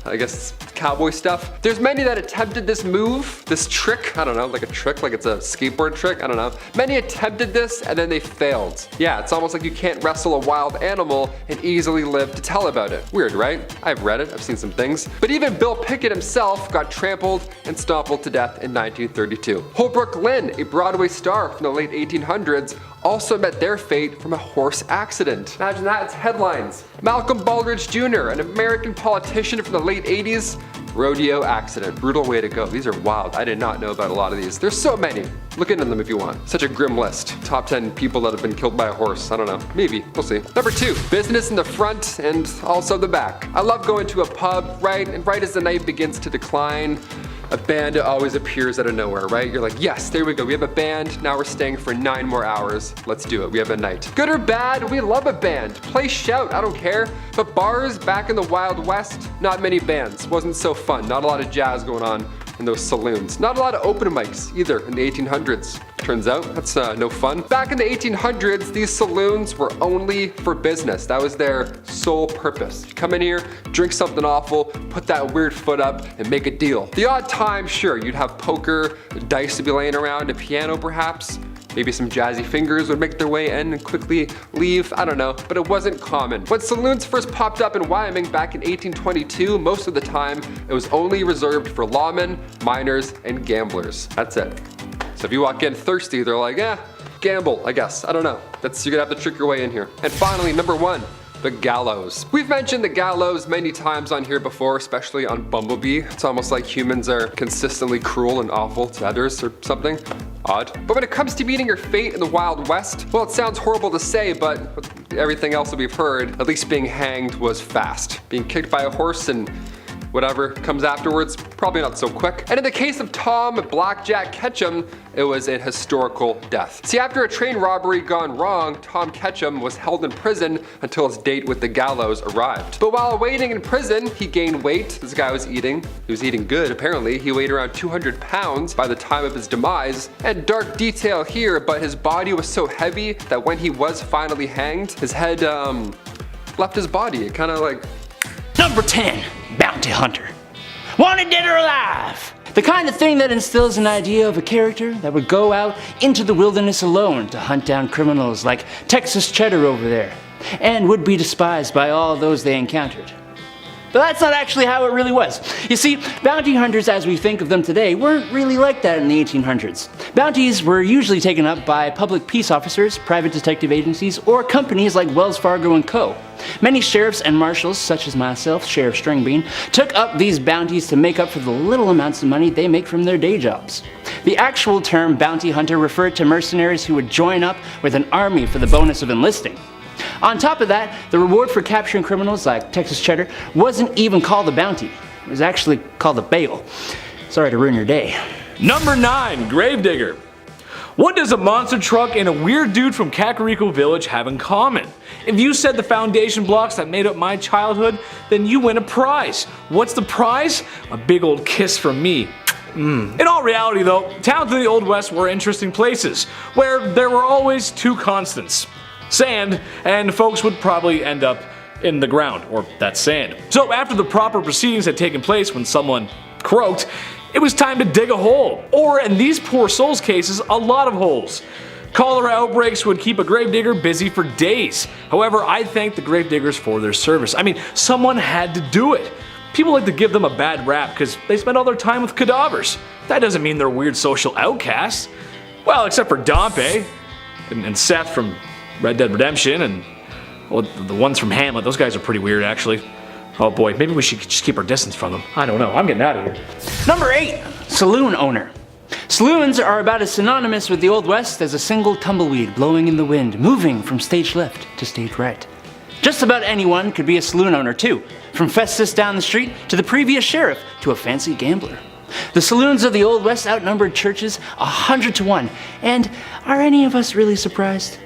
Speaker 5: I guess cowboy stuff. There's many that attempted this move, this trick, I don't know, like a trick, like it's a skateboard trick, I don't know. Many attempted this and then they failed. Yeah, it's almost like you can't wrestle a wild animal and easily live to tell about it. Weird, right? I've read it, I've seen some things. But even Bill Pickett himself got trampled and stompled to death in 1932. Holbrook Lynn, a Broadway star from the late 1800s, also met their fate from a horse accident. Imagine that, it's headlines. Malcolm Baldrige Jr., an American politician from the late 80s, rodeo accident. Brutal way to go. These are wild. I did not know about a lot of these. There's so many. Look into them if you want. Such a grim list. Top 10 people that have been killed by a horse. I don't know. Maybe. We'll see. Number 2, business in the front and also the back. I love going to a pub, right? And right as the night begins to decline, a band always appears out of nowhere, right? You're like, yes, there we go. We have a band. Now we're staying for 9 more hours. Let's do it. We have a night. Good or bad, we love a band. Play, shout, I don't care. But bars back in the Wild West, not many bands. Wasn't so fun. Not a lot of jazz going on in those saloons. Not a lot of open mics either in the 1800s. Turns out that's no fun. Back in the 1800s, these saloons were only for business. That was their sole purpose. Come in here, drink something awful, put that weird foot up, and make a deal. The odd time, sure, you'd have poker, dice to be laying around, a piano perhaps. Maybe some jazzy fingers would make their way in and quickly leave, I don't know, but it wasn't common. When saloons first popped up in Wyoming back in 1822, most of the time, it was only reserved for lawmen, miners, and gamblers. That's it. So if you walk in thirsty, they're like, gamble, I guess. I don't know. You're gonna have to trick your way in here. And finally, number 1, The gallows. We've mentioned the gallows many times on here before, especially on BumbleBee. It's almost like humans are consistently cruel and awful to others or something. Odd. But when it comes to meeting your fate in the Wild West, well, it sounds horrible to say, but with everything else that we've heard, at least being hanged was fast. Being kicked by a horse and whatever comes afterwards, probably not so quick. And in the case of Tom Blackjack Ketchum, it was a historical death. See, after a train robbery gone wrong, Tom Ketchum was held in prison until his date with the gallows arrived. But while waiting in prison, he gained weight. This guy was eating. He was eating good, apparently. He weighed around 200 pounds by the time of his demise. And dark detail here, but his body was so heavy that when he was finally hanged, his head, left his body. It kind of like...
Speaker 3: Number 10, Bounty Hunter. Wanted dead or alive. The kind of thing that instills an idea of a character that would go out into the wilderness alone to hunt down criminals like Texas Cheddar over there, and would be despised by all those they encountered. But that's not actually how it really was. You see, bounty hunters as we think of them today weren't really like that in the 1800s. Bounties were usually taken up by public peace officers, private detective agencies, or companies like Wells Fargo & Co. Many sheriffs and marshals, such as myself, Sheriff Stringbean, took up these bounties to make up for the little amounts of money they make from their day jobs. The actual term bounty hunter referred to mercenaries who would join up with an army for the bonus of enlisting. On top of that, the reward for capturing criminals like Texas Cheddar wasn't even called a bounty. It was actually called a bail. Sorry to ruin your day.
Speaker 2: Number 9, Gravedigger. What does a monster truck and a weird dude from Kakariko Village have in common? If you said the foundation blocks that made up my childhood, then you win a prize. What's the prize? A big old kiss from me. In all reality though, towns in the Old West were interesting places, where there were always two constants. Sand, and folks would probably end up in the ground, or that sand. So after the proper proceedings had taken place when someone croaked, it was time to dig a hole, or in these poor souls' cases, a lot of holes. Cholera outbreaks would keep a gravedigger busy for days. However, I thank the gravediggers for their service. I mean, someone had to do it. People like to give them a bad rap because they spend all their time with cadavers. That doesn't mean they're weird social outcasts. Well, except for Dompe and Seth from Red Dead Redemption, and well, the ones from Hamlet. Those guys are pretty weird, actually. Oh boy, maybe we should just keep our distance from them. I don't know, I'm getting out of here.
Speaker 3: Number 8, Saloon Owner. Saloons are about as synonymous with the Old West as a single tumbleweed blowing in the wind, moving from stage left to stage right. Just about anyone could be a saloon owner too, from Festus down the street to the previous sheriff to a fancy gambler. The saloons of the Old West outnumbered churches 100 to 1, and are any of us really surprised?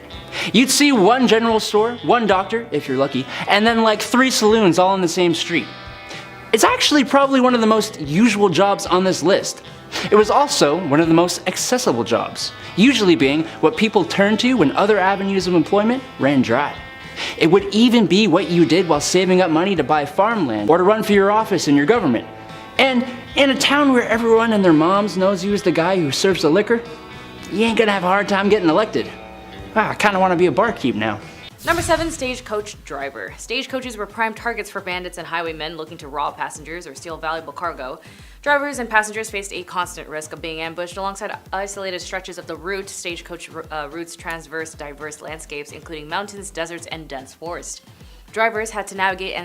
Speaker 3: You'd see one general store, one doctor, if you're lucky, and then like 3 saloons all on the same street. It's actually probably one of the most usual jobs on this list. It was also one of the most accessible jobs, usually being what people turned to when other avenues of employment ran dry. It would even be what you did while saving up money to buy farmland or to run for your office in your government. And in a town where everyone and their moms knows you as the guy who serves the liquor, you ain't gonna have a hard time getting elected. I kinda wanna be a barkeep now.
Speaker 6: Number 7, stagecoach driver. Stagecoaches were prime targets for bandits and highwaymen looking to rob passengers or steal valuable cargo. Drivers and passengers faced a constant risk of being ambushed alongside isolated stretches of the route. Stagecoach routes traverse diverse landscapes, including mountains, deserts, and dense forest. Drivers had to navigate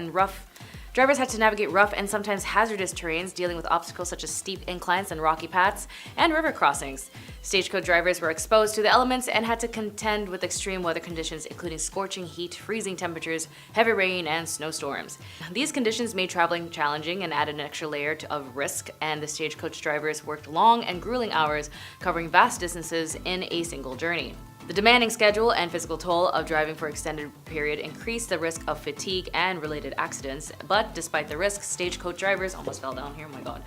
Speaker 6: rough and sometimes hazardous terrains, dealing with obstacles such as steep inclines and rocky paths, and river crossings. Stagecoach drivers were exposed to the elements and had to contend with extreme weather conditions, including scorching heat, freezing temperatures, heavy rain, and snowstorms. These conditions made traveling challenging and added an extra layer of risk, and the stagecoach drivers worked long and grueling hours, covering vast distances in a single journey. The demanding schedule and physical toll of driving for extended period increased the risk of fatigue and related accidents, but despite the risk, stagecoach drivers almost fell down here, oh my god.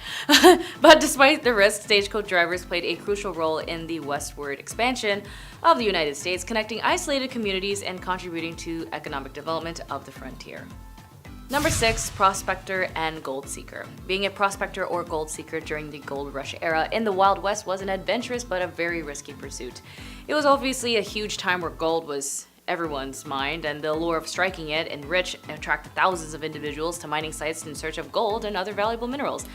Speaker 6: But despite the risk, stagecoach drivers played a crucial role in the westward expansion of the United States, connecting isolated communities and contributing to economic development of the frontier. Number 6, prospector and gold seeker. Being a prospector or gold seeker during the gold rush era in the Wild West was an adventurous but a very risky pursuit. It was obviously a huge time where gold was everyone's mind, and the allure of striking it enriched and attracted thousands of individuals to mining sites in search of gold and other valuable minerals.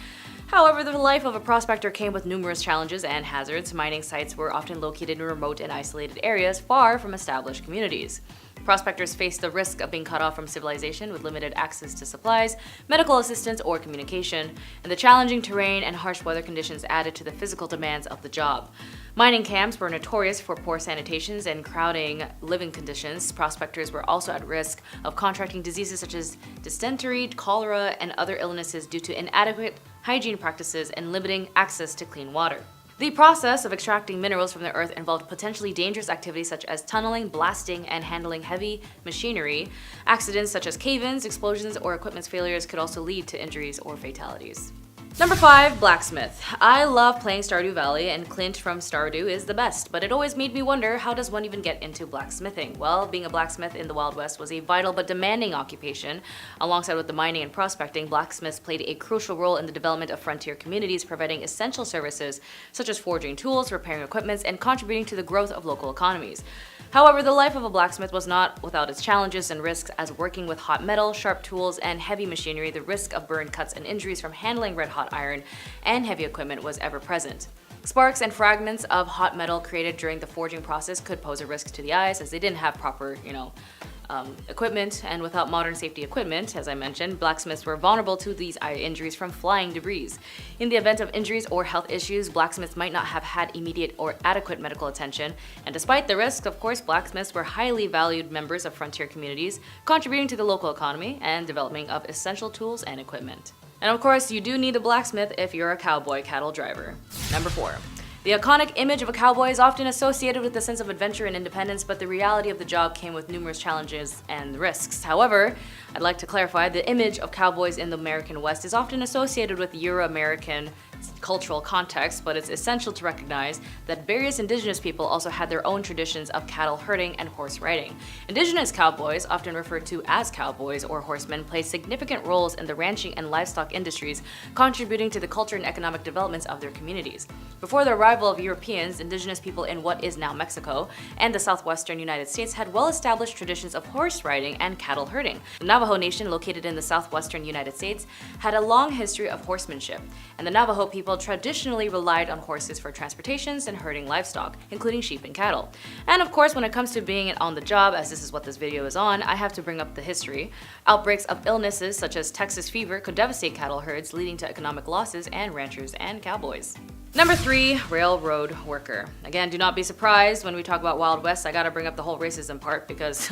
Speaker 6: However, the life of a prospector came with numerous challenges and hazards. Mining sites were often located in remote and isolated areas far from established communities. Prospectors faced the risk of being cut off from civilization with limited access to supplies, medical assistance, or communication, and the challenging terrain and harsh weather conditions added to the physical demands of the job. Mining camps were notorious for poor sanitations and crowding living conditions. Prospectors were also at risk of contracting diseases such as dysentery, cholera, and other illnesses due to inadequate hygiene practices and limiting access to clean water. The process of extracting minerals from the earth involved potentially dangerous activities such as tunneling, blasting, and handling heavy machinery. Accidents such as cave-ins, explosions, or equipment failures could also lead to injuries or fatalities. Number 5, Blacksmith. I love playing Stardew Valley, and Clint from Stardew is the best, but it always made me wonder, how does one even get into blacksmithing? Well, being a blacksmith in the Wild West was a vital but demanding occupation. Alongside with the mining and prospecting, blacksmiths played a crucial role in the development of frontier communities, providing essential services such as forging tools, repairing equipment, and contributing to the growth of local economies. However, the life of a blacksmith was not without its challenges and risks, as working with hot metal, sharp tools, and heavy machinery, the risk of burn, cuts, and injuries from handling red-hot iron and heavy equipment was ever present. Sparks and fragments of hot metal created during the forging process could pose a risk to the eyes, as they didn't have proper, equipment, and without modern safety equipment, as I mentioned, blacksmiths were vulnerable to these eye injuries from flying debris. In the event of injuries or health issues, blacksmiths might not have had immediate or adequate medical attention, and despite the risks, of course, blacksmiths were highly valued members of frontier communities, contributing to the local economy and development of essential tools and equipment. And of course, you do need a blacksmith if you're a cowboy cattle driver. Number 4. The iconic image of a cowboy is often associated with a sense of adventure and independence, but the reality of the job came with numerous challenges and risks. However, I'd like to clarify, the image of cowboys in the American West is often associated with Euro-American cultural context, but it's essential to recognize that various indigenous people also had their own traditions of cattle herding and horse riding. Indigenous cowboys, often referred to as cowboys or horsemen, played significant roles in the ranching and livestock industries, contributing to the culture and economic developments of their communities. Before the arrival of Europeans, indigenous people in what is now Mexico and the southwestern United States had well-established traditions of horse riding and cattle herding. The Navajo Nation, located in the southwestern United States, had a long history of horsemanship, and the Navajo people traditionally relied on horses for transportations and herding livestock, including sheep and cattle. And of course, when it comes to being on the job, as this is what this video is on, I have to bring up the history. Outbreaks of illnesses such as Texas fever could devastate cattle herds, leading to economic losses and ranchers and cowboys. Number 3, railroad worker. Again, do not be surprised when we talk about Wild West. I gotta bring up the whole racism part because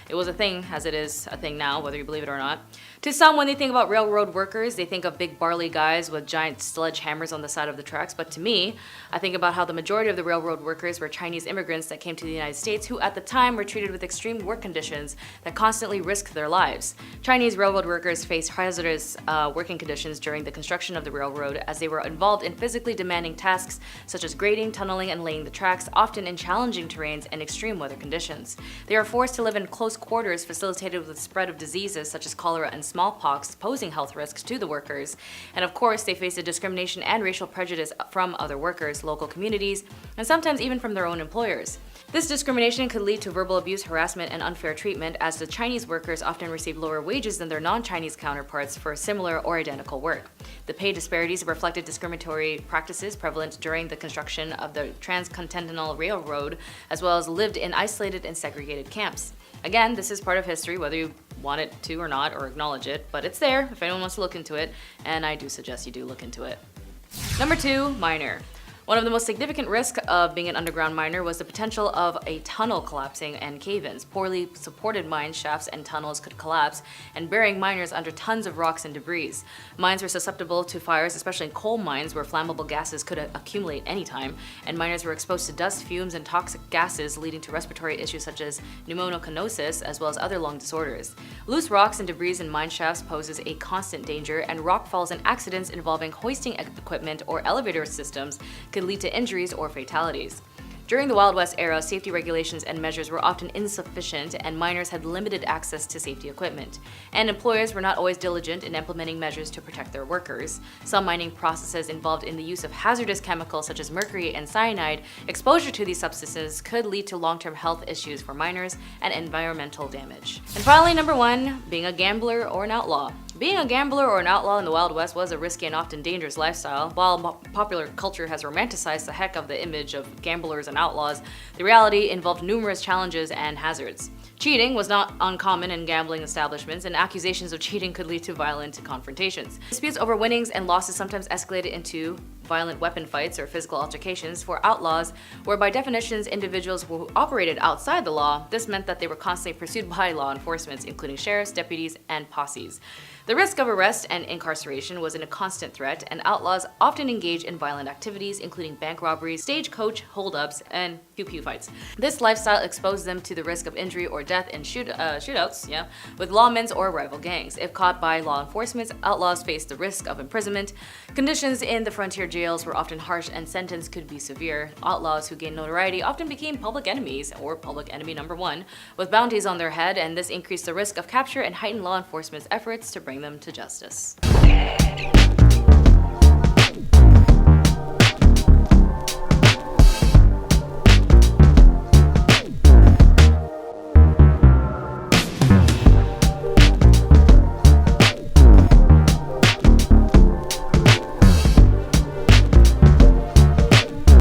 Speaker 6: it was a thing, as it is a thing now, whether you believe it or not. To some, when they think about railroad workers, they think of big burly guys with giant sledgehammers on the side of the tracks. But to me, I think about how the majority of the railroad workers were Chinese immigrants that came to the United States, who at the time were treated with extreme work conditions that constantly risked their lives. Chinese railroad workers faced hazardous working conditions during the construction of the railroad, as they were involved in physically demanding tasks such as grading, tunneling, and laying the tracks, often in challenging terrains and extreme weather conditions. They are forced to live in close quarters, facilitated with the spread of diseases such as cholera and smallpox, posing health risks to the workers. And of course, they face the discrimination and racial prejudice from other workers, local communities, and sometimes even from their own employers. This discrimination could lead to verbal abuse, harassment, and unfair treatment, as the Chinese workers often receive lower wages than their non-Chinese counterparts for similar or identical work. The pay disparities reflected discriminatory practices prevalent during the construction of the Transcontinental Railroad, as well as lived in isolated and segregated camps. Again, this is part of history, whether you want it to or not, or acknowledge it, but it's there if anyone wants to look into it, and I do suggest you do look into it. Number 2, miner. One of the most significant risks of being an underground miner was the potential of a tunnel collapsing and cave-ins. Poorly supported mine shafts and tunnels could collapse, and burying miners under tons of rocks and debris. Mines were susceptible to fires, especially in coal mines where flammable gases could accumulate anytime, and miners were exposed to dust, fumes, and toxic gases, leading to respiratory issues such as pneumoconiosis, as well as other lung disorders. Loose rocks and debris in mine shafts poses a constant danger, and rock falls and accidents involving hoisting equipment or elevator systems could lead to injuries or fatalities. During the Wild West era, safety regulations and measures were often insufficient, and miners had limited access to safety equipment. And employers were not always diligent in implementing measures to protect their workers. Some mining processes involved in the use of hazardous chemicals such as mercury and cyanide. Exposure to these substances could lead to long-term health issues for miners and environmental damage. And finally, number 1, being a gambler or an outlaw. Being a gambler or an outlaw in the Wild West was a risky and often dangerous lifestyle. While popular culture has romanticized the heck of the image of gamblers and outlaws, the reality involved numerous challenges and hazards. Cheating was not uncommon in gambling establishments, and accusations of cheating could lead to violent confrontations. Disputes over winnings and losses sometimes escalated into violent weapon fights or physical altercations. For outlaws were by definitions individuals who operated outside the law. This meant that they were constantly pursued by law enforcement, including sheriffs, deputies, and posses. The risk of arrest and incarceration was a constant threat, and outlaws often engaged in violent activities, including bank robberies, stagecoach holdups, and pew-pew fights. This lifestyle exposed them to the risk of injury or death in shootouts, with lawmen or rival gangs. If caught by law enforcement, outlaws faced the risk of imprisonment. Conditions in the frontier jails were often harsh, and sentence could be severe. Outlaws who gained notoriety often became public enemies, or public enemy number one, with bounties on their head, and this increased the risk of capture and heightened law enforcement's efforts to bring them to justice.